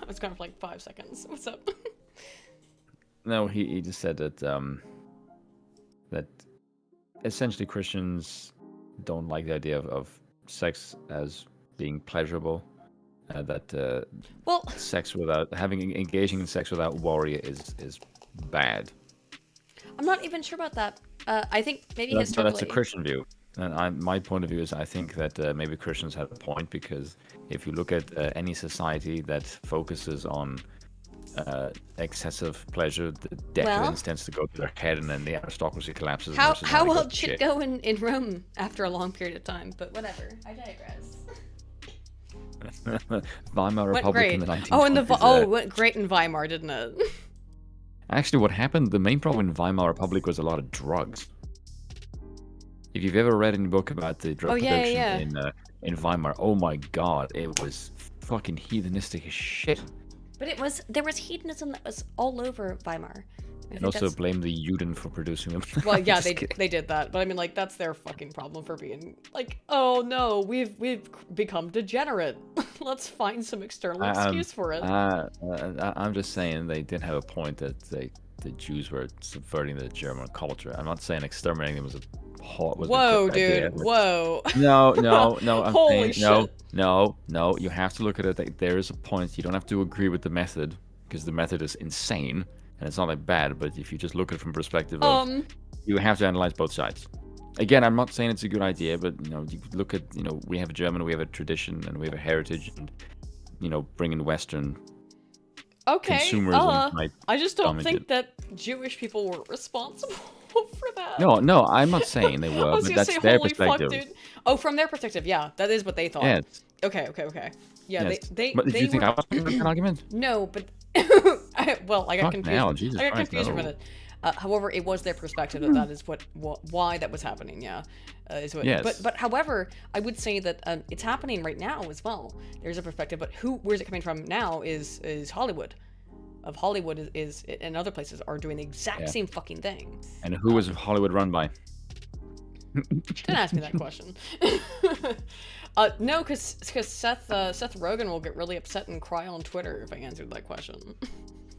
A: I was gone for like 5 seconds. What's up?
B: No, he just said that that essentially Christians don't like the idea of sex as being pleasurable. That sex without engaging in sex without worry is bad.
A: I'm not even sure about that. I think maybe historically.
B: That's a Christian view. And my point of view is I think that maybe Christians have a point, because if you look at any society that focuses on excessive pleasure, the decadence tends to go to their head, and then the aristocracy collapses.
A: How well did shit go in Rome after a long period of time? But whatever, I digress.
B: Weimar Republic in the 1920s.
A: Went great in Weimar, didn't it?
B: Actually, what happened, the main problem in Weimar Republic was a lot of drugs. If you've ever read any book about the drug production in Weimar, oh my god, it was fucking hedonistic as shit.
A: But there was hedonism that was all over Weimar.
B: And also blame the Juden for producing them.
A: Well, yeah, they did that, but I mean, like, that's their fucking problem for being like, oh no, we've become degenerate. Let's find some external excuse for it.
B: I'm just saying they did have a point that the Jews were subverting the German culture. I'm not saying exterminating them was a
A: Whoa, dude!
B: Idea,
A: whoa!
B: No. I'm
A: Holy
B: saying,
A: shit!
B: No. You have to look at it. There is a point. You don't have to agree with the method, because the method is insane and it's not like bad. But if you just look at it from perspective of, you have to analyze both sides. Again, I'm not saying it's a good idea, but you look at we have a German, we have a tradition, and we have a heritage, and bringing Western consumerism.
A: I just don't think that Jewish people were responsible for that.
B: No, I'm not saying they were, but that's their perspective.
A: Fuck, dude. Oh, from their perspective, yeah, that is what they thought.
B: Yes.
A: Okay. Yeah,
B: yes.
A: they.
B: But did you think I was making an argument?
A: No, but I got confused.
B: Now, Jesus
A: I got
B: Christ,
A: confused
B: no.
A: for a minute. However, it was their perspective that is why that was happening. Yeah, is what.
B: Yes.
A: But however, I would say that it's happening right now as well. There's a perspective, but where's it coming from now is Hollywood. Of Hollywood is and other places are doing the exact same fucking thing.
B: And who was Hollywood run by?
A: Don't ask me that question. No, because Seth Rogen will get really upset and cry on Twitter if I answered that question.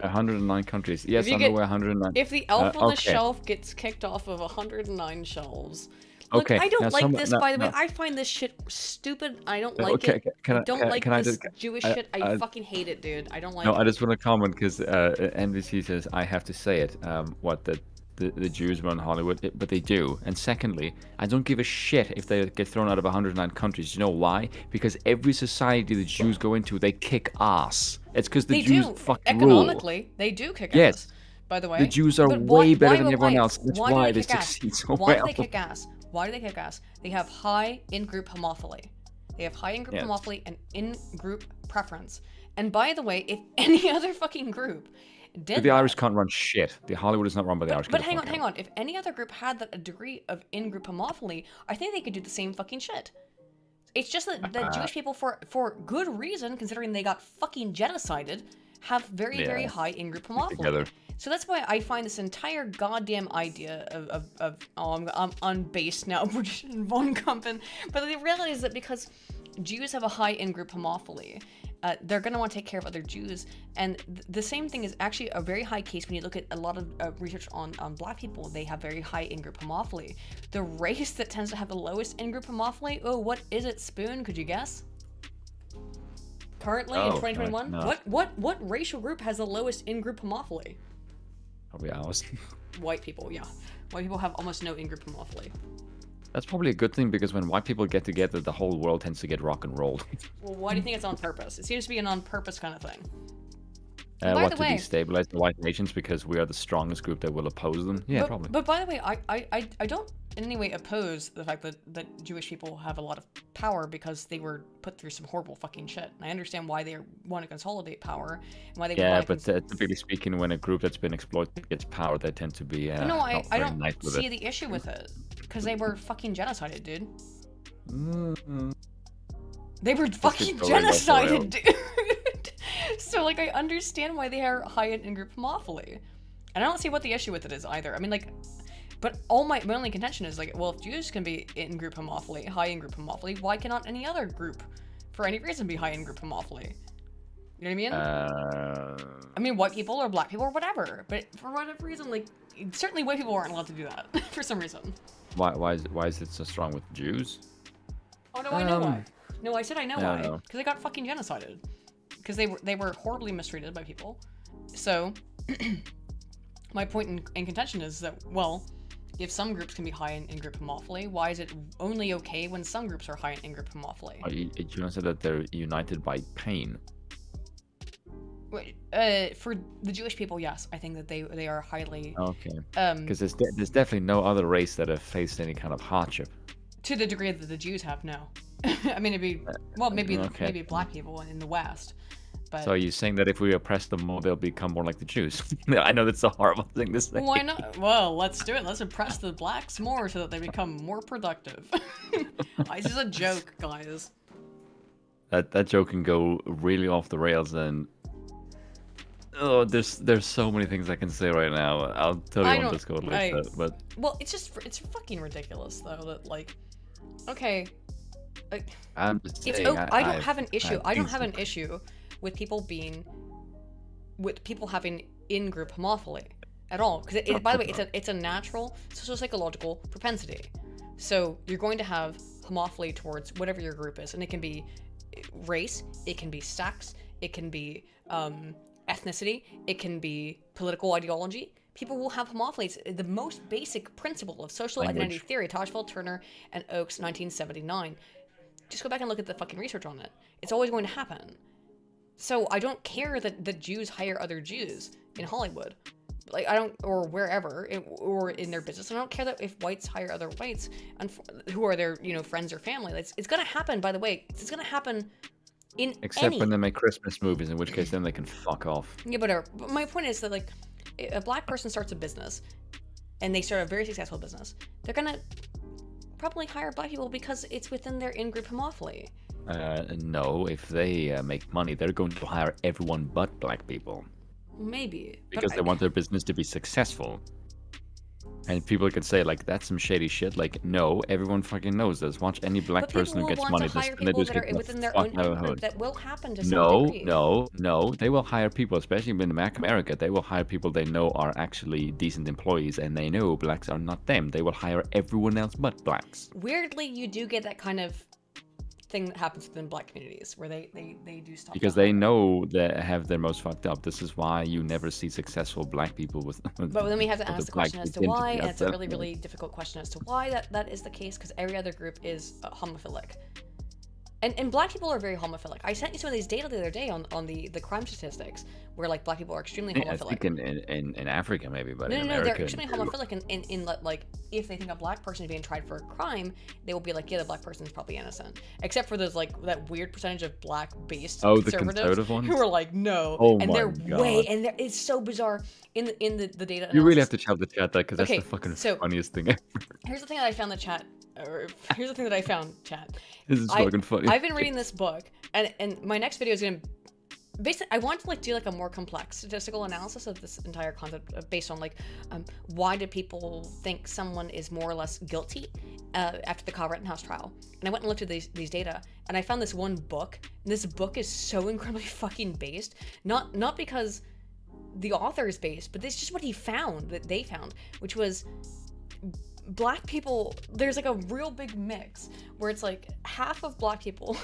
B: 109 countries. Yes, I know where 109.
A: If the Elf on the Shelf gets kicked off of 109 shelves. Look, I don't like this, by the way. I find this shit stupid. I don't like it. I don't like this Jewish shit. I fucking hate it, dude. I don't like it.
B: No, I just want to comment because NBC says I have to say it. The Jews run Hollywood, but they do. And secondly, I don't give a shit if they get thrown out of 109 countries. You know why? Because every society the Jews go into, they kick ass. It's because the Jews fucking
A: economically,
B: rule.
A: They do kick ass. By the way,
B: the Jews are way better than everyone else. That's why they succeed so well.
A: Why do they kick ass? Why do they kick ass? They have high in-group homophily. They have high in-group homophily and in-group preference. And by the way, if any other fucking group did
B: but the Irish can't run shit. The Hollywood is not run by the Irish.
A: But hang on. If any other group had a degree of in-group homophily, I think they could do the same fucking shit. It's just that the Jewish people, for good reason, considering they got fucking genocided, have very high in-group homophily. Together. So that's why I find this entire goddamn idea of I'm unbased now, British and von Kumpen. But the reality is that because Jews have a high in-group homophily, they're going to want to take care of other Jews. And the same thing is actually a very high case when you look at a lot of research on black people. They have very high in-group homophily. The race that tends to have the lowest in-group homophily, what is it, Spoon? Could you guess? Currently in 2021,
B: no.
A: what racial group has the lowest in-group homophily?
B: Probably ours.
A: White people, yeah. White people have almost no in-group homophily.
B: That's probably a good thing, because when white people get together, the whole world tends to get rock and rolled.
A: Well, why do you think it's on purpose? It seems to be an on-purpose kind of thing.
B: What, to destabilize the white nations because we are the strongest group that will oppose them? Yeah, probably.
A: But by the way, I don't in any way oppose the fact that Jewish people have a lot of power because they were put through some horrible fucking shit. And I understand why they want to consolidate power and why they
B: typically speaking, when a group that's been exploited gets power, they tend to be
A: I don't see the issue with it because they were fucking genocided, dude.
B: Mm-hmm.
A: They were fucking genocided, dude. So, like, I understand why they are high in in-group homophily. And I don't see what the issue with it is either. I mean, like, but all my only contention is, like, well, if Jews can be in-group homophily, high in-group homophily, why cannot any other group, for any reason, be high in-group homophily? You know what I mean? I mean, white people or black people or whatever. But for whatever reason, like, certainly white people aren't allowed to do that, for some reason.
B: Why is it so strong with Jews?
A: Oh, no, I know why. No, I said I know why. Because they got fucking genocided. Because they were horribly mistreated by people. So, my point in contention is that, well, if some groups can be high in in-group homophily, why is it only okay when some groups are high in in-group homophily?
B: You said that they're united by pain.
A: For the Jewish people, yes, I think that they are highly...
B: Okay. Because there's definitely no other race that have faced any kind of hardship.
A: To the degree that the Jews have, no. I mean, it'd be... Well, maybe black people in the West. But...
B: So are you saying that if we oppress them more, they'll become more like the Jews? I know that's a horrible thing to say.
A: Why not? Well, let's do it. Let's oppress the blacks more so that they become more productive. This is a joke, guys.
B: That joke can go really off the rails, and there's so many things I can say right now. I'll tell you on Discord later. But
A: well, it's fucking ridiculous though that, like, okay, like,
B: I'm just saying,
A: I don't have an issue. I don't have an issue with people having in-group homophily at all, because by the way, it's a natural socio-psychological propensity. So you're going to have homophily towards whatever your group is, and it can be race, it can be sex, it can be ethnicity, it can be political ideology. People will have homophily. It's the most basic principle of social identity theory, Tajfel, Turner, and Oakes, 1979. Just go back and look at the fucking research on it. It's always going to happen. So I don't care that the Jews hire other Jews in Hollywood, like, I don't, or wherever, or in their business. I don't care that if whites hire other whites and who are their, friends or family. It's gonna happen. By the way, it's gonna happen
B: except when they make Christmas movies, in which case then they can fuck off.
A: Yeah, but my point is that, like, a black person starts a business, and they start a very successful business, they're gonna probably hire black people because it's within their in-group homophily.
B: No, if they make money, they're going to hire everyone but black people.
A: Maybe.
B: Because they want their business to be successful. And people could say, like, that's some shady shit. Like, no, everyone fucking knows this. Watch any black person who gets money.
A: That will happen to some degree.
B: No. They will hire people, especially in America. They will hire people they know are actually decent employees, and they know blacks are not them. They will hire everyone else but blacks.
A: Weirdly, you do get that kind of thing that happens within black communities where they do stuff
B: because they know they have their most fucked up. This is why you never see successful black people with
A: but then we have to ask the question as to why, and it's a really, really difficult question as to why that is the case, because every other group is homophilic. And black people are very homophilic. I sent you some of these data the other day on the crime statistics, where, like, black people are extremely homophilic.
B: I think in Africa maybe, but in
A: America, they're extremely homophilic. In like, if they think a black person is being tried for a crime, they will be like, yeah, the black person is probably innocent. Except for those, like, that weird percentage of black-based conservatives who are like, no, and they're way, and it's so bizarre in the data.
B: You really have to tell the chat that, because that's the fucking funniest thing ever.
A: Here's the thing that I found in the chat. Here's the thing that I found, chat.
B: This is fucking funny.
A: I've been reading this book, and my next video is gonna basically, I want to, like, do, like, a more complex statistical analysis of this entire concept based on, like, why do people think someone is more or less guilty after the Kyle Rittenhouse trial. And I went and looked at these data, and I found this one book, and this book is so incredibly fucking based, not because the author is based, but this is just what they found, which was black people. There's, like, a real big mix where it's like half of black people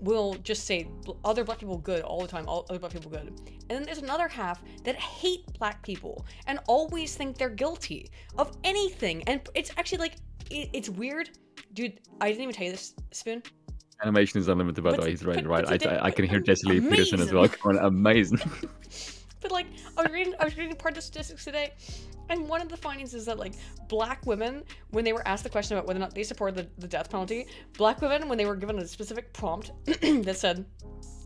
A: will just say other black people good all the time, all other black people good. And then there's another half that hate black people and always think they're guilty of anything. And it's actually like, it's weird. Dude, I didn't even tell you this, Spoon.
B: Animation is unlimited, by the way. He's right. I can hear Jesse Lee
A: Amazing.
B: Peterson as well. Going, amazing.
A: But like, I was reading part of the statistics today, and one of the findings is that like black women, when they were asked the question about whether or not they supported the death penalty, black women, when they were given a specific prompt that said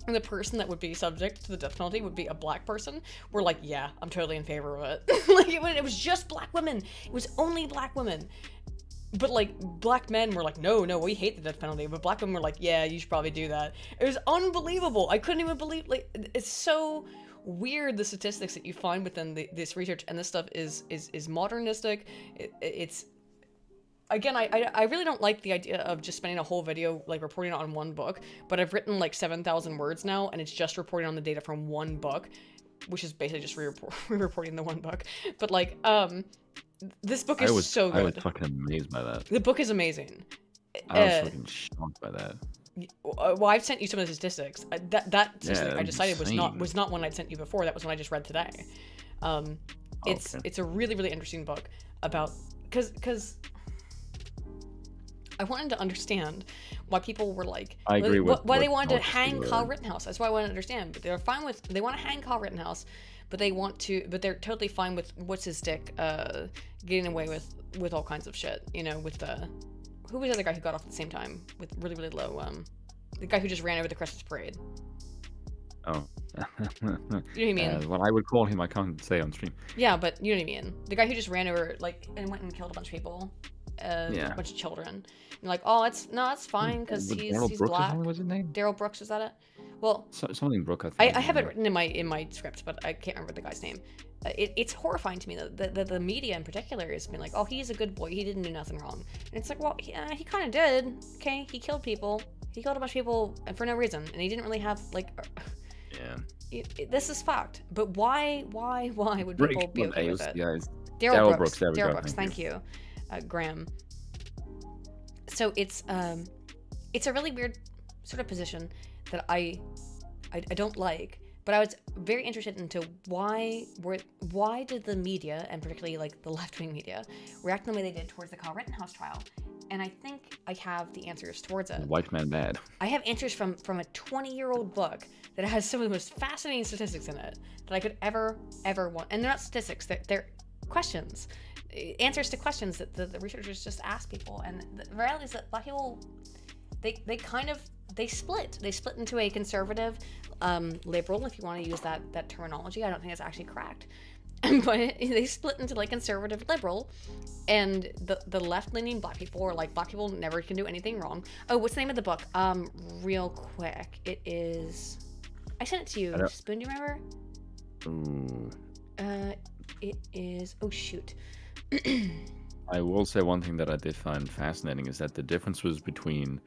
A: the person that would be subject to the death penalty would be a black person, were like, yeah, I'm totally in favor of it. Like it was just black women. It was only black women. But like black men were like, no, we hate the death penalty. But black women were like, yeah, you should probably do that. It was unbelievable. I couldn't even believe, like, it's so weird, the statistics that you find within this research, and this stuff is modernistic. It's again, I really don't like the idea of just spending a whole video like reporting on one book, but I've written like 7,000 words now, and it's just reporting on the data from one book, which is basically just re-reporting the one book. But like, this book is so good.
B: I was fucking amazed by that.
A: The book is amazing.
B: I was fucking shocked by that.
A: Well, I've sent you some of the statistics. That statistic I decided
B: insane.
A: was not one I'd sent you before. That was one I just read today. It's a really, really interesting book about, because I wanted to understand why people were like,
B: I agree with
A: why they wanted to
B: what
A: hang
B: you
A: Kyle Rittenhouse. That's why I wanted to understand. But they're fine with, they want to hang Kyle Rittenhouse, but they're totally fine with what's his dick getting away with all kinds of shit. You know, with who was the other guy who got off at the same time with really, really low, the guy who just ran over the Christmas parade.
B: Oh.
A: You know what I mean?
B: What I would call him, I can't say on stream.
A: Yeah, but you know what I mean. The guy who just ran over, like, and went and killed a bunch of people, a bunch of children. And you're like, oh, it's fine because he's
B: Brooks
A: black.
B: was his name?
A: Daryl Brooks, is that it? Well,
B: something Brooke, I think.
A: I have it written in my script, but I can't remember the guy's name. It's horrifying to me that the media in particular has been like, oh, he's a good boy, he didn't do nothing wrong. And it's like, well, yeah, he kind of did. Okay, he killed people. He killed a bunch of people and for no reason, and he didn't really have like. Yeah. This is fucked. But why would people be okay with it? Daryl Brooks. Daryl Brooks. Thank you, Graham. So it's a really weird sort of position that I don't like. But I was very interested into why did the media, and particularly like the left-wing media, react the way they did towards the Kyle Rittenhouse trial? And I think I have the answers towards it.
B: White man bad.
A: I have answers from a 20-year-old book that has some of the most fascinating statistics in it that I could ever want. And they're not statistics, they're questions. Answers to questions that the researchers just ask people. And the reality is that black people, they split. They split into a conservative, liberal, if you want to use that terminology. I don't think it's actually correct. But they split into like conservative, liberal, and the left-leaning black people are like, black people never can do anything wrong. Oh, what's the name of the book? Real quick. It is, I sent it to you. Spoon, do you remember?
B: Ooh.
A: It is, oh shoot.
B: I will say one thing that I did find fascinating is that the difference was between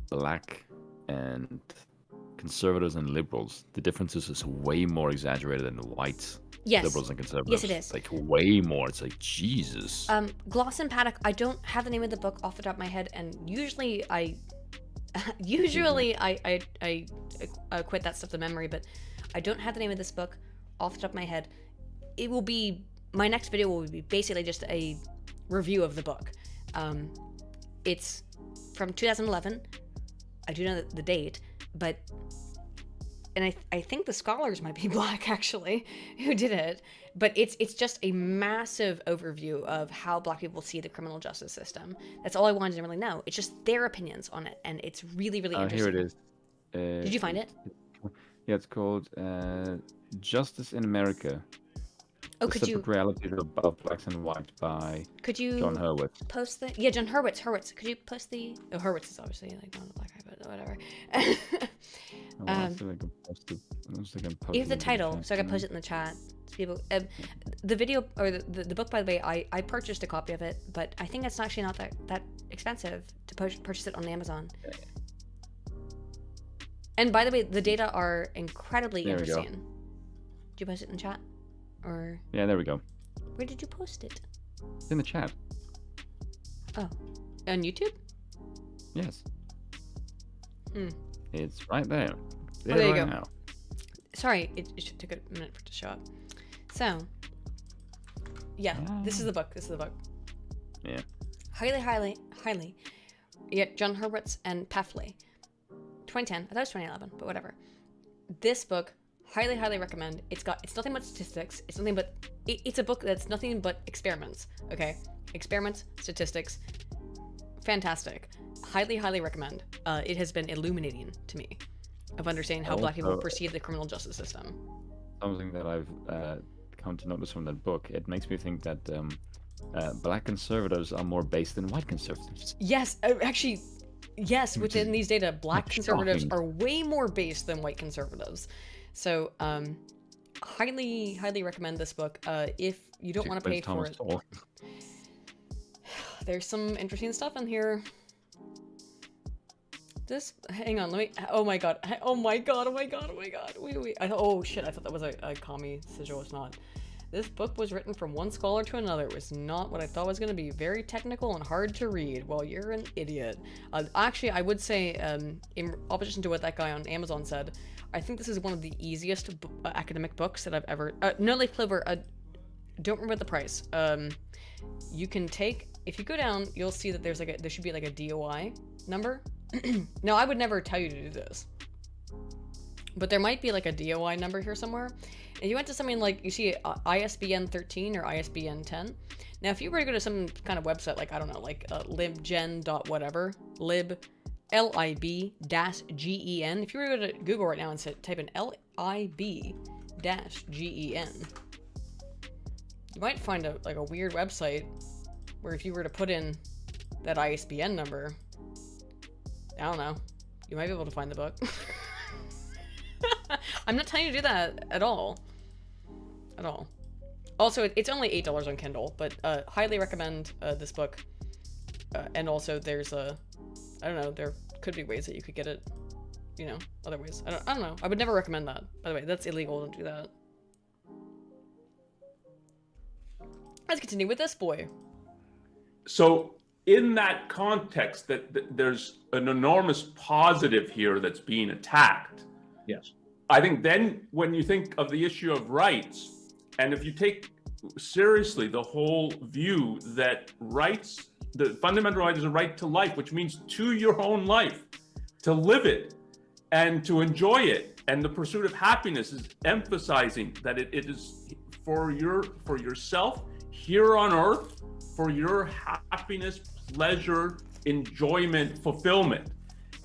B: black and conservatives and liberals. The differences is way more exaggerated than the whites.
A: Yes.
B: Liberals and conservatives.
A: Yes, it is.
B: Like way more. It's like Jesus.
A: Gloss and Paddock. I don't have the name of the book off the top of my head, and usually I quit that stuff to memory, but I don't have the name of this book off the top of my head. It will be, my next video will be basically just a review of the book. It's from 2011. I do know the date, but, and I think the scholars might be black actually who did it, but it's just a massive overview of how black people see the criminal justice system. That's all I wanted to really know. It's just their opinions on it, and it's really, really interesting.
B: Here it is.
A: Did you find it?
B: Yeah, it's called Justice in America.
A: Oh,
B: the
A: could you?
B: Reality of Blacks and Whites by
A: John
B: Hurwitz.
A: Post the John Hurwitz. Could you post the? Oh, Hurwitz is obviously like not a black guy, but whatever. You have the title, so I can post it in the chat. So people, the video or the book, by the way, I purchased a copy of it, but I think it's actually not that expensive to purchase it on Amazon. And by the way, the data are incredibly interesting. Did you post it in the chat? Or
B: yeah, there we go.
A: Where did you post it?
B: It's in the chat.
A: Oh, on YouTube?
B: Yes. It's right there.
A: There you
B: right
A: go.
B: now.
A: Sorry, it took a minute for it to show up. So, yeah, this is the book.
B: Yeah.
A: Highly. Yeah, John Hurwitz and Peffley. 2010. I thought it was 2011, but whatever. This book, highly recommend. It's nothing but statistics. It's a book that's nothing but experiments. Okay, experiments, statistics. Fantastic. Highly recommend. It has been illuminating to me of understanding how Black people perceive the criminal justice system.
B: Something that I've come to notice from that book, it makes me think that Black conservatives are more based than white conservatives.
A: Yes, actually, yes. Within these data, Black conservatives are way more based than white conservatives. So, highly recommend this book. If you don't want to pay for it, there's some interesting stuff in here. Hang on, let me. Oh my god. Wait. Oh shit, I thought that was a commie sigil. It's not. This book was written from one scholar to another. It was not what I thought was going to be. Very technical and hard to read. Well, you're an idiot. Actually, I would say, in opposition to what that guy on Amazon said, I think this is one of the easiest academic books that I've ever. No, like Clover. Don't remember the price. You can take. If you go down, you'll see that there should be like a DOI number. Now, I would never tell you to do this, but there might be like a DOI number here somewhere. If you went to something like, you see ISBN 13 or ISBN 10. Now, if you were to go to some kind of website, like, I don't know, like libgen.whatever, lib-gen, if you were to go to Google right now and type in lib-gen, you might find a weird website where if you were to put in that ISBN number, I don't know, you might be able to find the book. I'm not telling you to do that at all. Also, it's only $8 on Kindle, but highly recommend this book. And also, there's I don't know, there could be ways that you could get it, other ways. I don't know. I would never recommend that. By the way, that's illegal. Don't do that. Let's continue with this boy.
E: So, in that context, that there's an enormous positive here that's being attacked.
D: Yes.
E: I think then when you think of the issue of rights, and if you take seriously the whole view that rights, the fundamental right is a right to life, which means to your own life, to live it and to enjoy it. And the pursuit of happiness is emphasizing that it is for yourself here on earth, for your happiness, pleasure, enjoyment, fulfillment.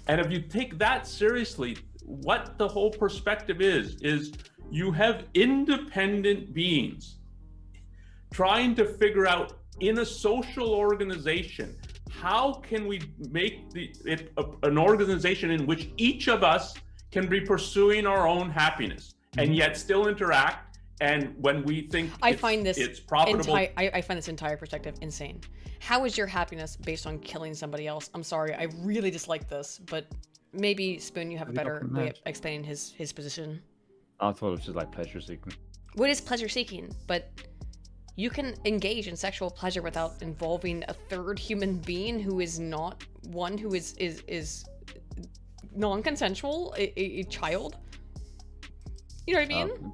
E: And if you take that seriously, what the whole perspective is you have independent beings trying to figure out in a social organization, how can we make it an organization in which each of us can be pursuing our own happiness and yet still interact. And when we think it's profitable.
A: I find this entire perspective insane. How is your happiness based on killing somebody else? I'm sorry, I really dislike this, but maybe, Spoon, you have a better way of explaining his position.
B: I thought it was just like pleasure seeking.
A: What is pleasure seeking? But you can engage in sexual pleasure without involving a third human being who is not one who is non-consensual, a child. You know what I mean?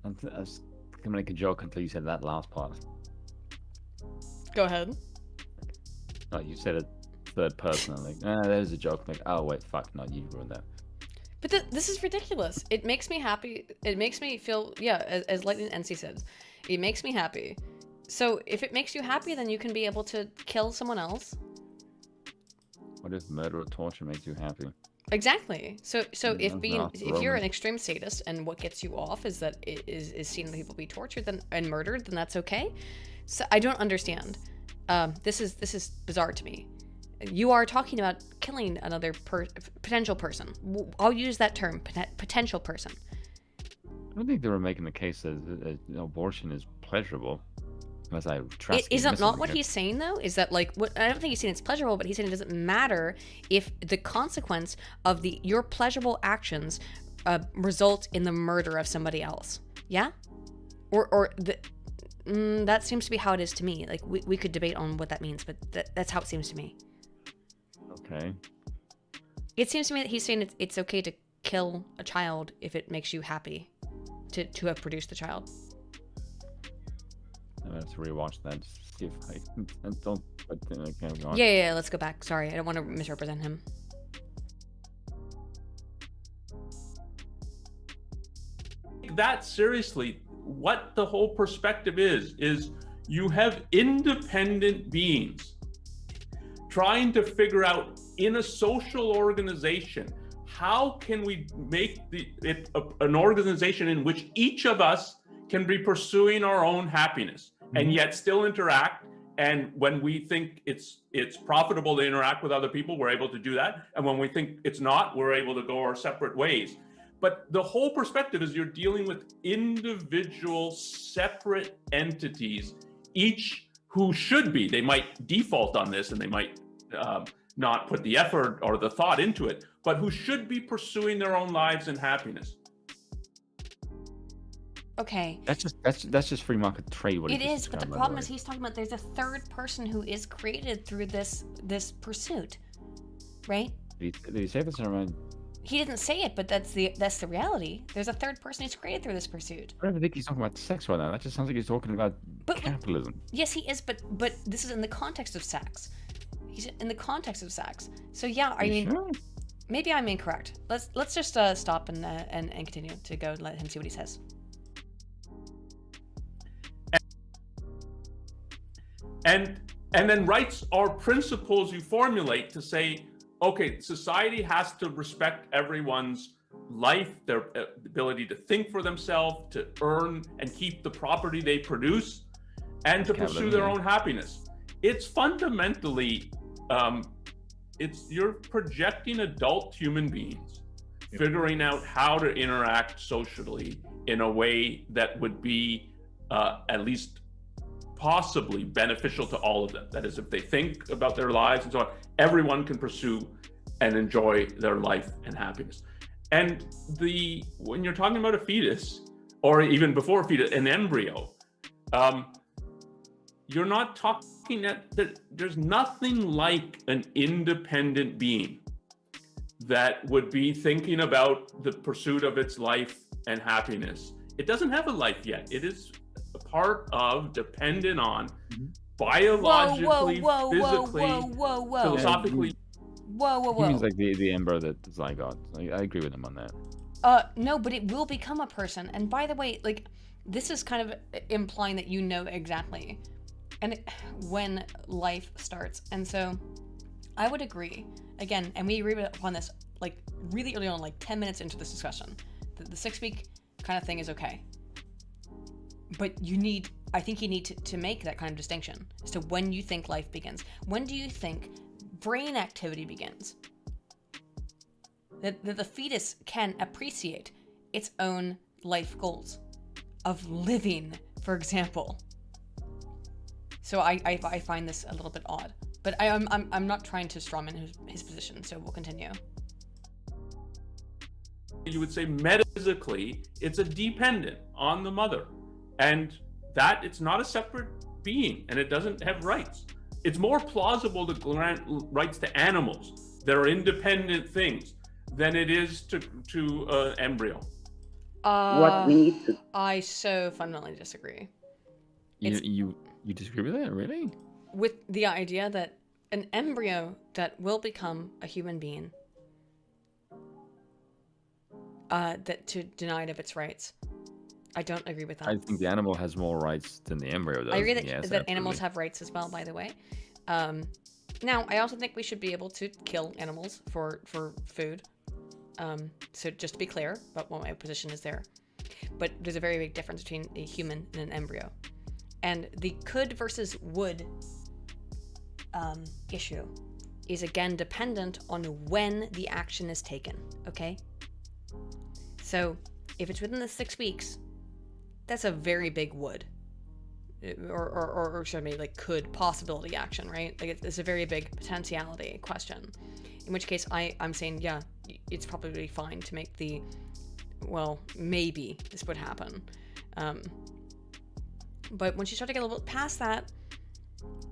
B: I was gonna make a joke until you said that last part.
A: Go ahead.
B: No, you said it third person. I'm like, there's a joke. I'm like, oh wait, fuck, no, you ruined that.
A: But this is ridiculous. It makes me happy. It makes me feel, as Lightning NC says, it makes me happy. So if it makes you happy, then you can be able to kill someone else.
B: What if murder or torture makes you happy?
A: Exactly. So if you're an extreme sadist and what gets you off is that it is seeing people be tortured and murdered, then that's okay. So I don't understand. This is bizarre to me. You are talking about killing another potential person. I'll use that term, potential person.
B: I don't think they were making the case that abortion is pleasurable. Unless I
A: is that not what he's saying though? Is that like what? I don't think he's saying it's pleasurable, but he's saying it doesn't matter if the consequence of your pleasurable actions result in the murder of somebody else. Yeah, that seems to be how it is to me. Like we could debate on what that means, but that's how it seems to me.
B: Okay.
A: It seems to me that he's saying it's okay to kill a child if it makes you happy to have produced the child.
B: I'm gonna have to rewatch that to see if I don't. But okay, go on.
A: Yeah, let's go back. Sorry, I don't want to misrepresent him.
E: That seriously, what the whole perspective is you have independent beings trying to figure out in a social organization, how can we make it an organization in which each of us can be pursuing our own happiness and yet still interact. And when we think it's profitable to interact with other people, we're able to do that. And when we think it's not, we're able to go our separate ways. But the whole perspective is you're dealing with individual, separate entities, each who should be. They might default on this and they might not put the effort or the thought into it, but who should be pursuing their own lives and happiness.
A: Okay.
B: That's just free market trade.
A: It is, but the problem is he's talking about there's a third person who is created through this pursuit, right?
B: Did he say this around?
A: He didn't say it, but that's the reality. There's a third person who's created through this pursuit.
B: I don't think he's talking about sex right now. That just sounds like he's talking about capitalism.
A: Yes, he is, but this is in the context of sex. He's in the context of sex. So yeah, I mean,
B: sure?
A: Maybe I'm incorrect. Let's just stop and continue to go and let him see what he says.
E: And then rights are principles you formulate to say, okay, society has to respect everyone's life, their ability to think for themselves, to earn and keep the property they produce, and to pursue their own happiness. It's fundamentally, you're projecting adult human beings, figuring out how to interact socially in a way that would be at least possibly beneficial to all of them. That is, if they think about their lives and so on, everyone can pursue and enjoy their life and happiness. And when you're talking about a fetus, or even before a fetus, an embryo, you're not talking that there's nothing like an independent being that would be thinking about the pursuit of its life and happiness. It doesn't have a life yet. It is a part of, dependent on, biologically, physically, philosophically.
A: Whoa.
B: He means like the embryo that the zygote. I agree with him on that.
A: No, but it will become a person. And by the way, like, this is kind of implying that you know exactly when life starts. And so I would agree, again, and we agreed upon this like really early on, like 10 minutes into this discussion, that the 6-week kind of thing is okay. But I think you need to make that kind of distinction as to when you think life begins. When do you think brain activity begins? That the fetus can appreciate its own life goals of living, for example. So I find this a little bit odd, but I'm not trying to strawman his position. So we'll continue.
E: You would say metaphysically, it's a dependent on the mother, and that it's not a separate being, and it doesn't have rights. It's more plausible to grant rights to animals that are independent things than it is to embryo.
F: What we need to...
A: I so fundamentally disagree.
B: You disagree with that, really?
A: With the idea that an embryo that will become a human being, that to deny it of its rights, I don't agree with that.
B: I think the animal has more rights than the embryo does.
A: I agree that,
B: yes,
A: that animals have rights as well, by the way. Now, I also think we should be able to kill animals for food. So just to be clear about what my position is there. But there's a very big difference between a human and an embryo. And the could versus would issue is again dependent on when the action is taken, okay? So if it's within the 6 weeks, that's a very big would. Or should I mean like could possibility action, right? Like it's a very big potentiality question. In which case I'm saying, yeah, it's probably fine to make maybe this would happen. But once you start to get a little bit past that,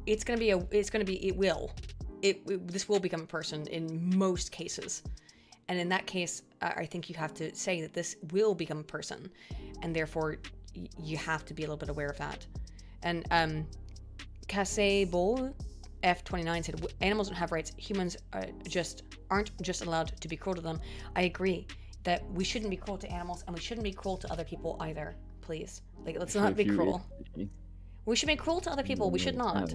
A: it will. this will become a person in most cases. And in that case, I think you have to say that this will become a person, and therefore you have to be a little bit aware of that. And Casebo F29 said, animals don't have rights. Humans aren't just allowed to be cruel to them. I agree that we shouldn't be cruel to animals, and we shouldn't be cruel to other people either. Please, like, let's not be cruel. We should be cruel to other people. We should not.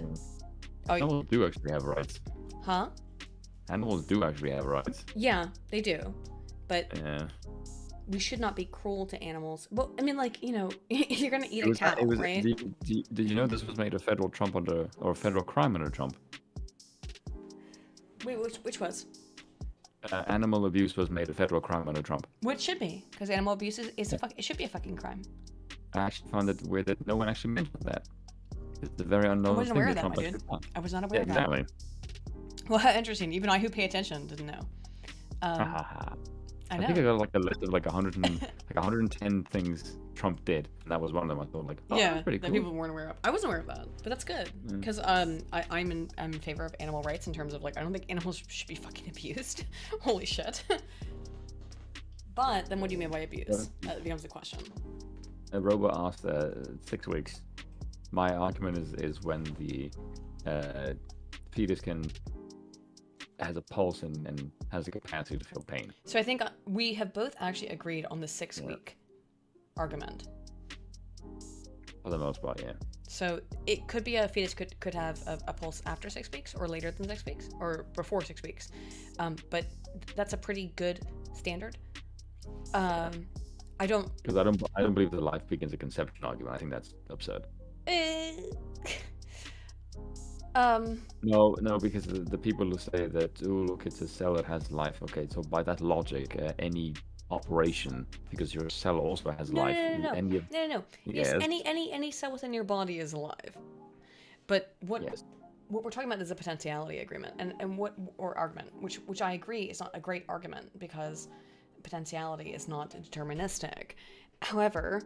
B: Animals do actually have rights.
A: Huh?
B: Animals do actually have rights.
A: Yeah, they do. But
B: Yeah.
A: we should not be cruel to animals. Well, I mean, like, you know, you're gonna eat a cow, right?
B: Did you know this was made a federal federal crime under Trump?
A: Wait, which was?
B: Animal abuse was made a federal crime under Trump.
A: Well, it should be, because animal abuse is it should be a fucking crime.
B: I actually found it weird that no one actually mentioned that. It's a very unknown
A: I wasn't
B: thing
A: aware of
B: that
A: that,
B: Trump
A: my dude.
B: actually done.
A: I was not aware
B: Yeah,
A: of that.
B: exactly.
A: Well, interesting. Even I, who pay attention, didn't know. I know.
B: I think I got like a list of like 110 things Trump did, and that was one of them. I thought like, oh,
A: yeah,
B: that's pretty
A: that
B: cool.
A: people weren't aware of. I wasn't aware of that, but that's good because I'm in favor of animal rights in terms of, like, I don't think animals should be fucking abused. Holy shit. But then, what do you mean by abuse? That becomes the question.
B: Robo asked 6 weeks. My argument is when the fetus has a pulse and has the capacity to feel pain.
A: So I think we have both actually agreed on the 6-week argument.
B: For the most part, yeah.
A: So it could be a fetus could have a pulse after 6 weeks, or later than 6 weeks, or before 6 weeks. But that's a pretty good standard. I don't
B: believe that life begins at conception argument. I think that's absurd. No, because the people who say that, oh look, it's a cell that has life. Okay, so by that logic, any operation, because your cell also has life.
A: No.
B: Yes.
A: Yes, any cell within your body is alive. But what we're talking about is a potentiality agreement, or argument, which I agree is not a great argument because potentiality is not deterministic. However,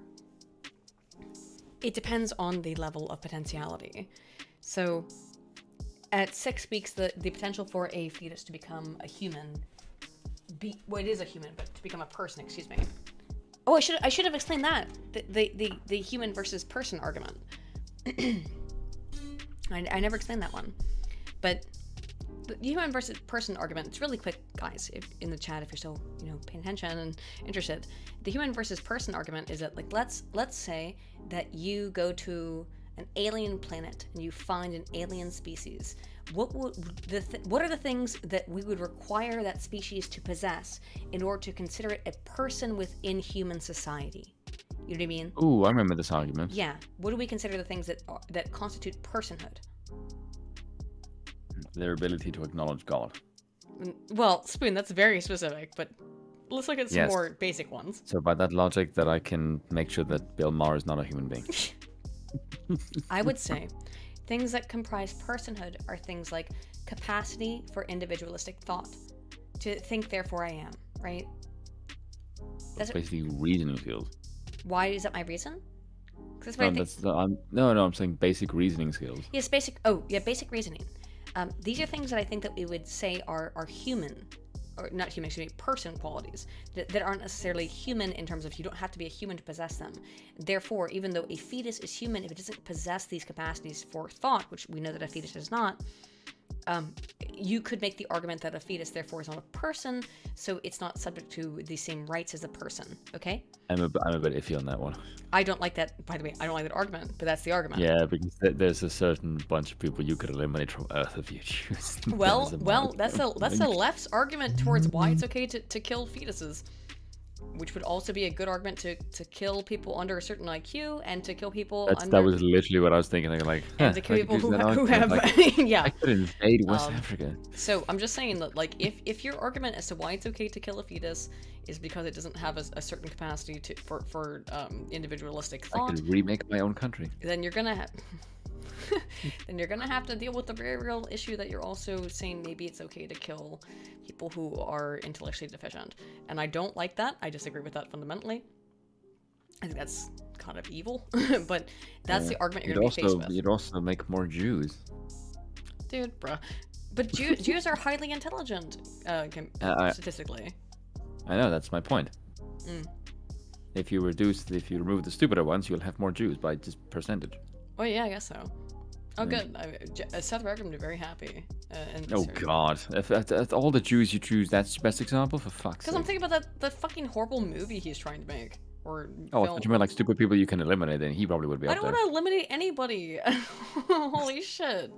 A: it depends on the level of potentiality. So at 6 weeks, the potential for a fetus to become a human, it is a human, but to become a person, excuse me. Oh, I should have explained that. The human versus person argument. I never explained that one. But the human versus person argument, it's really quick, guys, if in the chat, if you're still, paying attention and interested. The human versus person argument is that, like, let's say that you go to an alien planet and you find an alien species. What are the things that we would require that species to possess in order to consider it a person within human society? You know what I mean?
B: Ooh, I remember this argument.
A: Yeah. What do we consider the things that constitute personhood?
B: Their ability to acknowledge God.
A: Well, Spoon, that's very specific, but let's look at some more basic ones.
B: So by that logic, that I can make sure that Bill Maher is not a human being.
A: I would say things that comprise personhood are things like capacity for individualistic thought. To think, therefore I am, right?
B: That's basically reasoning skills.
A: Why is that my reason? That's what
B: I'm saying basic reasoning skills.
A: Yes, basic reasoning. These are things that I think that we would say are human, or not human, excuse me, person qualities that aren't necessarily human in terms of you don't have to be a human to possess them. Therefore, even though a fetus is human, if it doesn't possess these capacities for thought, which we know that a fetus does not, you could make the argument that a fetus therefore is not a person, so it's not subject to the same rights as a person. Okay?
B: I'm a bit iffy on that one.
A: I don't like that. By the way, I don't like that argument, but that's the argument.
B: Yeah, because there's a certain bunch of people you could eliminate from Earth if you choose.
A: Well, that's the left's argument towards why it's okay to kill fetuses, which would also be a good argument to kill people under a certain IQ and to kill people
B: That was literally what I was thinking. Like,
A: and to kill people who have yeah.
B: I could invade West Africa.
A: So I'm just saying that, like, if your argument as to why it's okay to kill a fetus is because it doesn't have a certain capacity for individualistic thought,
B: I could remake my own country.
A: Then you're gonna have to deal with the very real issue that you're also saying maybe it's okay to kill people who are intellectually deficient. And I don't like that. I disagree with that fundamentally. I think that's kind of evil. But that's the argument you're going to be faced with.
B: You'd also make more Jews.
A: Dude, bruh. But Jews are highly intelligent, statistically.
B: I know, that's my point.
A: Mm.
B: If you remove the stupider ones, you'll have more Jews by just percentage.
A: Oh yeah, I guess so. Oh good. Seth Rogen would be very happy.
B: Oh God! If that's all the Jews you choose, that's your best example, for fuck's sake.
A: Because I'm thinking about that fucking horrible movie he's trying to make. Or
B: if you mean like stupid people you can eliminate, then he probably would be up there.
A: I don't want to eliminate anybody. Holy shit!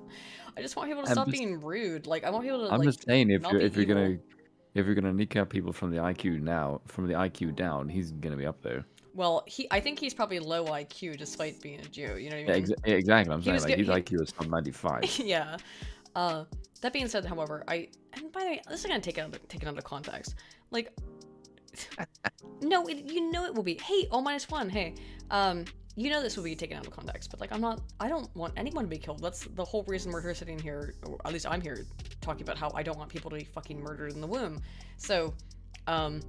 A: I just want people to stop being rude. Like I want people to.
B: I'm
A: like,
B: just saying, if you're
A: evil.
B: gonna kneecap people from the IQ down, he's gonna be up there.
A: Well, I think he's probably low IQ despite being a Jew. You know what I mean?
B: Yeah, exactly. I'm saying his IQ is from 95.
A: Yeah. That being said, however, and by the way, this is gonna take it out of context. Like, no, you know it will be. Hey, O-1. Hey, you know this will be taken out of context, but like I don't want anyone to be killed. That's the whole reason we're here sitting here, or at least I'm here talking about how I don't want people to be fucking murdered in the womb. So, I'm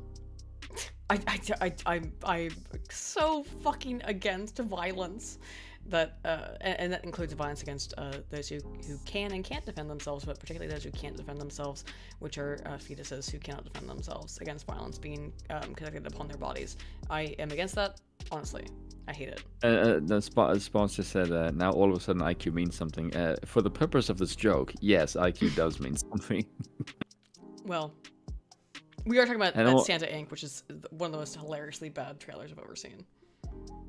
A: so fucking against violence that and that includes violence against those who can and can't defend themselves, but particularly those who can't defend themselves, which are fetuses who cannot defend themselves against violence being conducted upon their bodies. I am against that, honestly. I hate it.
B: The sponsor said, now all of a sudden IQ means something. For the purpose of this joke, yes, IQ does mean something.
A: Well, we are talking about Santa Inc., which is one of the most hilariously bad trailers I've ever seen.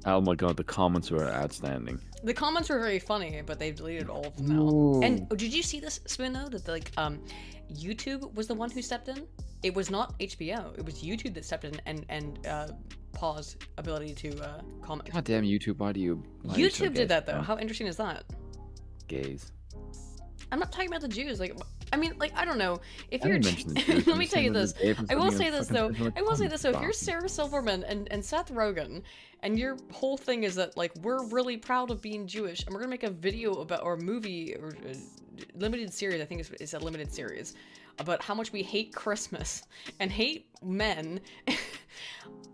B: Oh my god, the comments were outstanding.
A: The comments were very funny, but they've deleted all of them now.
B: Ooh.
A: And did you see this, Spoon, though? That YouTube was the one who stepped in? It was not HBO. It was YouTube that stepped in and paused ability to comment.
B: God damn YouTube, why do you...
A: YouTube did that, though. How interesting is that?
B: Gays.
A: I'm not talking about the Jews. Like, I mean, like, I don't know. If you're,
B: Jews,
A: let me tell you this. I will say this though.
B: If
A: you're Sarah Silverman and Seth Rogen, and your whole thing is that like we're really proud of being Jewish, and we're gonna make a video about or a movie or a limited series. I think it's a limited series about how much we hate Christmas and hate men,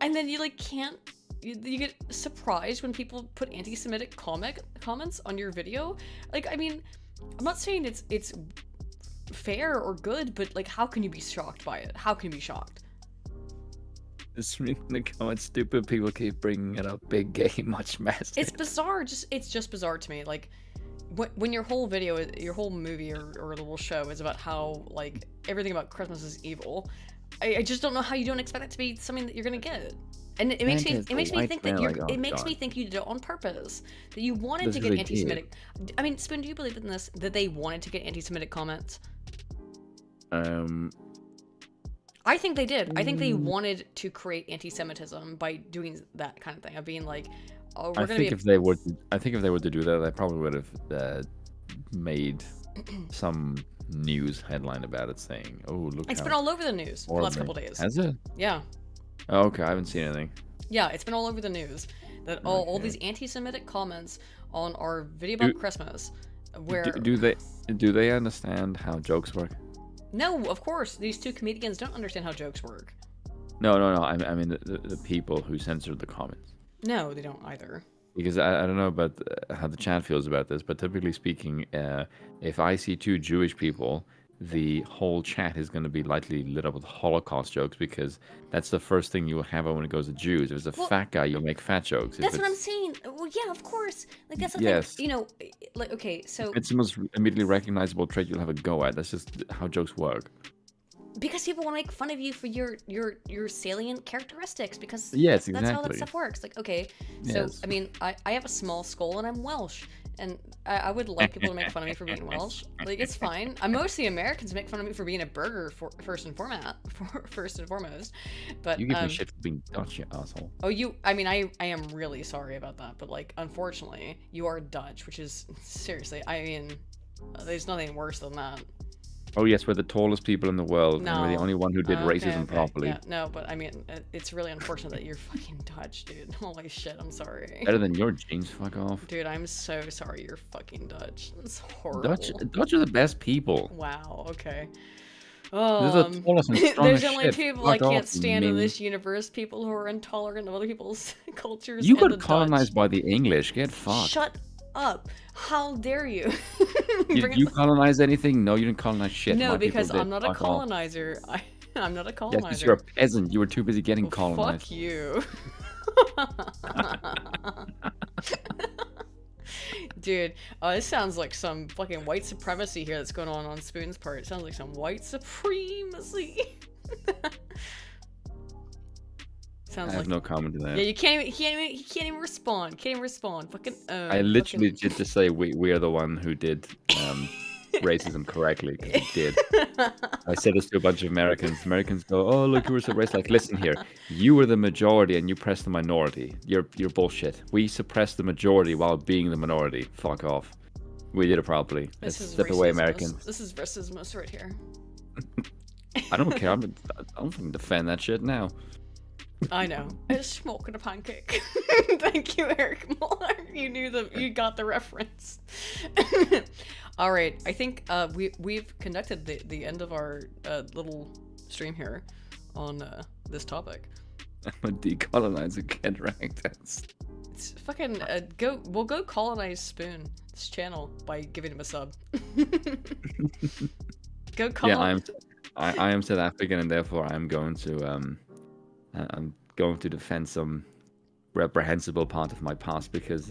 A: and then you like can't. You get surprised when people put anti-Semitic comments on your video. Like, I mean, I'm not saying it's fair or good, but like, how can you be shocked by it? How can you be shocked?
B: It's really the comments. Stupid people keep bringing it up. Big gay much mess.
A: It's bizarre. It's just bizarre to me. Like, when your whole video, your whole movie or little show is about how like everything about Christmas is evil. I just don't know how you don't expect it to be something that you're gonna get. And it makes me think that it makes me think you did it on purpose. That you wanted to get anti-Semitic. I mean, Spoon, do you believe in this? That they wanted to get anti-Semitic comments? I think they did. I think they wanted to create anti-Semitism by doing that kind of thing, of being like, "Oh, we're gonna be."
B: if they were to do that, they probably would have made some news headline about it, saying, "Oh, look."
A: It's been all over the news the last couple days.
B: Has it?
A: Yeah.
B: Oh, okay, I haven't seen anything.
A: Yeah, it's been all over the news that all these anti-Semitic comments on our video about Christmas, where
B: do they understand how jokes work?
A: No, of course, these two comedians don't understand how jokes work.
B: No. I mean the people who censored the comments.
A: No, they don't either.
B: Because I don't know about how the chat feels about this, but typically speaking, if I see two Jewish people, the whole chat is going to be lightly lit up with Holocaust jokes, because that's the first thing you will have when it goes to Jews. If it's a fat guy, you'll make fat jokes.
A: That's what I'm saying. Well, yeah, of course. Like, that's the thing. You know, like, okay, so...
B: It's the most immediately recognizable trait you'll have a go at. That's just how jokes work.
A: Because people want to make fun of you for your salient characteristics, because
B: yes,
A: that's how that stuff works. Like, okay, so,
B: yes.
A: I mean, I have a small skull and I'm Welsh, and I would like people to make fun of me for being Welsh. Like, it's fine. Mostly Americans make fun of me for being a burger first and foremost. But
B: you give me shit for being Dutch, you asshole.
A: Oh, I mean, I am really sorry about that, but like, unfortunately, you are Dutch, which is seriously, I mean, there's nothing worse than that.
B: Oh yes, we're the tallest people in the world, and we're the only one who did racism properly.
A: Yeah, no, but I mean, it's really unfortunate that you're fucking Dutch, dude. Holy shit, I'm sorry.
B: Better than your genes, fuck off.
A: Dude, I'm so sorry you're fucking Dutch. It's horrible.
B: Dutch are the best people.
A: Wow, okay.
B: There's
A: only people I can't stand in this universe, people who are intolerant of other people's cultures.
B: You got colonized by the English, get fucked.
A: Shut up. How dare you?
B: You colonize anything? No, you didn't colonize shit.
A: No,
B: My
A: because
B: people
A: I'm
B: did.
A: not a
B: Fuck off.
A: colonizer. I'm not a
B: Yes,
A: colonizer.
B: because you're a peasant. You were too busy getting
A: Well,
B: colonized.
A: fuck you. Dude, this sounds like some fucking white supremacy here that's going on Spoon's part. It sounds like some white supremacy. Sounds
B: I have
A: like
B: no comment to that.
A: yeah. You can't even respond. Can't even respond. Fucking.
B: I literally did just say we are the one who did racism correctly, because we did. I said this to a bunch of Americans. Americans go, "Oh, look, you were so racist." Like, listen here, you were the majority and you pressed the minority. You're bullshit. We suppressed the majority while being the minority. Fuck off. We did it properly.
A: This
B: Let's
A: is
B: step away,
A: racismus.
B: Americans.
A: This is racismus right here.
B: I don't care. I don't fucking defend that shit now.
A: I know. It's smoking a pancake. Thank you, Eric Muller. You got the reference. All right, I think we've conducted the end of our little stream here on this topic.
B: I'm a decolonizer, get ranked.
A: It's fucking we'll go colonize Spoon's channel by giving him a sub. Go colonize.
B: Yeah, I am South African, and therefore I'm going to defend some reprehensible part of my past, because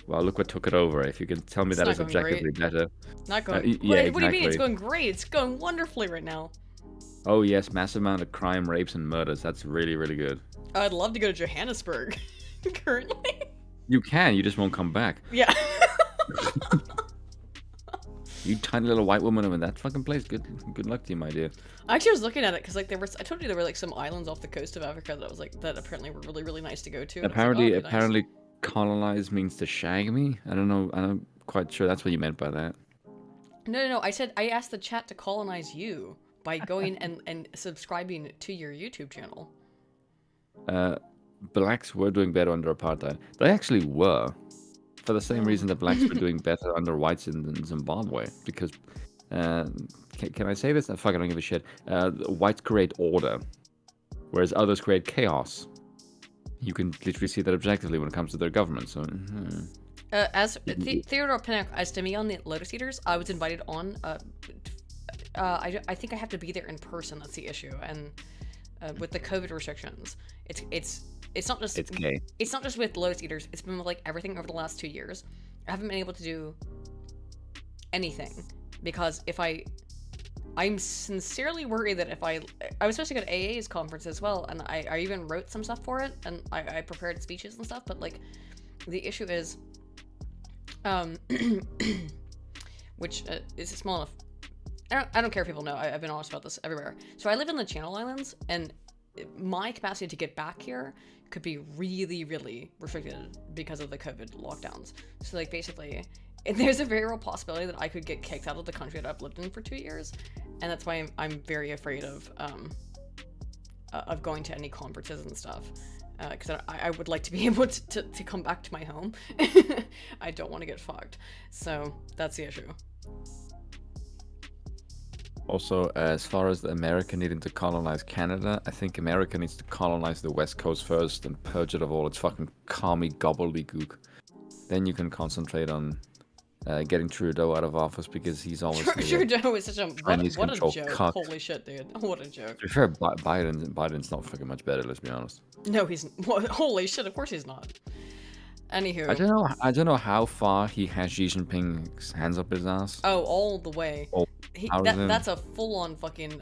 B: well, look what took it over. If you can tell me
A: It's
B: that
A: not
B: is
A: going
B: objectively
A: great.
B: better.
A: Not going.
B: Yeah,
A: what do you mean? It's
B: exactly.
A: going great. It's going wonderfully right now.
B: Oh yes, massive amount of crime, rapes, and murders. That's really, really good.
A: I'd love to go to Johannesburg. Currently.
B: You can, you just won't come back.
A: Yeah.
B: You tiny little white woman in that fucking place. Good luck to you, my dear.
A: I actually was looking at it because like I told you there were like some islands off the coast of Africa that was like that apparently were really, really nice to go to. And
B: Apparently,
A: I was like, oh, that'd be nice.
B: colonize means to shag me. I don't know. I'm not quite sure that's what you meant by that.
A: No. I asked the chat to colonize you by going and subscribing to your YouTube channel.
B: Blacks were doing better under apartheid. They actually were. For the same reason that blacks were doing better under whites in Zimbabwe. Because, can I say this? Fuck, I don't give a shit. Whites create order, whereas others create chaos. You can literally see that objectively when it comes to their government. So,
A: As Theodore Pinnock, as to me on the Lotus Eaters, I was invited on. I think I have to be there in person. That's the issue, and with the COVID restrictions, it's not just
B: it's gay.
A: It's not just with Lotus Eaters. It's been with like everything over the last 2 years. I haven't been able to do anything because I'm sincerely worried that if I was supposed to go to AA's conference as well, and I even wrote some stuff for it, and I prepared speeches and stuff. But like, the issue is, which is small enough. I don't care if people know. I've been honest about this everywhere. So I live in the Channel Islands, and my capacity to get back here could be really, really restricted because of the COVID lockdowns. So like basically, there's a very real possibility that I could get kicked out of the country that I've lived in for 2 years, and that's why I'm very afraid of going to any conferences and stuff. Because I would like to be able to come back to my home. I don't want to get fucked. So that's the issue.
B: Also, as far as America needing to colonize Canada, I think America needs to colonize the West Coast first and purge it of all its fucking commie gobbledygook. Then you can concentrate on getting Trudeau out of office, because he's always
A: Trudeau is such a what a joke.
B: Cuck.
A: Holy shit, dude! What a joke.
B: To be fair, Biden's not fucking much better. Let's be honest.
A: No, he's holy shit. Of course he's not. Anywho,
B: I don't know how far he has Xi Jinping's hands up his ass.
A: Oh, all the way.
B: Oh,
A: That's a full-on fucking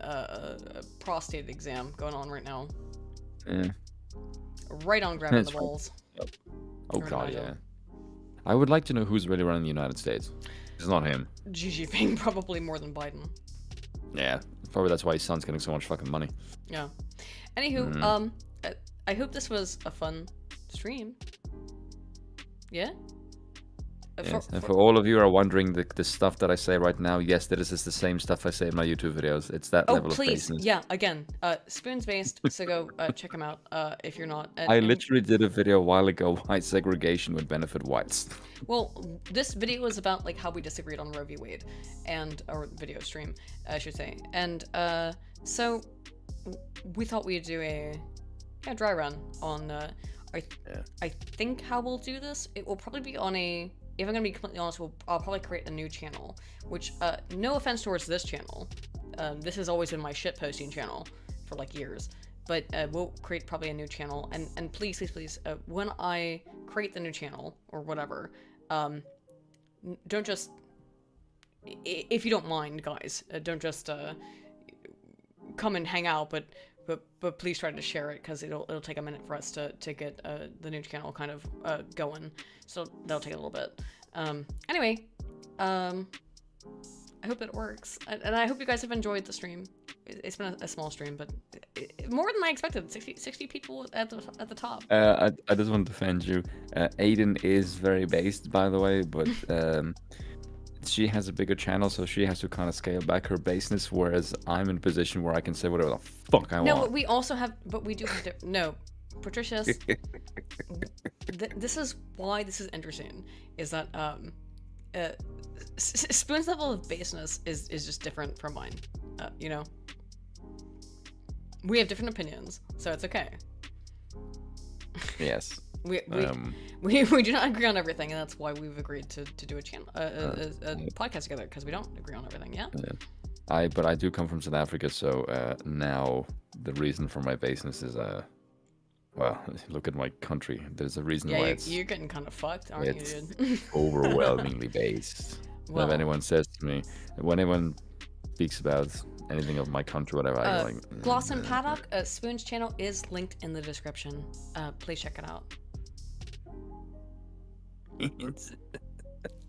A: prostate exam going on right now.
B: Yeah.
A: Right on grabbing the balls.
B: Yep. Oh god, yeah. I would like to know who's really running the United States. It's not him.
A: Xi Jinping probably more than Biden.
B: Yeah, probably that's why his son's getting so much fucking money.
A: Yeah. Anywho, I hope this was a fun stream. Yeah?
B: Yes. And for all of you who are wondering the stuff that I say right now, yes, this is the same stuff I say in my YouTube videos. It's that level of baseness.
A: Yeah, again, Spoon's based, so go check him out if you're not.
B: I literally did a video a while ago why segregation would benefit whites.
A: Well, this video was about like how we disagreed on Roe v. Wade, or video stream, I should say. And so we thought we'd do a dry run on. I think how we'll do this. It will probably be on a if I'm gonna be completely honest, I'll probably create a new channel. Which, no offense towards this channel, this has always been my shit posting channel for like years. But we'll create probably a new channel. And please, when I create the new channel or whatever, don't just, if you don't mind, guys, don't just come and hang out, but please try to share it, because it'll take a minute for us to get the new channel kind of going. So that'll take a little bit. Anyway, I hope that it works, and I hope you guys have enjoyed the stream. It's been a small stream, but more than I expected. 60 people at the top.
B: I just want to defend you. Aiden is very based, by the way, but she has a bigger channel, so she has to kind of scale back her baseness, whereas I'm in a position where I can say whatever the fuck I want.
A: No, we also have, but we do have no, Patricia. This is why this is interesting. Is that Spoon's level of baseness is just different from mine. You know, we have different opinions, so it's okay.
B: Yes.
A: We do not agree on everything, and that's why we've agreed to do a channel, a podcast together, because we don't agree on everything. Yeah.
B: But I do come from South Africa, so now the reason for my baseness is well, look at my country. There's a reason why
A: you're getting kind of fucked, aren't you, dude?
B: Overwhelmingly based. Well, if anyone says to me, when anyone speaks about anything of my country, whatever, I go like.
A: Gloss and Paddock, Spoon's channel is linked in the description. Please check it out.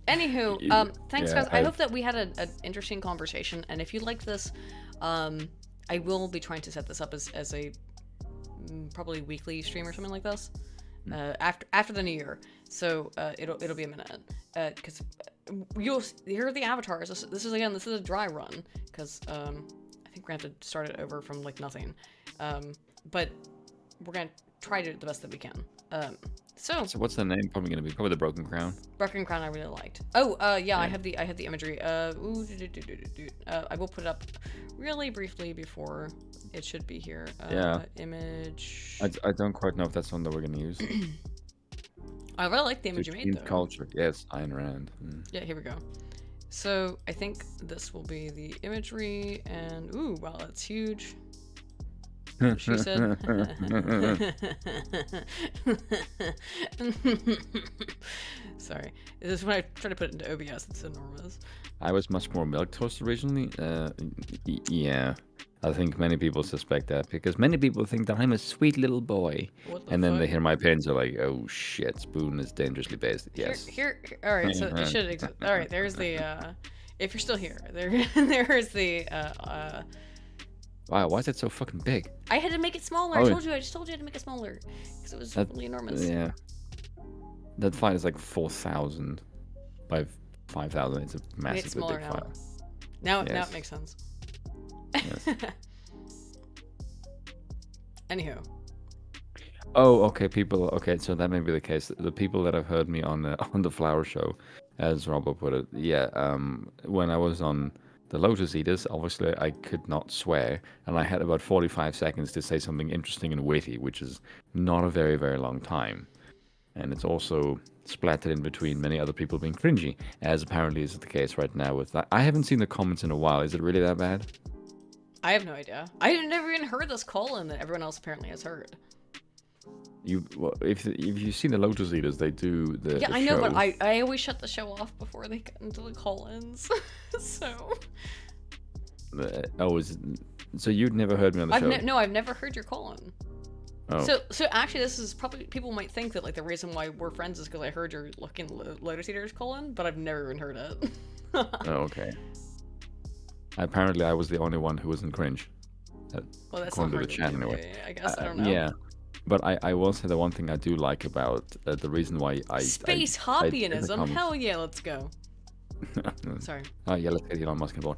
A: Anywho, thanks guys. I hope that we had an interesting conversation, and if you like this, I will be trying to set this up as a probably weekly stream or something like this, after the new year. So it'll be a minute, because here are the avatars. This is a dry run, because I think we're gonna have to start it over from like nothing, but we're gonna try to do the best that we can. So
B: what's the name probably gonna be? Probably the Broken Crown.
A: Broken Crown I really liked. Oh, yeah, I have the imagery. I will put it up really briefly before it should be here. Image.
B: I don't quite know if that's one that we're gonna use.
A: I really like the image you made though.
B: Culture, yes, Ayn Rand.
A: Yeah, here we go. So I think this will be the imagery, and ooh, wow, that's huge. She said. Sorry. This is when I try to put it into OBS. It's enormous.
B: I was much more milquetoast originally. Yeah. I think many people suspect that, because many people think that I'm a sweet little boy. And then they hear my opinions, they're like, oh shit, Spoon is dangerously based. Yes.
A: Here alright, so it should exist. Alright, there's the, if you're still here, there's the,
B: Wow, why is it so fucking big?
A: I had to make it smaller. I just told you I had to make it smaller, because it was really enormous.
B: Yeah. That file is like 4,000 by 5,000. It's a massive big file.
A: Now it makes sense.
B: Yes.
A: Anywho.
B: Oh, okay, people. Okay, so that may be the case. The people that have heard me on the flower show, as Robert put it, yeah. When I was on the Lotus Eaters, obviously I could not swear, and I had about 45 seconds to say something interesting and witty, which is not a very, very long time. And it's also splattered in between many other people being cringy, as apparently is the case right now with that. I haven't seen the comments in a while. Is it really that bad?
A: I have no idea. I never even heard this call-in that everyone else apparently has heard.
B: If you've seen the Lotus Eaters, they do the
A: yeah,
B: the
A: I know,
B: show.
A: but I always shut the show off before they get into the call-ins. So.
B: So you'd never heard me on the show?
A: No, I've never heard your call-in.
B: Oh.
A: So actually, this is probably, people might think that like the reason why we're friends is because I heard your looking Lotus Eaters call-in, but I've never even heard it.
B: Oh, okay. Apparently, I was the only one who wasn't cringe.
A: Well, that's not hard to do, anyway. I guess I don't know.
B: Yeah. But I will say the one thing I do like about the reason why
A: Space hoppyism. Hell yeah, let's go. Sorry.
B: Oh yeah, let's get Elon Musk on board.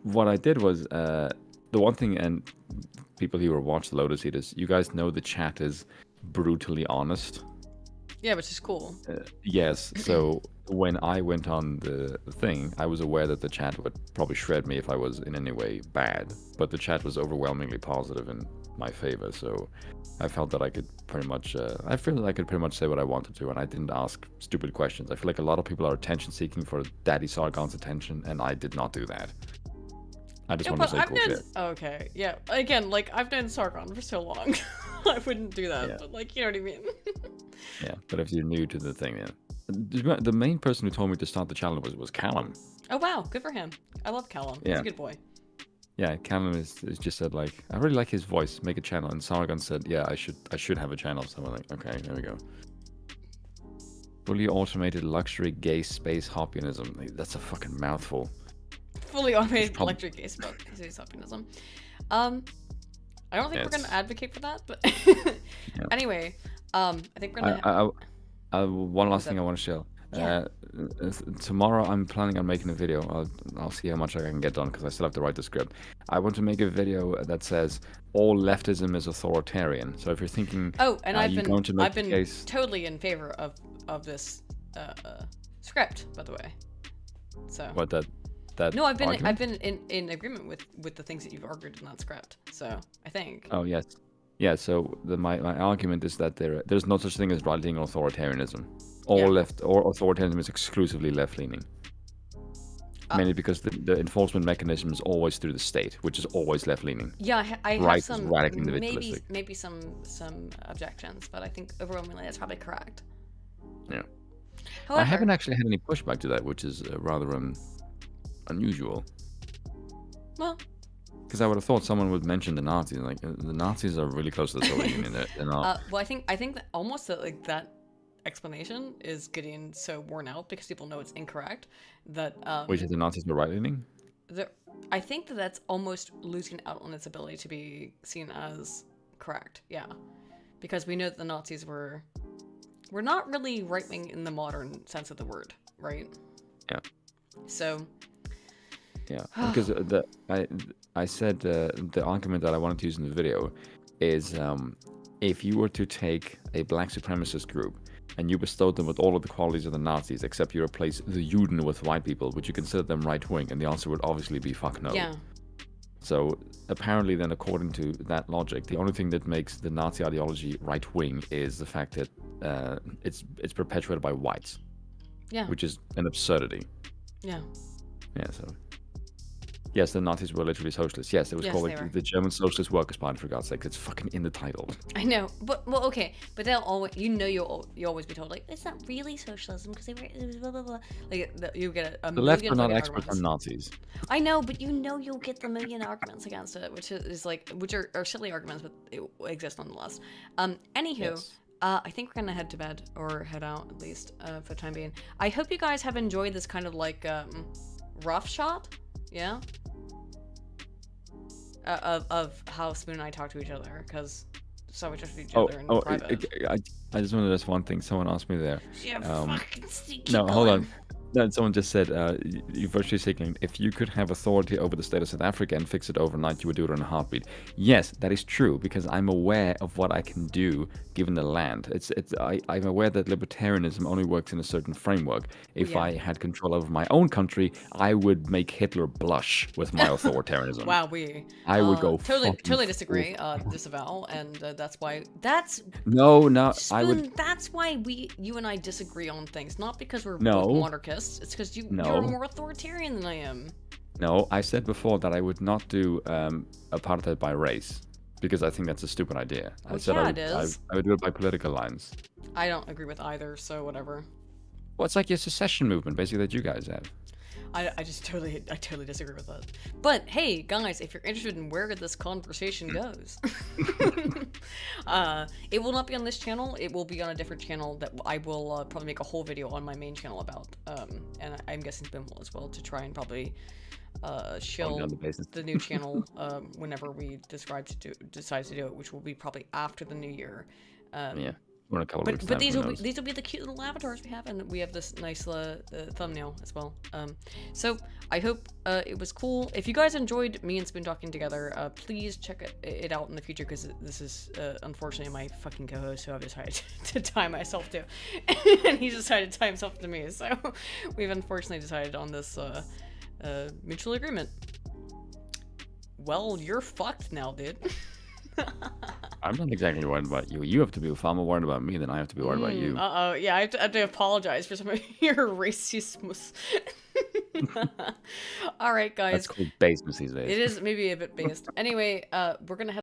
B: What I did was the one thing, and people who watch the Lotus Eaters, you guys know the chat is brutally honest.
A: Yeah, which is cool.
B: Yes. So when I went on the thing, I was aware that the chat would probably shred me if I was in any way bad, but the chat was overwhelmingly positive in my favor. So I felt that I could pretty much, I feel that I could pretty much say what I wanted to, and I didn't ask stupid questions. I feel like a lot of people are attention seeking for Daddy Sargon's attention, and I did not do that. I just wanted to say cool shit.
A: Okay, yeah. Again, like, I've known Sargon for so long. I wouldn't do that,
B: Yeah.
A: but, like, you know what I mean?
B: Yeah, but if you're new to the thing, yeah. The main person who told me to start the channel was Callum.
A: Oh, wow. Good for him. I love Callum. He's
B: Yeah.
A: a good boy.
B: Yeah, Callum is just said, like, I really like his voice, make a channel. And Sargon said, yeah, I should have a channel. So I'm like, okay, there we go. Fully automated luxury gay space hoppionism. Like, that's a fucking mouthful.
A: Fully automated electric case optimism. I don't think we're gonna advocate for that, but anyway, I think we're gonna.
B: One last thing I want to share.
A: Yeah.
B: Tomorrow I'm planning on making a video. I'll see how much I can get done because I still have to write the script. I want to make a video that says all leftism is authoritarian. So if you're thinking,
A: and I've been
B: case...
A: totally in favor of this script, by the way. So
B: what that
A: no, I've been
B: argument?
A: in agreement with the things that you've argued in that script. So I think.
B: Oh yes, yeah. So my argument is that there's no such thing as right-leaning authoritarianism. All authoritarianism is exclusively left-leaning. Mainly because the enforcement mechanism is always through the state, which is always left-leaning.
A: Yeah, I have
B: right
A: some
B: radically individualistic.
A: maybe some objections, but I think overwhelmingly that's probably correct.
B: Yeah.
A: However,
B: I haven't actually had any pushback to that, which is rather unusual.
A: Well,
B: because I would have thought someone would mention the Nazis. Like the Nazis are really close to the Soviet Union. They're not.
A: Well, I think that almost that explanation is getting so worn out because people know it's incorrect that.
B: Which is the Nazis were right-leaning?
A: I think that's almost losing out on its ability to be seen as correct. Yeah, because we know that the Nazis were not really right-wing in the modern sense of the word, right?
B: Yeah.
A: So.
B: Yeah, because I said the argument that I wanted to use in the video is if you were to take a black supremacist group and you bestowed them with all of the qualities of the Nazis except you replace the Juden with white people, would you consider them right-wing? And the answer would obviously be fuck no.
A: Yeah.
B: So apparently then, according to that logic, the only thing that makes the Nazi ideology right-wing is the fact that it's perpetuated by whites.
A: Yeah.
B: Which is an absurdity.
A: Yeah.
B: Yeah, so... Yes, the Nazis were literally socialists. Yes, it was called like the German Socialist Workers' Party, for God's sake. It's fucking in the title.
A: I know, but well, okay, but they'll always, you'll always be told like it's not really socialism because they were blah blah blah. Like you get a
B: the left
A: million
B: are not experts
A: arguments.
B: on Nazis.
A: I know, but you'll get the million arguments against it, which are silly arguments, but it exist nonetheless. Anywho.
B: Yes.
A: I think we're gonna head to bed or head out at least for the time being. I hope you guys have enjoyed this kind of like rough shot. Yeah. Of how Spoon and I talk to each other, because so we just each other in private.
B: I just wanted to ask one thing. Someone asked me there.
A: Yeah, fucking sneaky.
B: No, hold on. No, someone just said, you virtually signaling, if you could have authority over the state of South Africa and fix it overnight, you would do it in a heartbeat. Yes, that is true, because I'm aware of what I can do given the land. I'm aware that libertarianism only works in a certain framework. If I had control over my own country, I would make Hitler blush with my authoritarianism.
A: Wow,
B: I would go
A: totally disagree, disavow, and that's why
B: Spoon,
A: that's why you and I disagree on things, not because we're
B: both
A: monarchists. It's because you're more authoritarian than I am.
B: No, I said before that I would not do apartheid by race because I think that's a stupid idea.
A: Well,
B: I said
A: it is.
B: I would do it by political lines.
A: I don't agree with either, so whatever.
B: Well, it's like your secession movement, basically, that you guys have.
A: I totally disagree with that. But hey, guys, if you're interested in where this conversation goes, it will not be on this channel. It will be on a different channel that I will probably make a whole video on my main channel about. And I'm guessing Spin will as well, to try and probably shill the new channel whenever we decide to do it, which will be probably after the new year.
B: Yeah. Or in a couple of weeks.
A: But
B: time, who knows?
A: these will be the cute little avatars we have, and we have this nice thumbnail as well. So I hope it was cool. If you guys enjoyed me and Spoon talking together, please check it out in the future, because this is unfortunately my fucking co-host who I've decided to tie myself to, and he decided to tie himself to me. So we've unfortunately decided on this mutual agreement. Well, you're fucked now, dude.
B: I'm not exactly worried about you. You have to be far more worried about me than I have to be worried about you.
A: Uh-oh, yeah, I have to apologize for some of your racismus. All right, guys.
B: That's called baseness these days.
A: It is maybe a bit based. Anyway, we're gonna head